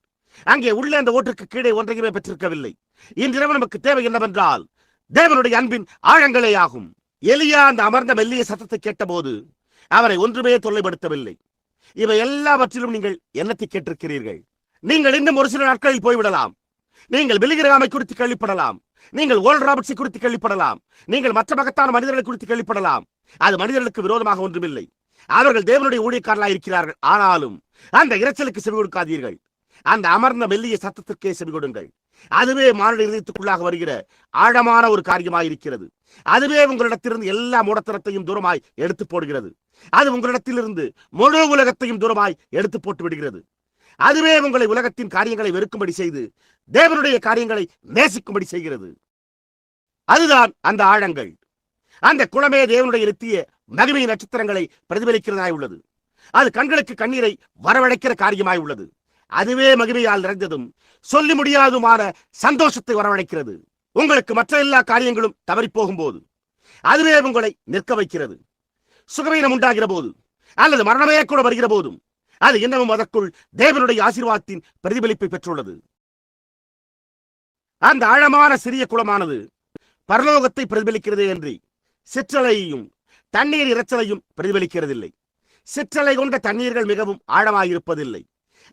அங்கே உள்ள அந்த ஓட்டுக்கு கீழே ஒன்றையுமே பெற்றிருக்கவில்லை. இன்றிரவு நமக்கு தேவை என்னவென்றால் தேவனுடைய அன்பின் ஆழங்களே ஆகும். எலியா அந்த அமர்ந்த மெல்லிய சத்தத்தை கேட்டபோது அவரை ஒன்றுமே தொல்லைப்படுத்தவில்லை. இவை எல்லாவற்றிலும் நீங்கள் என்னத்தை கேட்டிருக்கிறீர்கள்? நீங்கள் இன்னும் ஒரு சில நாட்களில் போய்விடலாம். நீங்கள் பில்லி கிரஹாமை குறித்து கேள்விப்படலாம். நீங்கள் ஓரல் ராபர்ட்ஸை குறித்து கேள்விப்படலாம். நீங்கள் மற்ற மகத்தான மனிதர்களை குறித்து கேள்விப்படலாம். அது மனிதர்களுக்கு விரோதமாக ஒன்றுமில்லை. அவர்கள் தேவனுடைய ஊழியக்காரர்களாக இருக்கிறார்கள். ஆனாலும் அந்த இரைச்சலுக்கு செவி கொடுக்காதீர்கள். அந்த அமர்ந்த மெல்லிய சத்தத்திற்கே செவி கொடுங்கள். அதுவே மானுட இதயத்துக்குள்ளாக வருகிற ஆழமான ஒரு காரியமாயிருக்கிறது. அதுவே உங்களிடத்திலிருந்து எல்லா மூடத்தனத்தையும் தூரமாய் எடுத்து போடுகிறது. அது உங்களிடத்திலிருந்து முழு உலகத்தையும் தூரமாய் எடுத்து போட்டு விடுகிறது. அதுவே உங்களை உலகத்தின் காரியங்களை வெறுக்கும்படி செய்து தேவனுடைய காரியங்களை நேசிக்கும்படி செய்கிறது. அதுதான் அந்த ஆழங்கள். அந்த குளமே தேவனுடைய நித்திய மகிமை நட்சத்திரங்களை பிரதிபலிக்கிறதாய் உள்ளது. அது கண்களுக்கு கண்ணீரை வரவழைக்கிற காரியமாய் உள்ளது. அதுவே மகிமையால் நிறைந்ததும் சொல்லி முடியாதுமான சந்தோஷத்தை வரவழைக்கிறது. உங்களுக்கு மற்ற எல்லா காரியங்களும் தவறி போகும்போது அதுவே உங்களை நிற்க வைக்கிறது. சுகவீனம் உண்டாகிற போது அல்லது மரணமே கூட வருகிற போதும் அது இன்னமும் அதற்குள் தேவனுடைய ஆசீர்வாதத்தின் பிரதிபலிப்பை பெற்றுள்ளது. அந்த ஆழமான சிறிய குளமானது பரலோகத்தை பிரதிபலிக்கிறதே என்று சிற்றலையையும் தண்ணீர் இறைச்சலையும் பிரதிபலிக்கிறதில்லை. சிற்றலை கொண்ட தண்ணீர்கள் மிகவும் ஆழமாயிருப்பதில்லை.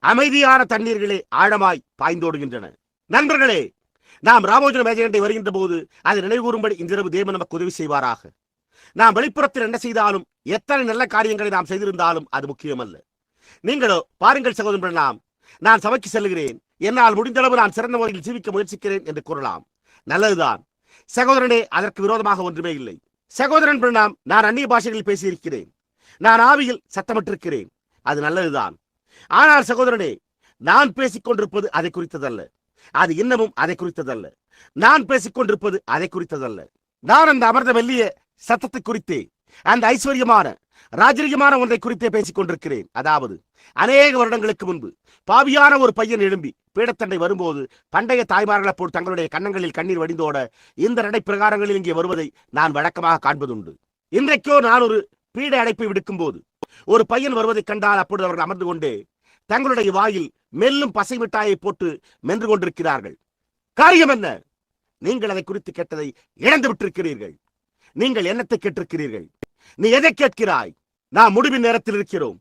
அமைதியான தண்ணீர்களே ஆழமாய் பாய்ந்தோடுகின்றன. நண்பர்களே, நாம் ராமோஜன மேஜகண்டை வருகின்ற போது அதை நினைவுகூறும்படி இன்றிரவு தேவன் நமக்கு உதவி செய்வாராக. நாம் வெளிப்புறத்தில் என்ன செய்தாலும், எத்தனை நல்ல காரியங்களை நாம் செய்திருந்தாலும் அது முக்கியமல்ல. நீங்களோ பாருங்கள் சகோதரன், நான் சபைக்கு செல்கிறேன், என்னால் முடிந்தளவு நான் சிறந்த முறையில் ஜீவிக்க முயற்சிக்கிறேன் என்று கூறலாம். நல்லதுதான் சகோதரனே, அதற்கு விரோதமாக ஒன்றுமே இல்லை. சகோதரன் பிரணாம், நான் அந்நிய பாஷைகளில் பேசியிருக்கிறேன், நான் ஆவியில் சத்தமிட்டிருக்கிறேன், அது நல்லதுதான். ஆனால் சகோதரனே, நான் பேசிக் கொண்டிருப்பது அதை குறித்ததல்ல. அது இன்னமும் அதை குறித்ததல்ல. நான் பேசிக் கொண்டிருப்பது அதை குறித்ததல்ல. நான் அந்த அமர்ந்த மெல்லிய சத்தத்தை குறித்தே, அந்த ஐஸ்வர்யமான ராஜரீகமான ஒன்றை குறித்தே பேசிக் கொண்டிருக்கிறேன். அதாவது அநேக வருடங்களுக்கு முன்பு பாவியான ஒரு பையன் எழும்பி பீடத்தண்டை வரும்போது பண்டைய தாய்மார்களைப் போல் தங்களுடைய கன்னங்களில் கண்ணீர் வடிந்தோட இந்த நடை பிரகாரங்களில் இங்கே வருவதை நான் வழக்கமாக காண்பதுண்டு. இன்றைக்கோ நான் ஒரு பீட அடைப்பை விடுக்கும் போது ஒரு பையன் வருவதை கண்டால் அப்பொழுது அவர்கள் அமர்ந்து கொண்டே தங்களுடைய வாயில் மெல்லும் பசை மிட்டாயை போட்டு மென்று கொண்டிருக்கிறார்கள். காரியம் என்ன? நீங்கள் அதை குறித்து கேட்டதை இழந்து விட்டிருக்கிறீர்கள். நீங்கள் என்னத்தை கேட்டிருக்கிறீர்கள்? நீ எதை கேட்கிறாய்? நாம் முடிவின் நேரத்தில் இருக்கிறோம்.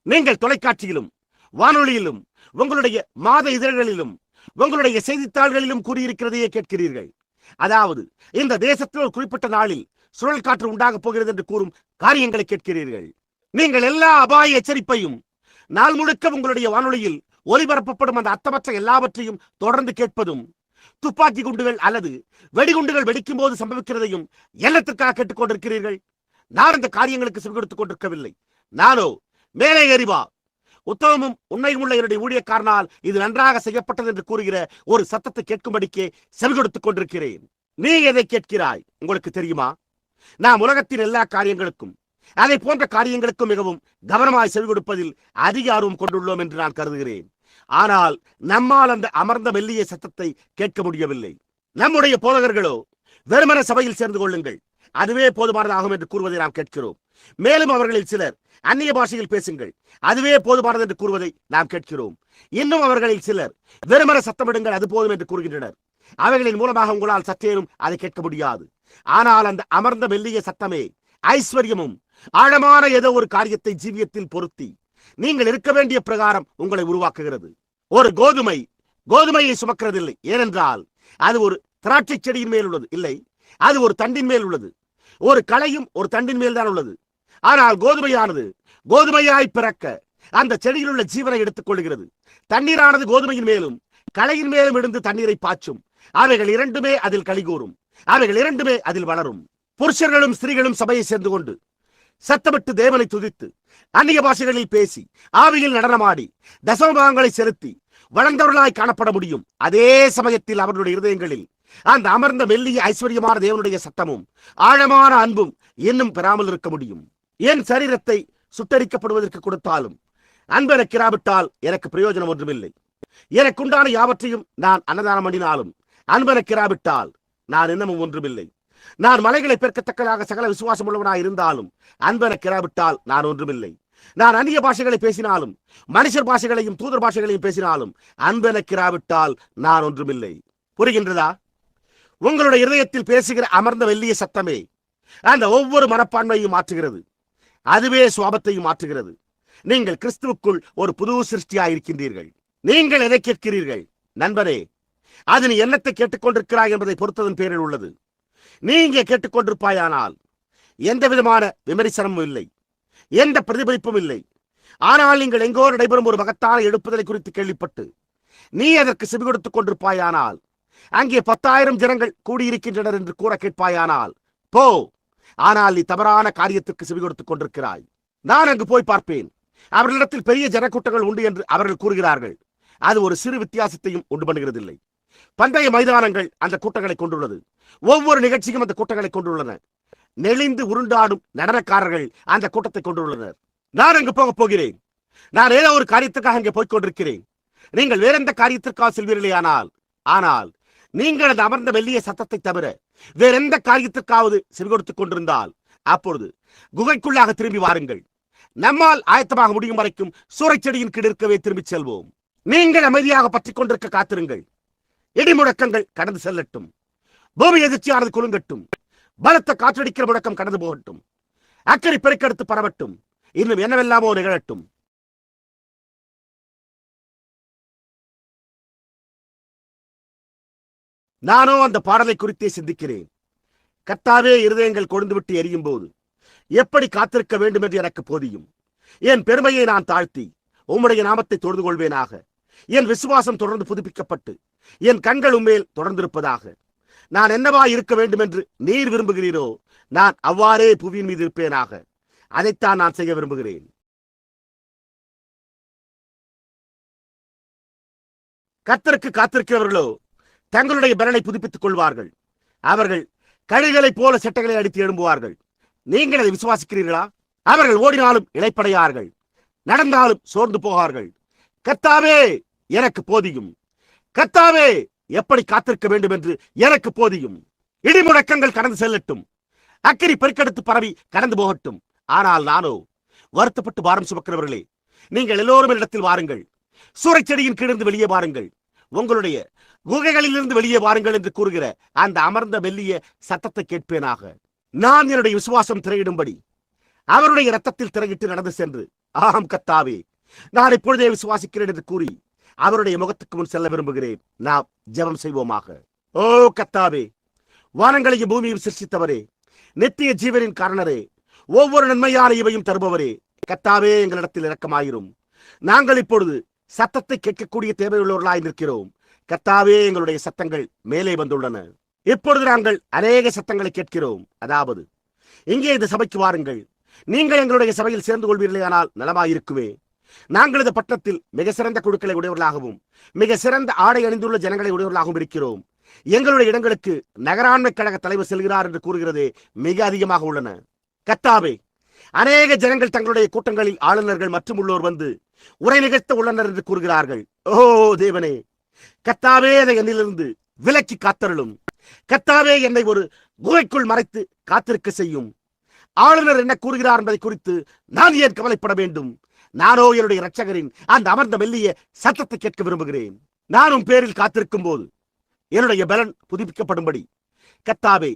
நீங்கள் தொலைக்காட்சியிலும் வானொலியிலும் உங்களுடைய மாத இதழ்களிலும் உங்களுடைய செய்தித்தாள்களிலும் கூறியிருக்கிறதையே கேட்கிறீர்கள். அதாவது இந்த தேசத்தில் ஒரு குறிப்பிட்ட நாளில் சுழல் காற்று உண்டாகப் போகிறது என்று கூறும் காரியங்களை கேட்கிறீர்கள். நீங்கள் எல்லா அபாய எச்சரிப்பையும் நாள் முழுக்க உங்களுடைய வானொலியில் ஒலிபரப்பப்படும் அந்த அர்த்தமற்ற எல்லாவற்றையும் தொடர்ந்து கேட்பதும், துப்பாக்கி குண்டுகள் அல்லது வெடிகுண்டுகள் வெடிக்கும் போது சம்பவிக்கிறதையும் எல்லத்திற்காக கேட்டுக் கொண்டிருக்கிறீர்கள். நான் இந்த காரியங்களுக்கு செவி கொடுத்துக் கொண்டிருக்கவில்லை. நானோ மேலே ஏறிவா, உத்தமமும் உண்மையும் உள்ள என்னுடைய ஊழியக்காரனால் இது நன்றாக செய்யப்பட்டது என்று கூறுகிற ஒரு சத்தத்தை கேட்கும்படிக்கே செவி கொடுத்துக் கொண்டிருக்கிறேன். நீ எதை கேட்கிறாய்? உங்களுக்கு தெரியுமா? நாம் உலகத்தின் எல்லா காரியங்களுக்கும் அதை போன்ற காரியங்களுக்கும் மிகவும் கவனமாய் செவி கொடுப்பதில் அதிக ஆர்வம் கொண்டுள்ளோம் என்று நான் கருதுகிறேன். ஆனால் நம்மால் அந்த அமர்ந்த மெல்லிய சத்தத்தை கேட்க முடியவில்லை. நம்முடைய போதகர்களோ வெறுமன சபையில் சேர்ந்து கொள்ளுங்கள், அதுவே போதுமானதாகும் என்று கூறுவதை நாம் கேட்கிறோம். மேலும் அவர்களில் சிலர் அந்நிய பாஷையில் பேசுங்கள், அதுவே போதுமானது என்று கூறுவதை நாம் கேட்கிறோம். இன்னும் அவர்களில் சிலர் வெறுமன சத்தமிடுங்கள், அது போதும் என்று கூறுகின்றனர். அவைகளின் மூலமாக உங்களால் சற்றேனும் அதை கேட்க முடியாது. ஆனால் அந்த அமர்ந்த மெல்லிய சத்தமே ஐஸ்வர்யமும் ஆழமான ஏதோ ஒரு காரியத்தை ஜீவியத்தில் பொருத்தி நீங்கள் இருக்க வேண்டிய பிரகாரம் உங்களை உருவாக்குகிறது. ஒரு கோதுமையை சுமக்கிறதில்லை, ஏனென்றால் அது ஒரு திராட்சை செடியின் மேல் உள்ளது. இல்லை, அது ஒரு தண்டின் மேல் உள்ளது. ஒரு களையும் ஒரு தண்டின் மேல் தான் உள்ளது. ஆனால் கோதுமையானது கோதுமையாய் பிறக்க அந்த செடியில் உள்ள ஜீவனை எடுத்துக் கொள்கிறது. தண்ணீரானது கோதுமையின் மேலும் களையின் மேலும் இருந்து தண்ணீரை பாய்ச்சும். அவைகள் இரண்டுமே அதில் கலிகூறும், அவைகள் இரண்டுமே அதில் வளரும். புருஷர்களும் ஸ்திரீகளும் சபையை சேர்ந்து கொண்டு சத்தமிட்டு தேவனை துதித்து அந்நிய பாஷைகளில் பேசி ஆவியில் நடனமாடி தசமபாகங்களை செலுத்தி வளர்ந்தவர்களாய் காணப்பட முடியும். அதே சமயத்தில் அவர்களுடைய இருதயங்களில் அந்த அமர்ந்த மெல்லிய ஐஸ்வர்யமான தேவனுடைய சத்தமும் ஆழமான அன்பும் இன்னும் பெறாமல் இருக்க முடியும். என் சரீரத்தை சுட்டரிக்கப்படுவதற்கு கொடுத்தாலும் அன்பு எனக்கு இராவிட்டால் எனக்கு பிரயோஜனம் ஒன்றுமில்லை. எனக்குண்டான யாவற்றையும் நான் அன்னதானம் பண்ணினாலும் அன்பு எனக்கு இராவிட்டால் நான் இன்னமும் ஒன்றுமில்லை. நான் மலைகளை பெருக்கத்தக்கதாக சகல விசுவாசம் உள்ளவனாய் இருந்தாலும் அன்பு எனக்கு இராவிட்டால் நான் ஒன்றுமில்லை. நான் அந்நிய பாஷைகளை பேசினாலும் மனுஷர் பாஷைகளையும் தூதர் பாஷைகளையும் பேசினாலும் அன்பு எனக்கு இராவிட்டால் நான் ஒன்றுமில்லை. புரிகின்றதா? உங்களுடைய இருதயத்தில் பேசுகிற அமர்ந்த மெல்லிய சத்தமே அந்த ஒவ்வொரு மனப்பான்மையும் மாற்றுகிறது. அதுவே சுவாபத்தையும் மாற்றுகிறது. நீங்கள் கிறிஸ்துவுக்குள் ஒரு புது சிருஷ்டியாய் இருக்கின்றீர்கள். நீங்கள் எதை கேட்கிறீர்கள் நண்பரே, அது நீ என்னத்தை கேட்டுக்கொண்டிருக்கிறாய் என்பதை பொறுத்ததன் பேரில் உள்ளது. நீ இங்கே கேட்டுக்கொண்டிருப்பாயானால் எந்த விதமான விமர்சனமும் இல்லை, எந்த பிரதிபலிப்பும் இல்லை. ஆனால் நீங்கள் எங்கோ நடைபெறும் ஒரு மகத்தான எழுப்புதலை குறித்து கேள்விப்பட்டு நீ அதற்கு செவி கொடுத்துக் கொண்டிருப்பாயானால், அங்கே 10,000 ஜனங்கள் கூடியிருக்கின்றனர் என்று கூற கேட்பாயானால் போ. ஆனால் நீ தவறான காரியத்திற்கு செவி கொடுத்துக் கொண்டிருக்கிறாய். நான் அங்கு போய் பார்ப்பேன், அவர்களிடத்தில் பெரிய ஜனக்கூட்டங்கள் உண்டு என்று அவர்கள் கூறுகிறார்கள். அது ஒரு சிறு வித்தியாசத்தையும் உண்டு பண்ணுகிறதில்லை. பந்தய மைதானங்கள் அந்த கூட்டங்களை கொண்டுள்ளது. ஒவ்வொரு நிகழ்ச்சியும் அந்த கூட்டங்களை கொண்டுள்ளன. நெளிந்து உருண்டாடும் நடனக்காரர்கள் அந்த கூட்டத்தை கொண்டுள்ளனர். நான் அங்கு போகிறேன். நான் ஏதோ ஒரு காரியத்திற்காக அங்கே போய்க் கொண்டிருக்கிறேன். நீங்கள் வேற எந்த காரியத்திற்காக செல்வீர்களே ஆனால் நீங்கள் அந்த அமர்ந்த மெல்லிய சத்தத்தை தவிர வேற எந்த காரியத்திற்காவது செவி கொடுத்துக் கொண்டிருந்தால் அப்பொழுது குகைக்குள்ளாக திரும்பி வாருங்கள். நம்மால் ஆயத்தமாக முடியும் வரைக்கும் சூறைச்செடியின் கீழ் இருக்கவே திரும்பிச் செல்வோம். நீங்கள் அமைதியாக பற்றிக் கொண்டிருக்க காத்திருங்கள். இடி முழக்கங்கள் கடந்து செல்லட்டும். பூமி எதிர்ச்சியானது குலுங்கட்டும். பலத்த காற்றடிக்கிற முழக்கம் கடந்து போகட்டும். அக்கறை பெருக்கெடுத்து பரவட்டும். இன்னும் என்னவெல்லாமோ நிகழட்டும். நானோ அந்த பாடலை குறித்தே சிந்திக்கிறேன். கர்த்தாவே, இருதயங்கள் கொழுந்துவிட்டு எரியும் போது எப்படி காத்திருக்க வேண்டும் என்று எனக்கு போதியும். என் பெருமையை நான் தாழ்த்தி உம்முடைய நாமத்தை தொழுது கொள்வேனாக. என் விசுவாசம் தொடர்ந்து புதுப்பிக்கப்பட்டு என் கண்கள் உம்மேல் தொடர்ந்திருப்பதாக. நான் என்னவா இருக்க வேண்டும் என்று நீர் விரும்புகிறீரோ நான் அவ்வாறே புவியின் மீது இருப்பேனாக. அதைத்தான் நான் செய்ய விரும்புகிறேன். கர்த்தருக்கு காத்திருக்கிறவர்களோ தங்களுடைய பலனை புதுப்பித்துக் கொள்வார்கள். அவர்கள் கழுகுகளைப் போல செட்டைகளை அடித்து எழும்புவார்கள். நீங்கள் அதை விசுவாசிக்கிறீர்களா? அவர்கள் ஓடினாலும் இளைப்படையார்கள், நடந்தாலும் சோர்ந்து போவார்கள். கர்த்தாவே, எனக்கு போதியும். கர்த்தாவே, எப்படி காத்திருக்க வேண்டும் என்று எனக்கு போதியும். இடி முழக்கங்கள் கடந்து செல்லட்டும். அக்கினி பெருக்கெடுத்து பரவி கடந்து போகட்டும். ஆனால் நானோ, வருத்தப்பட்டு பாரம் சுமக்கிறவர்களே, நீங்கள் எல்லோரும் இடத்தில் வாருங்கள். சூறைச்செடியின் கீழிருந்து வெளியே வாருங்கள். உங்களுடைய குகைகளிலிருந்து வெளியே வாருங்கள் என்று கூறுகிற அந்த அமர்ந்த மெல்லிய சத்தத்தை கேட்பேனாக. நான் என்னுடைய விசுவாசம் திரையிடும்படி அவருடைய இரத்தத்தில் திரையிட்டு நடந்து சென்று, ஆம் கர்த்தாவே, நான் இப்பொழுதே விசுவாசிக்கிறேன் என்று கூறி அவருடைய முகத்துக்கு முன் செல்ல விரும்புகிறேன். நாம் ஜெபம் செய்வோமாக. ஓ கர்த்தாவே, வானங்களையும் பூமியையும் சிருஷ்டித்தவரே, நித்திய ஜீவனின் காரணரே, ஒவ்வொரு நன்மையான இவையும் தருபவரே, கர்த்தாவே, எங்களிடத்தில் இரக்கமாயிரும். நாங்கள் இப்பொழுது சத்தத்தை கேட்கக்கூடிய தேவையுள்ளவர்களாய் நிற்கிறோம். கர்த்தாவே, எங்களுடைய சத்தங்கள் மேலே வந்துள்ளன. இப்பொழுது நாங்கள் அநேக சத்தங்களை கேட்கிறோம். அதாவது, இங்கே இந்த சபைக்கு வாருங்கள். நீங்கள் எங்களுடைய சபையில் சேர்ந்து கொள்வீர்களானால் நலமாயிருக்குமே. நாங்கள் இந்த பட்டணத்தில் மிக சிறந்த குழுக்களை உடையவர்களாகவும் மிக சிறந்த ஆடை அணிந்துள்ள ஜனங்களை உடையவர்களாகவும் இருக்கிறோம். எங்களுடைய இடங்களுக்கு நகராண்மை கழக தலைவர் செல்கிறார் என்று கூறுகிறதே மிக அதிகமாக உள்ளன. கர்த்தாவே, அநேக ஜனங்கள் தங்களுடைய கூட்டங்களில் ஆளுநர்கள் மற்றும் உள்ளோர் வந்து உரை நிகழ்த்த உள்ளனர் என்று கூறுகிறார்கள். ஓ தேவனே, கர்த்தாவே, அதை என்னிலிருந்து விலக்கி காத்தருளும். கர்த்தாவே, என்னை ஒரு குகைக்குள் மறைத்து காத்திருக்க செய்யும். ஆளுநர் என்ன கூறுகிறார் என்பதை குறித்து நான் ஏன் கவலைப்பட வேண்டும்? நானோ என்னுடைய இரட்சகரின் அந்த அமர்ந்த மெல்லிய சத்தத்தை கேட்க விரும்புகிறேன். நானும் பேரில் காத்திருக்கும் போது என்னுடைய பலன் புதுப்பிக்கப்படும்படி கர்த்தாவே,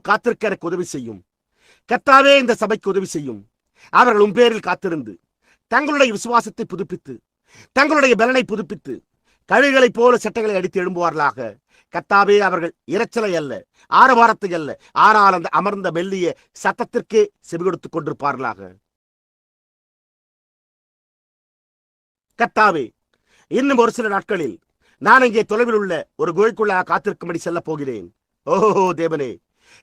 காத்திருக்க எனக்கு உதவி செய்யும். கர்த்தாவே, இந்த சபைக்கு உதவி செய்யும். அவர்கள் உன் பேரில் காத்திருந்து தங்களுடைய விசுவாசத்தை புதுப்பித்து தங்களுடைய பலனை புதுப்பித்து கழுகுகளைப் போல சட்டைகளை அடித்து எழும்புவார்களாக. கர்த்தாவே, அவர்கள் இரைச்சலை அல்ல, ஆரவாரத்தை அல்ல, ஆனால் அந்த அமர்ந்த மெல்லிய சத்தத்திற்கே செவி கொடுத்துக் கொண்டிருப்பார்களாக. கர்த்தாவே, இன்னும் ஒரு சில நாட்களில் நான் இங்கே தொலைவில் உள்ள ஒரு குகைக்குள்ளாக காத்திருக்கும்படி செல்ல போகிறேன். தேவனே,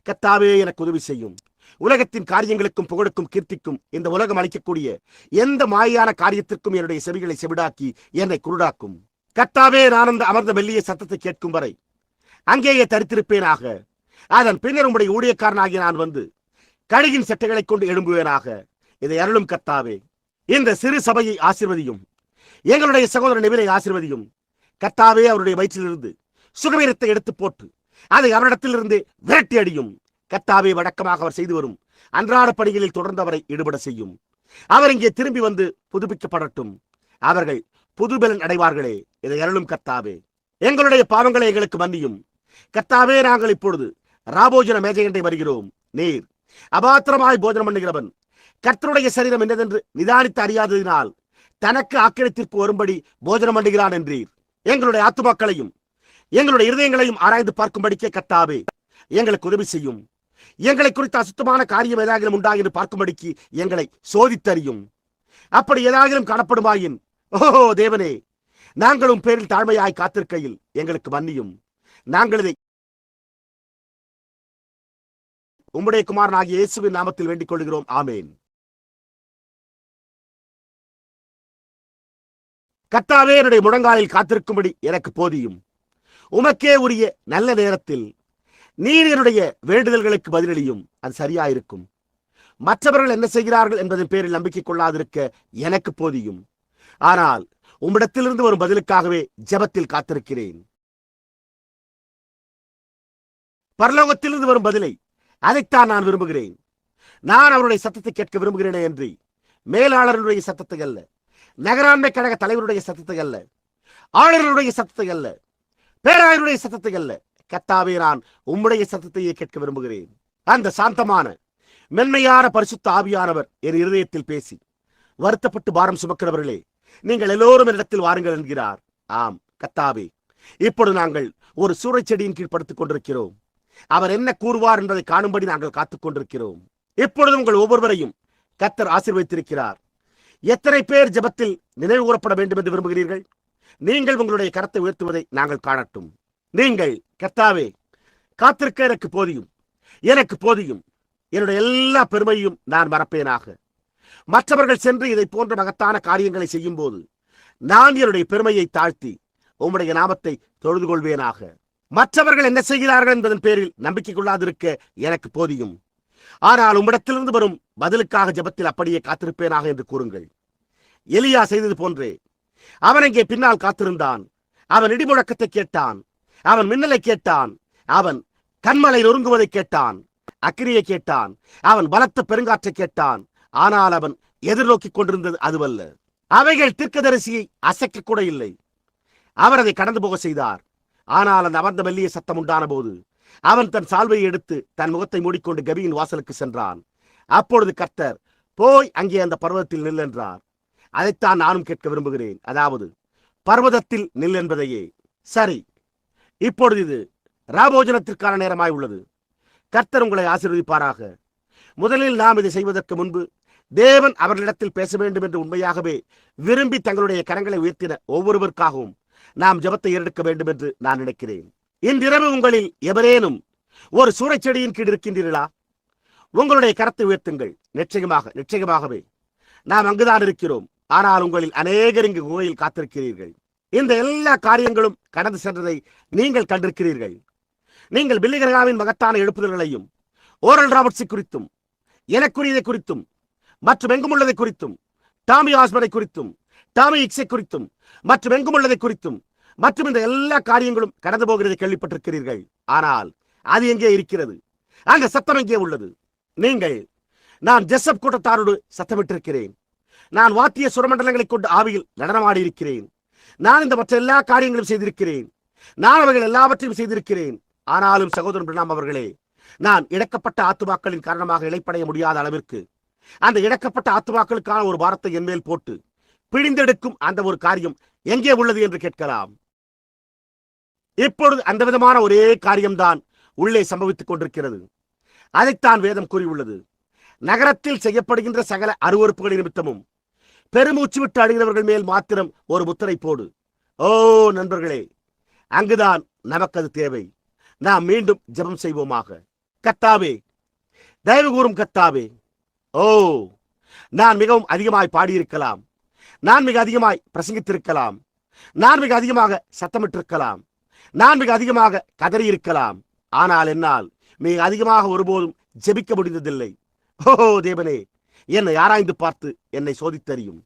கர்த்தாவே, எனக்கு உதவி செய்யும். உலகத்தின் காரியங்களுக்கும் புகழுக்கும் கீர்த்திக்கும் இந்த உலகம் அளிக்கக்கூடிய எந்த மாயான காரியத்திற்கும் என்னுடைய செவிகளை செவிடாக்கி என்னை குருடாக்கும். கர்த்தாவே, நான் அந்த அமர்ந்த மெல்லிய சத்தத்தை கேட்கும் வரை அங்கேயே தரித்திருப்பேனாக. அதன் பின்னர் உம்முடைய ஊழியக்காரனாகி நான் வந்து கழுகின் சட்டைகளை கொண்டு எழும்புவேனாக. இதை அருளும் கர்த்தாவே. இந்த சிறு சபையை ஆசீர்வதியும். எங்களுடைய சகோதரன் நெவிலை ஆசீர்வதியும். கர்த்தாவே, அவருடைய வயிற்றிலிருந்து சுகவீரத்தை எடுத்து போட்டு அதை அவரிடத்திலிருந்து விரட்டி அடியும். கர்த்தாவே, வழக்கமாக அவர் செய்து வரும் அன்றாட பணிகளில் தொடர்ந்து அவரை ஈடுபட செய்யும். அவர் இங்கே திரும்பி வந்து புதுப்பிக்கப்படட்டும். அவர்கள் புதுபலன் அடைவார்களே. இதை அருளும் கர்த்தாவே. எங்களுடைய பாவங்களை எங்களுக்கு மன்னியும். கர்த்தாவே, நாங்கள் இப்பொழுது ராபோஜன மேஜையண்டை வருகிறோம். நீர் அபாத்திரமாய் போஜனம் பண்ணுகிறவன் கர்த்தருடைய சரீரம் என்னதென்று நிதானித்து அறியாததினால் தனக்கு ஆக்கிரத்திற்கு வரும்படி போஜனம் பண்ணுகிறான் என்றீர். எங்களுடைய ஆத்துமாக்களையும் எங்களுடைய இருதயங்களையும் ஆராய்ந்து பார்க்கும்படிக்கே கர்த்தாவே எங்களுக்கு உதவி செய்யும். எங்களை குறித்த அசுத்தமான காரியம் ஏதாகிலும் உண்டாகின்னு பார்க்கும்படிக்கு எங்களை சோதித்தறியும். அப்படி ஏதாகிலும் காணப்படுமாயின், தேவனே, நாங்களும் பேரில் தாழ்மையாய் காத்திருக்கையில் எங்களுக்கு மன்னியும். நாங்கள் இதை உம்முடைய குமாரனாகிய இயேசுவின் நாமத்தில் வேண்டிக் கொள்கிறோம். ஆமேன். கர்த்தாவே, என்னுடைய முழங்காலில் காத்திருக்கும்படி எனக்கு போதியும். உமக்கே உரிய நல்ல நேரத்தில் நீர் என்னுடைய வேண்டுதல்களுக்கு பதிலளியும். அது சரியாயிருக்கும். மற்றவர்கள் என்ன செய்கிறார்கள் என்பதன் பேரில் நம்பிக்கை கொள்ளாதிருக்க எனக்கு போதியும். ஆனால் உம்மிடத்திலிருந்து வரும் பதிலுக்காகவே ஜெபத்தில் காத்திருக்கிறேன். பரலோகத்திலிருந்து வரும் பதிலை அதைத்தான் நான் விரும்புகிறேன். நான் அவருடைய சத்தத்தை கேட்க விரும்புகிறேனே என்று மேலாளருடைய சத்தத்தை அல்ல, நகராண்மை கழக தலைவருடைய சத்தத்தை அல்ல, ஆளுநருடைய சத்தத்தை அல்ல, பேராயருடைய சத்தத்தை அல்ல. கர்த்தாவே, நான் உம்முடைய சத்தத்தையே கேட்க விரும்புகிறேன். அந்த சாந்தமான மென்மையான பரிசுத்த ஆவியானவர் என் இருதயத்தில் பேசி, வருத்தப்பட்டு பாரம் சுமக்கிறவர்களே, நீங்கள் எல்லோரும் என்னிடத்தில் வாருங்கள் என்கிறார். ஆம் கர்த்தாவே, இப்பொழுது நாங்கள் ஒரு சூறைச் செடியின் கீழ் படுத்துக் கொண்டிருக்கிறோம். அவர் என்ன கூறுவார் என்பதை காணும்படி நாங்கள் காத்துக் கொண்டிருக்கிறோம். இப்பொழுது உங்கள் ஒவ்வொருவரையும் கர்த்தர் ஆசீர்வதித்திருக்கிறார். எத்தனை பேர் ஜெபத்தில் நினைவு கூறப்பட வேண்டும் என்று விரும்புகிறீர்கள்? நீங்கள் உங்களுடைய கரத்தை உயர்த்துவதை நாங்கள் காணட்டும். நீங்கள், கர்த்தாவே, காத்திருக்க எனக்கு போதியும், எனக்கு போதியும். என்னுடைய எல்லா பெருமையும் நான் மறப்பேனாக. மற்றவர்கள் சென்று இதை போன்ற மகத்தான காரியங்களை செய்யும் போது நான் என்னுடைய பெருமையை தாழ்த்தி உம்முடைய நாமத்தை தொழுது கொள்வேனாக. மற்றவர்கள் என்ன செய்கிறார்கள் என்பதன் பேரில் நம்பிக்கை கொள்ளாதிருக்க எனக்கு போதியும். ஆனால் உம்மிடத்திலிருந்து வரும் பதிலுக்காக ஜெபத்தில் அப்படியே காத்திருப்பேனாக என்று கூறுங்கள். எலியா செய்தது போன்றே அவன் இங்கே பின்னால் காத்திருந்தான். அவன் இடிமுழக்கத்தை கேட்டான், அவன் மின்னலை கேட்டான், அவன் கண்மலை நொறுங்குவதை கேட்டான், அக்கிரியை கேட்டான், அவன் பலத்த பெருங்காற்றை கேட்டான். ஆனால் அவன் எதிர்நோக்கிக் கொண்டிருந்தது அதுவல்ல. அவைகள் தீர்க்கதரிசியை அசைக்க கூட இல்லை. அவர் அதை கடந்து போக செய்தார். ஆனால் அந்த அமர்ந்த மெல்லிய சத்தம் உண்டான போது அவன் தன் சால்வையை எடுத்து தன் முகத்தை மூடிக்கொண்டு கபியின் வாசலுக்கு சென்றான். அப்பொழுது கர்த்தர், போய் அங்கே அந்த பர்வதத்தில் நில் என்றார். அதைத்தான் நானும் கேட்க விரும்புகிறேன். அதாவது பர்வதத்தில் நில் என்பதையே. சரி, இப்பொழுது இது ராபோஜனத்திற்கான நேரமாய் உள்ளது. கர்த்தர் உங்களை ஆசீர்வதிப்பாராக. முதலில் நாம் இதை செய்வதற்கு முன்பு தேவன் அவர்களிடத்தில் பேச வேண்டும் என்று உண்மையாகவே விரும்பி தங்களுடைய கரங்களை உயர்த்தின ஒவ்வொருவருக்காகவும் நாம் ஜெபத்தை ஏறெடுக்க வேண்டும் என்று நான் நினைக்கிறேன். இன்றிரவு உங்களில் எவரேனும் ஒரு சூறைச்செடியின் கீழ் இருக்கின்றீர்களா? உங்களுடைய கரத்தை உயர்த்துங்கள். நிச்சயமாகவே நாம் அங்குதான் இருக்கிறோம். ஆனால் உங்களில் அநேகர் இங்கு குகையில் காத்திருக்கிறீர்கள். இந்த எல்லா காரியங்களும் கடந்து சென்றதை நீங்கள் கண்டிருக்கிறீர்கள். நீங்கள் பில்லி கிரகாமின் மகத்தான எழுப்புதல்களையும் ஓரல் ராபர்ட்ஸை குறித்தும் எனக்குரியதை குறித்தும் மற்றும் எங்குமுள்ளதை குறித்தும் டாமி ஆஸ்மரை குறித்தும் டாமி இக்ஸை குறித்தும் மற்றும் எங்குமுள்ளதை குறித்தும் மற்றும் இந்த எல்லா காரியங்களும் கடந்து போகிறதை கேள்விப்பட்டிருக்கிறீர்கள். ஆனால் அது எங்கே இருக்கிறது? அந்த சத்தம் எங்கே உள்ளது? நீங்கள் நான் ஜெசப் கூட்டத்தாரோடு சத்தமிட்டிருக்கிறேன். நான் வாத்திய சுரமண்டலங்களை கொண்டு ஆவியில் நடனமாடி இருக்கிறேன். நான் இந்த மற்ற எல்லா காரியங்களும் செய்திருக்கிறேன். நான் அவர்கள் எல்லாவற்றையும் செய்திருக்கிறேன். ஆனாலும் சகோதரன் பிரணாம் அவர்களே, நான் இழக்கப்பட்ட ஆத்துமாக்களின் காரணமாக இழைப்படைய முடியாத அளவிற்கு அந்த இழக்கப்பட்ட ஆத்துமாக்களுக்கான ஒரு பாரத்தை என் மேல் போட்டு பிழிந்தெடுக்கும் அந்த ஒரு காரியம் எங்கே உள்ளது என்று கேட்கலாம். இப்பொழுது அந்த விதமான ஒரே காரியம்தான் உள்ளே சம்பவித்துக் கொண்டிருக்கிறது. அதைத்தான் வேதம் கூறியுள்ளது. நகரத்தில் செய்யப்படுகின்ற சகல அருவறுப்புகளின் நிமித்தமும் பெருமூச்சு விட்டு அழுகிறவர்கள் மேல் மாத்திரம் ஒரு முத்திரை போடு. ஓ நண்பர்களே, அங்குதான் நமக்கு அது தேவை. நாம் மீண்டும் ஜெபம் செய்வோமாக. கர்த்தாவே, தயவு கூறும் கர்த்தாவே, ஓ நான் மிகவும் அதிகமாய் பாடியிருக்கலாம், நான் மிக அதிகமாய் பிரசங்கித்திருக்கலாம், நான் மிக அதிகமாக சத்தமிட்டிருக்கலாம், நான் மிக அதிகமாக கதறியிருக்கலாம். ஆனால் என்னால் மிக அதிகமாக ஒருபோதும் ஜெபிக்க முடிந்ததில்லை. ஓ தேவனே, என்னை ஆராய்ந்து பார்த்து என்னை சோதித்தறியும்.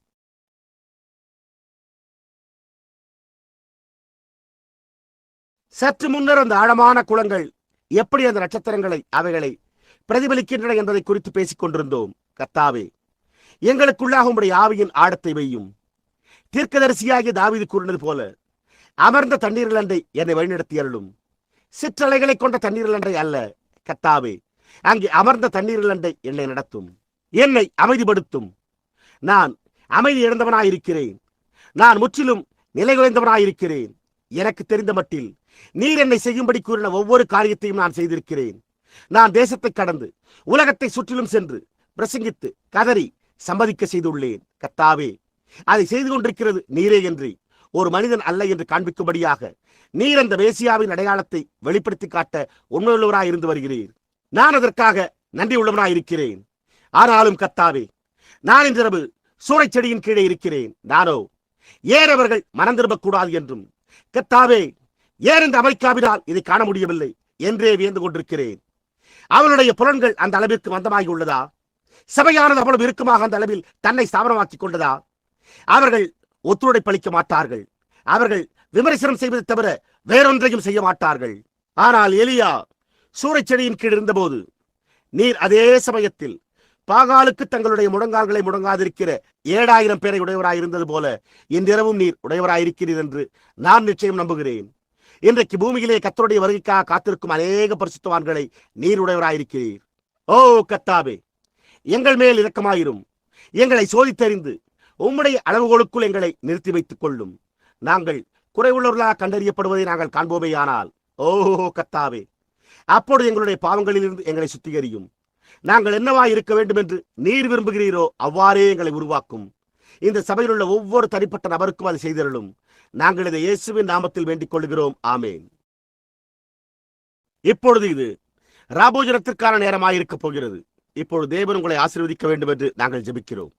சற்று முன்னர் அந்த ஆழமான குளங்கள் எப்படி அந்த நட்சத்திரங்களை அவைகளை பிரதிபலிக்கின்றன என்பதை குறித்து பேசிக் கொண்டிருந்தோம். கர்த்தாவே, எங்களுக்குள்ளாக உம்முடைய ஆவியின் ஆழத்தை வையும். தீர்க்கதரிசியாகிய தாவீது கூறினது போல அமர்ந்த தண்ணீர் அண்டை என்னை வழிநடத்தி அருளும். சிற்றலைகளை கொண்ட தண்ணீர் அண்டை அல்ல கர்த்தாவே, அங்கே அமர்ந்த தண்ணீர் அண்டை என்னை நடத்தும், என்னை அமைதிப்படுத்தும். நான் அமைதி இழந்தவனாயிருக்கிறேன். நான் முற்றிலும் நிலை குலைந்தவனாயிருக்கிறேன். எனக்கு தெரிந்த மட்டில் நீர் என்னை செய்யும்படி கூறின ஒவ்வொரு காரியத்தையும் நான் செய்திருக்கிறேன். நான் தேசத்தை கடந்து உலகத்தை சுற்றிலும் சென்று பிரசங்கித்து கதறி சம்மதிக்க செய்துள்ளேன். கர்த்தாவே, அதை செய்து கொண்டிருக்கிறது நீரே என்று ஒரு மனிதன் அல்ல என்று காண்பிக்கும்படியாக நீர் அந்த மேசியாவின் அடையாளத்தை வெளிப்படுத்தி காட்ட உண்மையுள்ளவராய் இருந்து வருகிறீர். நான் அதற்காக நன்றி உள்ளவனாயிருக்கிறேன். ஆனாலும் கர்த்தாவே, நான் இன்றிரவு சூறைச் செடியின் கீழே இருக்கிறேன். நானோ ஏன் அவர்கள் மனம் திரும்பக்கூடாது என்றும், கர்த்தாவே, ஏன் இந்த அமெரிக்காவினால் இதை காண முடியவில்லை என்றே வியந்து கொண்டிருக்கிறேன். அவளுடைய புலன்கள் அந்த அளவிற்கு மந்தமாகி உள்ளதா? சபையானது அவ்வளவு இறுக்கமாக அந்த அளவில் தன்னை ஸ்தாபனமாக்கிக் கொண்டதா? அவர்கள் ஒத்துழைப்பளிக்க மாட்டார்கள். அவர்கள் விமர்சனம் செய்வதை தவிர வேறொன்றையும் செய்ய மாட்டார்கள். ஆனால் எலியா சூறைச் செடியின் கீழ் இருந்தபோது நீர் அதே சமயத்தில் பாகாலுக்கு தங்களுடைய முழங்கால்களை முடங்காதிருக்கிற 7000 பேரை உடையவராயிருந்தது போல இன்றிரவும் நீர் உடையவராயிருக்கிறீர் என்று நான் நிச்சயம் நம்புகிறேன். இன்றைக்கு பூமியிலே கர்த்தருடைய வருகைக்காக காத்திருக்கும் அநேக பரிசுத்தவான்களை நீர் உடையவராயிருக்கிறீர். ஓ கர்த்தாவே, எங்கள் மேல் இரக்கமாயிரும். எங்களை சோதித்தறிந்து உம்முடைய அளவுகளுக்குள் எங்களை நிறுத்தி வைத்துக் கொள்ளும். நாங்கள் குறைவுள்ளவர்களாக கண்டறியப்படுவதை நாங்கள் காண்போமேயானால், ஓ கர்த்தாவே, அப்பொழுது எங்களுடைய பாவங்களிலிருந்து எங்களை சுத்திகரியும். நாங்கள் என்னவாய் இருக்க வேண்டும் என்று நீர் விரும்புகிறீரோ அவ்வாறே எங்களை உருவாக்கும். இந்த சபையில் உள்ள ஒவ்வொரு தனிப்பட்ட நபருக்கும் அதை செய்தருளும். நாங்கள் இதை இயேசுவின் நாமத்தில் வேண்டிக் கொள்கிறோம். ஆமேன். இப்பொழுது இது ராபோஜனத்திற்கான நேரமாயிருக்கப் போகிறது. இப்பொழுது தேவன் உங்களை ஆசீர்வதிக்க வேண்டும் என்று நாங்கள் ஜெபிக்கிறோம்.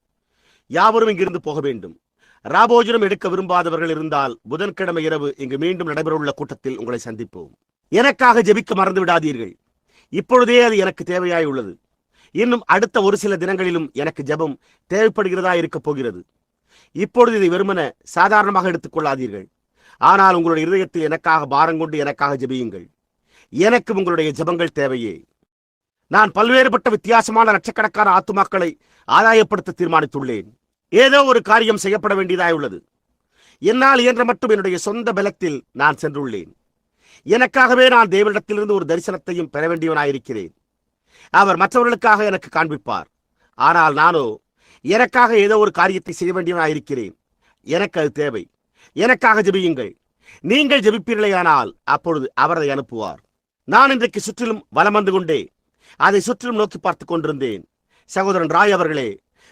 யாவரும் இங்கிருந்து போக வேண்டும். ராபோஜனம் எடுக்க விரும்பாதவர்கள் இருந்தால் புதன்கிழமை இரவு இங்கு மீண்டும் நடைபெறவுள்ள கூட்டத்தில் உங்களை சந்திப்போம். எனக்காக ஜெபிக்க மறந்து விடாதீர்கள். இப்பொழுதே அது எனக்கு தேவையாய் உள்ளது. இன்னும் அடுத்த ஒரு சில தினங்களிலும் எனக்கு ஜெபம் தேவைப்படுகிறதா இருக்கப் போகிறது. இப்பொழுது இதை வெறுமன சாதாரணமாக எடுத்துக் கொள்ளாதீர்கள். ஆனால் உங்களுடைய இதயத்தில் எனக்காக பாரங்கொண்டு எனக்காக ஜெபியுங்கள். எனக்கு உங்களுடைய ஜெபங்கள் தேவையே. நான் பல்வேறுபட்ட வித்தியாசமான லட்சக்கணக்கான ஆத்துமாக்களை ஆதாயப்படுத்த தீர்மானித்துள்ளேன். ஏதோ ஒரு காரியம் செய்யப்பட வேண்டியதாய் உள்ளது. என்னால் இயன்ற மட்டும் என்னுடைய சொந்த பலத்தில் நான் சென்றுள்ளேன். எனக்காகவே நான் தேவனிடத்திலிருந்து ஒரு தரிசனத்தையும் பெற வேண்டியவனாயிருக்கிறேன். அவர் மற்றவர்களுக்காக எனக்கு காண்பிப்பார். ஆனால் நானோ எனக்காக ஏதோ ஒரு காரியத்தை செய்ய வேண்டியவனாயிருக்கிறேன். எனக்கு அது தேவை. எனக்காக ஜெபியுங்கள். நீங்கள் ஜெபிப்பீர்களேயானால் அப்பொழுது அவர் அதை அனுப்புவார். நான் இன்றைக்கு சுற்றிலும் வலம் வந்து கொண்டே அதை சுற்றிலும் நோக்கி பார்த்துக் கொண்டிருந்தேன். சகோதரன் ராய் அவர்களே,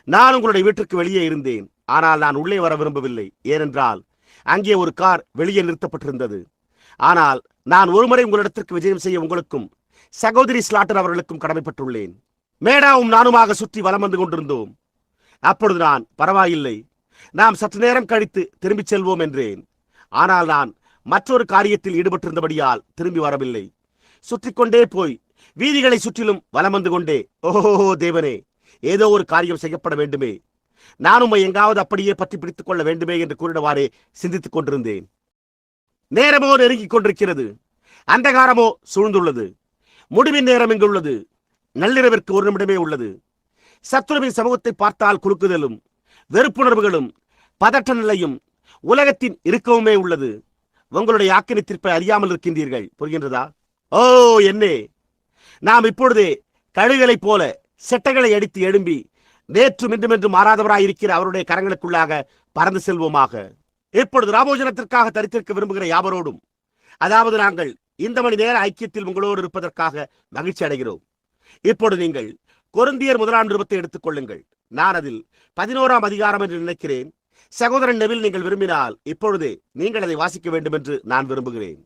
நான் உங்களுடைய வீட்டிற்கு வெளியே இருந்தேன். ஆனால் நான் உள்ளே வர விரும்பவில்லை. ஏனென்றால் அங்கே ஒரு கார் வெளியே நிறுத்தப்பட்டிருந்தது. ஆனால் நான் ஒருமுறை உங்களிடத்திற்கு விஜயம் செய்ய உங்களுக்கும் சகோதரி ஸ்லாட்டர் அவர்களுக்கும் கடமைப்பட்டுள்ளேன். மேடாவும் நானுமாக சுற்றி வலம் வந்து கொண்டிருந்தோம். அப்பொழுது நான் பரவாயில்லை, நாம் சற்று நேரம் கழித்து திரும்பிச் செல்வோம் என்றேன். ஆனால் நான் மற்றொரு காரியத்தில் ஈடுபட்டிருந்தபடியால் திரும்பி வரவில்லை. சுற்றி கொண்டே போய் வீதிகளை சுற்றிலும் வலம் வந்து கொண்டே, ஓஹோ தேவனே, ஏதோ ஒரு காரியம் செய்யப்பட வேண்டுமே, நானும் எங்காவது அப்படியே பற்றி பிடித்துக் கொள்ள வேண்டுமே என்று கூறினவாறே சிந்தித்துக் கொண்டிருந்தேன். நேரமோ நெருங்கிக் கொண்டிருக்கிறது. அந்தகாரமோ சூழ்ந்துள்ளது. முடிவின் நேரம் இங்குள்ளது. நள்ளிரவிற்கு ஒரு நிமிடமே உள்ளது. சத்துருவின் சமூகத்தை பார்த்தால் குறுக்குதலும் வெறுப்புணர்வுகளும் பதட்ட நிலையும் உலகத்தின் இறுக்கமுமே உள்ளது. உங்களுடைய ஆக்கினை தீர்ப்பை அறியாமல் இருக்கின்றீர்கள். புரிகின்றதா? ஓ என்னே, நாம் இப்பொழுதே கழுகுகளைப் போல செட்டைகளை அடித்து எழும்பி நேற்றும் இன்றுமென்று மாறாதவராயிருக்கிற அவருடைய கரங்களுக்குள்ளாக பறந்து செல்வோமாக. இப்பொழுது ராபோஜனத்திற்காக தரித்திருக்க விரும்புகிற யாவரோடும், அதாவது நாங்கள் இந்த மணி நேர ஐக்கியத்தில் உங்களோடு இருப்பதற்காக மகிழ்ச்சி அடைகிறோம். இப்பொழுது நீங்கள் கொரிந்தியர் 1 நிருபத்தை எடுத்துக் கொள்ளுங்கள். நான் அதில் 11ஆம் அதிகாரம் என்று நினைக்கிறேன். சகோதரன் நெவில், நீங்கள் விரும்பினால் இப்பொழுதே நீங்கள் அதை வாசிக்க வேண்டும் என்று நான் விரும்புகிறேன்.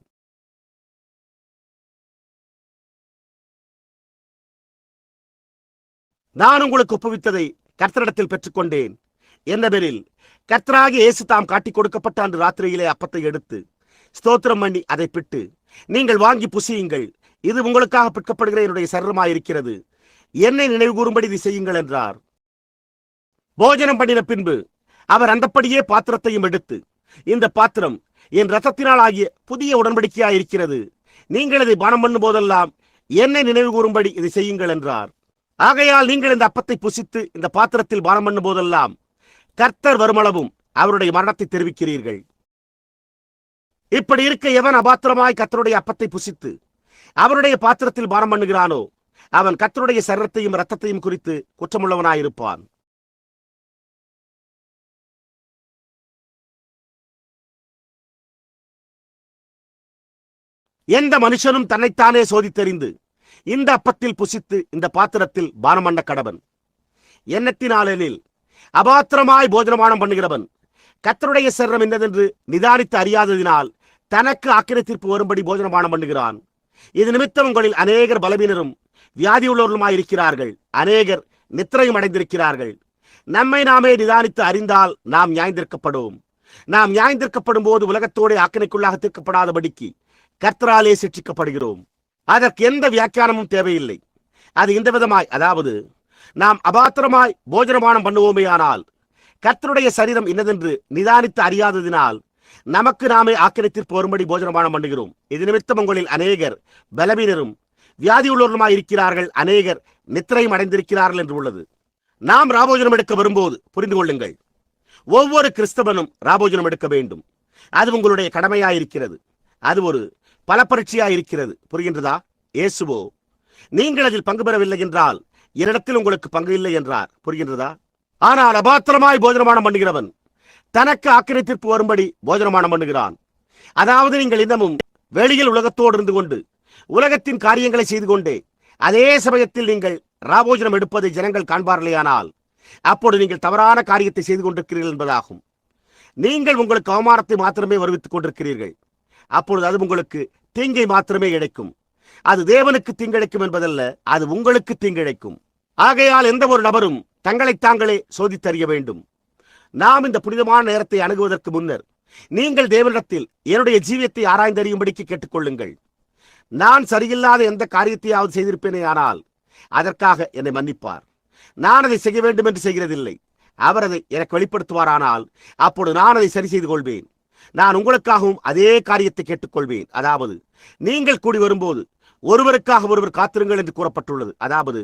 நான் உங்களுக்கு ஒப்புவித்ததை கர்த்தரிடத்தில் பெற்றுக்கொண்டேன். என்னவெனில், கர்த்தராகிய இயேசு தாம் காட்டிக் கொடுக்கப்பட்ட அன்று ராத்திரியிலே அப்பத்தை எடுத்து ஸ்தோத்திரம் பண்ணி அதை பிட்டு, நீங்கள் வாங்கி புசியுங்கள், இது உங்களுக்காக பிற்கப்படுகிற என்னுடைய சரீரமாயிருக்கிறது, என்னை நினைவு கூறும்படி இதை செய்யுங்கள் என்றார். போஜனம் பண்ணின பின்பு அவர் அந்தப்படியே பாத்திரத்தையும் எடுத்து, இந்த பாத்திரம் என் இரத்தத்தினால் ஆகிய புதிய உடன்படிக்கையாயிருக்கிறது, நீங்கள் இதை பானம் பண்ணும் போதெல்லாம் என்னை நினைவு கூறும்படி இதை செய்யுங்கள் என்றார். ஆகையால் நீங்கள் இந்த அப்பத்தை புசித்து இந்த பாத்திரத்தில் பானம் பண்ணும் போதெல்லாம் கர்த்தர் வருமளவும் அவருடைய மரணத்தை தெரிவிக்கிறீர்கள். இப்படி இருக்க, எவன் அபாத்திரமாய் கர்த்தருடைய அப்பத்தை புசித்து அவருடைய பாத்திரத்தில் பானம் பண்ணுகிறானோ அவன் கர்த்தருடைய சரீரத்தையும் இரத்தத்தையும் குறித்து குற்றமுள்ளவனாயிருப்பான். எந்த மனுஷனும் தன்னைத்தானே சோதித்தறிந்து இந்த அப்பத்தில் புசித்து இந்த பாத்திரத்தில் பானம் பண்ண கடவன். எண்ணத்தினாலெனில் அபாத்திரமாய் போஜனமானம் பண்ணுகிறவன் கர்த்தருடைய சரீரம் என்னதென்று நிதானித்து அறியாததினால் தனக்கு ஆக்கினை தீர்ப்பு வரும்படி போஜனமானம் பண்ணுகிறான். இது நிமித்தம் உங்களில் அநேகர் பலவீனரும் வியாதியுள்ளவர்களுமாயிருக்கிறார்கள், அநேகர் நித்திரையும் அடைந்திருக்கிறார்கள். நம்மை நாமே நிதானித்து அறிந்தால் நாம் நியாயந்திருக்கப்படுவோம். நாம் நியாயந்திருக்கப்படும் போது உலகத்தோடு ஆக்கினைக்குள்ளாக தீர்க்கப்படாதபடிக்கு கர்த்தராலே சிட்சிக்கப்படுகிறோம். அதற்கு எந்த வியாக்கியானமும் தேவையில்லை. அது இந்த விதமாய், அதாவது நாம் அபாத்திரமாய் போஜனமானம் பண்ணுவோமேயானால் கர்த்தருடைய சரீரம் இன்னதென்று நிதானித்து அறியாததினால் நமக்கு நாமே ஆக்கினை தீர்ப்பு வரும்படி போஜனமானம் பண்ணுகிறோம். இது நிமித்தம் உங்களில் அநேகர் பலவீனரும் வியாதியுள்ளவர்களுமாய் இருக்கிறார்கள், அநேகர் நித்திரையும் அடைந்திருக்கிறார்கள் என்று உள்ளது. நாம் ராபோஜனம் எடுக்க வரும்போது புரிந்து கொள்ளுங்கள், ஒவ்வொரு கிறிஸ்தவனும் ராபோஜனம் எடுக்க வேண்டும். அது உங்களுடைய கடமையாயிருக்கிறது. அது ஒரு பலப்பரீட்சையாயிருக்கிறது. புரிகின்றதா? இயேசுவோ, நீங்கள் அதில் பங்கு பெறவில்லை என்றால் என்னிடத்தில் உங்களுக்கு பங்கு இல்லை என்றார். புரிகின்றதா? ஆனால் அபாத்திரமாய் போஜனமானம் பண்ணுகிறவன் தனக்கு ஆக்கினை தீர்ப்பு வரும்படி போஜனமானம் பண்ணுகிறான். அதாவது நீங்கள் இன்னமும் வெளியில் உலகத்தோடு இருந்து கொண்டு உலகத்தின் காரியங்களை செய்து கொண்டே அதே சமயத்தில் நீங்கள் ராபோஜனம் எடுப்பதை ஜனங்கள் காண்பார்களேயானால் அப்போது நீங்கள் தவறான காரியத்தை செய்து கொண்டிருக்கிறீர்கள் என்பதாகும். நீங்கள் உங்களுக்கு அவமானத்தை மாத்திரமே வருவித்துக் கொண்டிருக்கிறீர்கள். அப்பொழுது அது உங்களுக்கு தீங்கை மாத்திரமே இழைக்கும். அது தேவனுக்கு தீங்கிழைக்கும் என்பதல்ல, அது உங்களுக்கு தீங்கிழைக்கும். ஆகையால் எந்த ஒரு நபரும் தங்களை தாங்களே சோதித்தறிய வேண்டும். நாம் இந்த புனிதமான நேரத்தை அணுகுவதற்கு முன்னர் நீங்கள் தேவனிடத்தில் என்னுடைய ஜீவியத்தை ஆராய்ந்தறியும்படிக்கு கேட்டுக்கொள்ளுங்கள். நான் சரியில்லாத எந்த காரியத்தையாவது செய்திருப்பேனே ஆனால் அதற்காக என்னை மன்னிப்பார். நான் அதை செய்ய வேண்டும் என்று செய்கிறதில்லை. அவர் அதை எனக்கு வெளிப்படுத்துவாரானால் அப்பொழுது நான் அதை சரி செய்து கொள்வேன். நான் உங்களுக்காகவும் அதே காரியத்தை கேட்டுக்கொள்வேன். அதாவது நீங்கள் கூடி வரும்போது ஒருவருக்காக ஒருவர் காத்திருங்கள் என்று கூறப்பட்டுள்ளது. அதாவது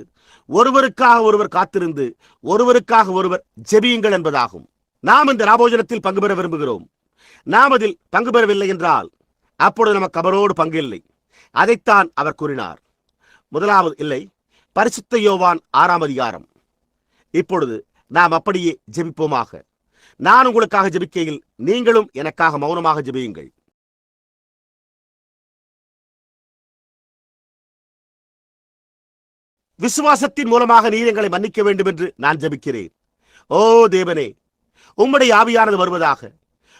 ஒருவருக்காக ஒருவர் காத்திருந்து ஒருவருக்காக ஒருவர் ஜெபியுங்கள் என்பதாகும். நாம் இந்த ராபோஜனத்தில் பங்கு பெற விரும்புகிறோம். நாம் அதில் பங்கு பெறவில்லை என்றால் அப்பொழுது நமக்கு அவரோடு பங்கு இல்லை. அதைத்தான் அவர் கூறினார். முதலாவது இல்லை, பரிசுத்த யோவான் 6ஆம் அதிகாரம். இப்பொழுது நாம் அப்படியே ஜெபிப்போமாக. நான் உங்களுக்காக ஜெபிக்கையில் நீங்களும் எனக்காக மௌனமாக ஜெபியுங்கள். விசுவாசத்தின் மூலமாக நீர் எங்களை மன்னிக்க வேண்டும் என்று நான் ஜெபிக்கிறேன். ஓ தேவனே, உம்முடைய ஆவியானது வருவதாக.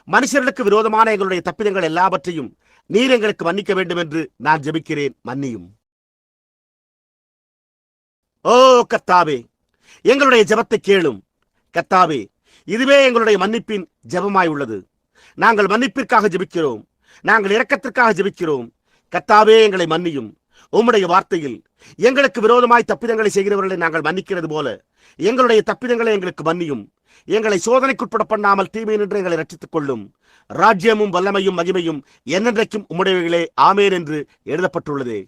மனுஷர்களுக்கு விரோதமான எங்களுடைய தப்பிதங்கள் எல்லாவற்றையும் நீர் எங்களுக்கு மன்னிக்க வேண்டும் என்று நான் ஜெபிக்கிறேன். மன்னியும். ஓ கர்த்தாவே, எங்களுடைய ஜெபத்தை கேளும். கர்த்தாவே, இதுவே எங்களுடைய மன்னிப்பின் ஜெபமாய் உள்ளது. நாங்கள் மன்னிப்பிற்காக ஜெபிக்கிறோம். நாங்கள் இரக்கத்திற்காக ஜெபிக்கிறோம். கர்த்தாவே, எங்களை மன்னியும். உம்முடைய வார்த்தையில் எங்களுக்கு விரோதமாய் தப்பிதங்களை செய்கிறவர்களை நாங்கள் மன்னிக்கிறது போல எங்களுடைய தப்பிதங்களை எங்களுக்கு மன்னியும். எங்களை சோதனைக்குட்பட பண்ணாமல் தீமை நின்று எங்களை ரட்சித்துக் கொள்ளும். ராஜ்யமும் வல்லமையும் மகிமையும் என்னென்றைக்கும் உம்முடையவைகளே, ஆமேன் என்று எழுதப்பட்டுள்ளதே.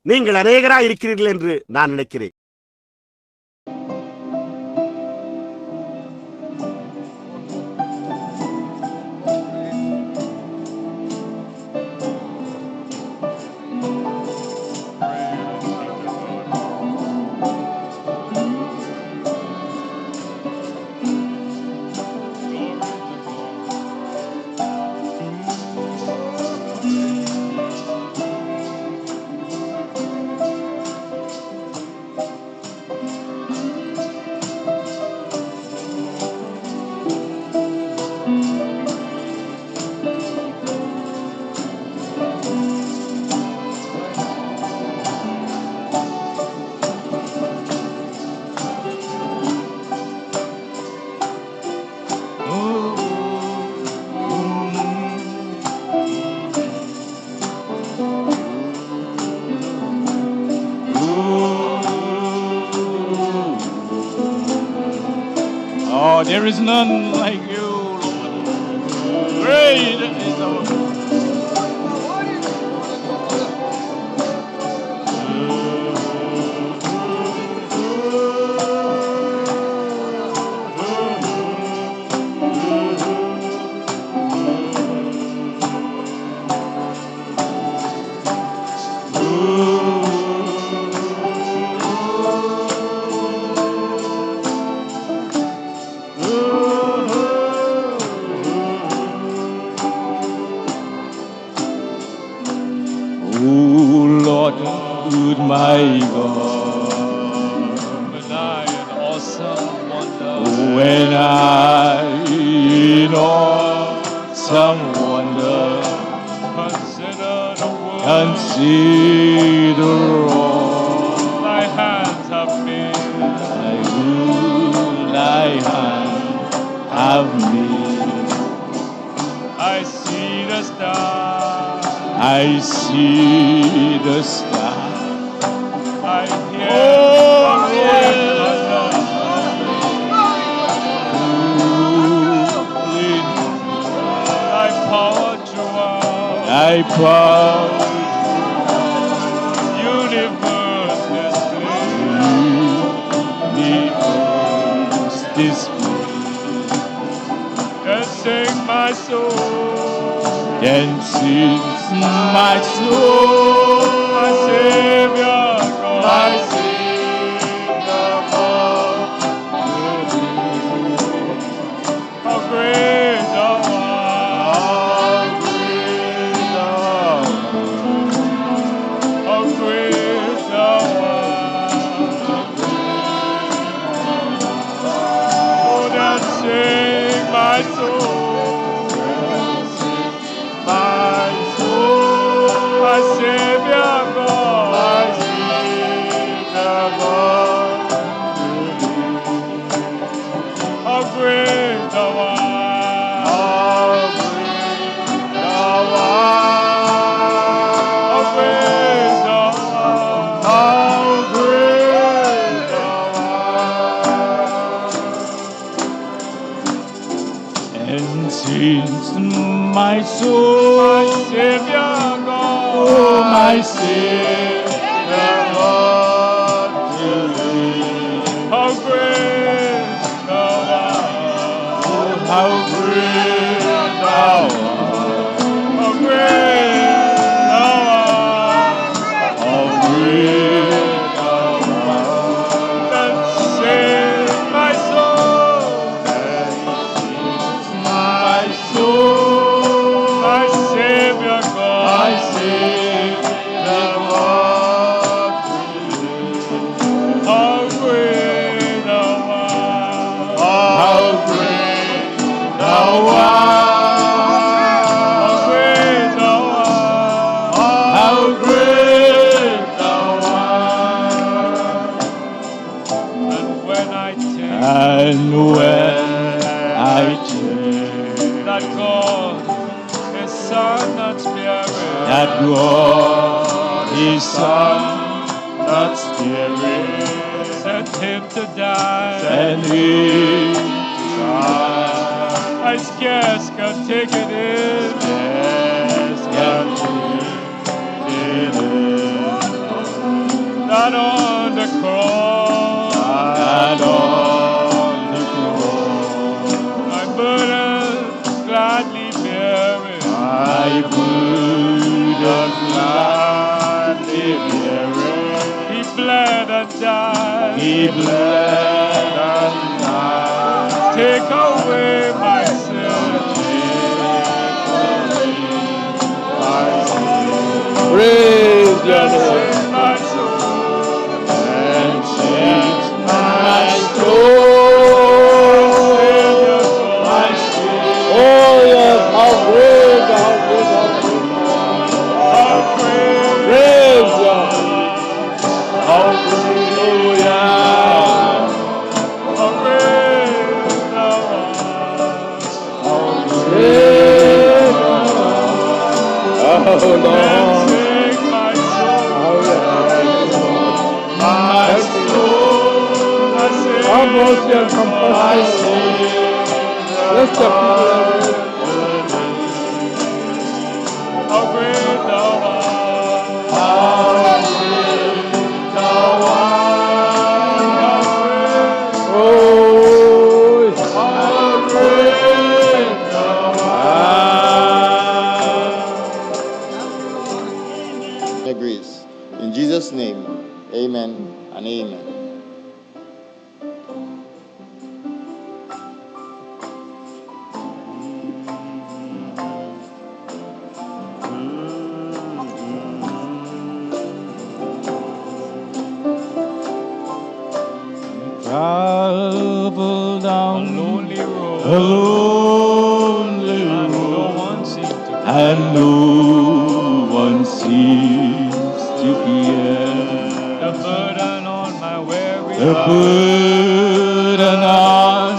நீங்கள் அநேகராய் இருக்கிறீர்கள் என்று நான் நினைக்கிறேன். Oh, there is none like you, Lord. Great is our God. My God, when I in awesome wonder, when I in awesome wonder, consider the world, consider all thy hands have made, thy hands have made. I see the stars, I see the stars. I hear thy power throughout, thy power universe display. And sing my soul, and sings my soul, my Savior. My Savior, how great thou art, how great thou art. Oh, then sing my soul, my Savior God, my Savior God, how great thou art, how great thou art, how great thou art, how great thou art. And since my soul, my Savior God, oh my Savior God, to thee, how great thou art, oh how great thou art, how great thou art, how great thou art. Then sing my soul, my soul, my Savior God, my Savior God, how great thou art, how great thou art, how great thou art, how great thou art. And when I take that God, His Son not sparing, that God, His Son not sparing, sent Him to die, sent Him to die. I scarce can take it in, scarce can take it in. That on the cross, that on the cross, my burden gladly bear it, my burden gladly and die. He bled and died. Take away my sin. Praise your And name. save my soul. And save my soul. Savior, soul. My soul. Oh yes, how great, how great, how great. How great Praise thou God. Hallelujah. How great thou art. Praise God. Oh And Lord. save my soul. My soul. My Have mercy and Savior, compassion. Bless the people everywhere. how great thou art. Oh, how great thou art. Agrees. In Jesus' name, amen and amen. Travel A down lonely a road, lonely and no road, one seems to and no one seems to care. the burden on my weary The heart. burden on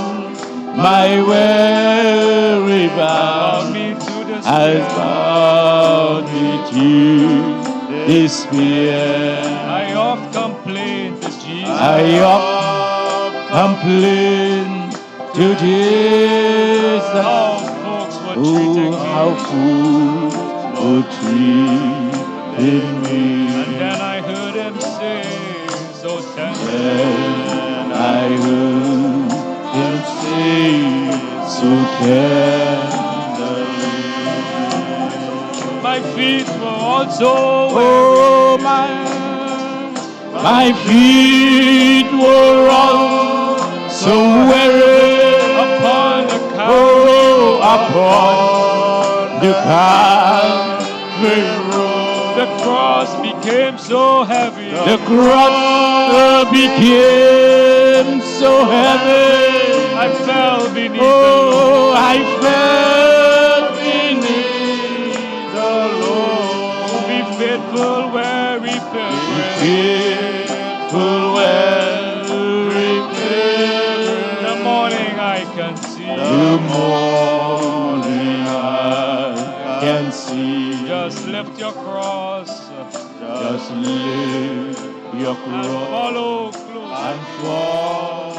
my weary Brought bound me to has despair. brought me to despair. I oft complained to Jesus. I oft complain to Jesus. How folks were treating Oh, how me. fools would treat me. And then I heard him say so tenderly, And I heard him say so tenderly. my feet were also Oh, my feet were all so weary upon the oh, Calvary. upon the Calvary road. The cross became so heavy. The cross became so heavy. I fell beneath the Oh, load. I fell beneath the load. Be faithful where we pilgrim. Faithful, weary pilgrim. The morning I can see. The morning I can see. Just lift your cross Just lift your and cross follow close. and fall.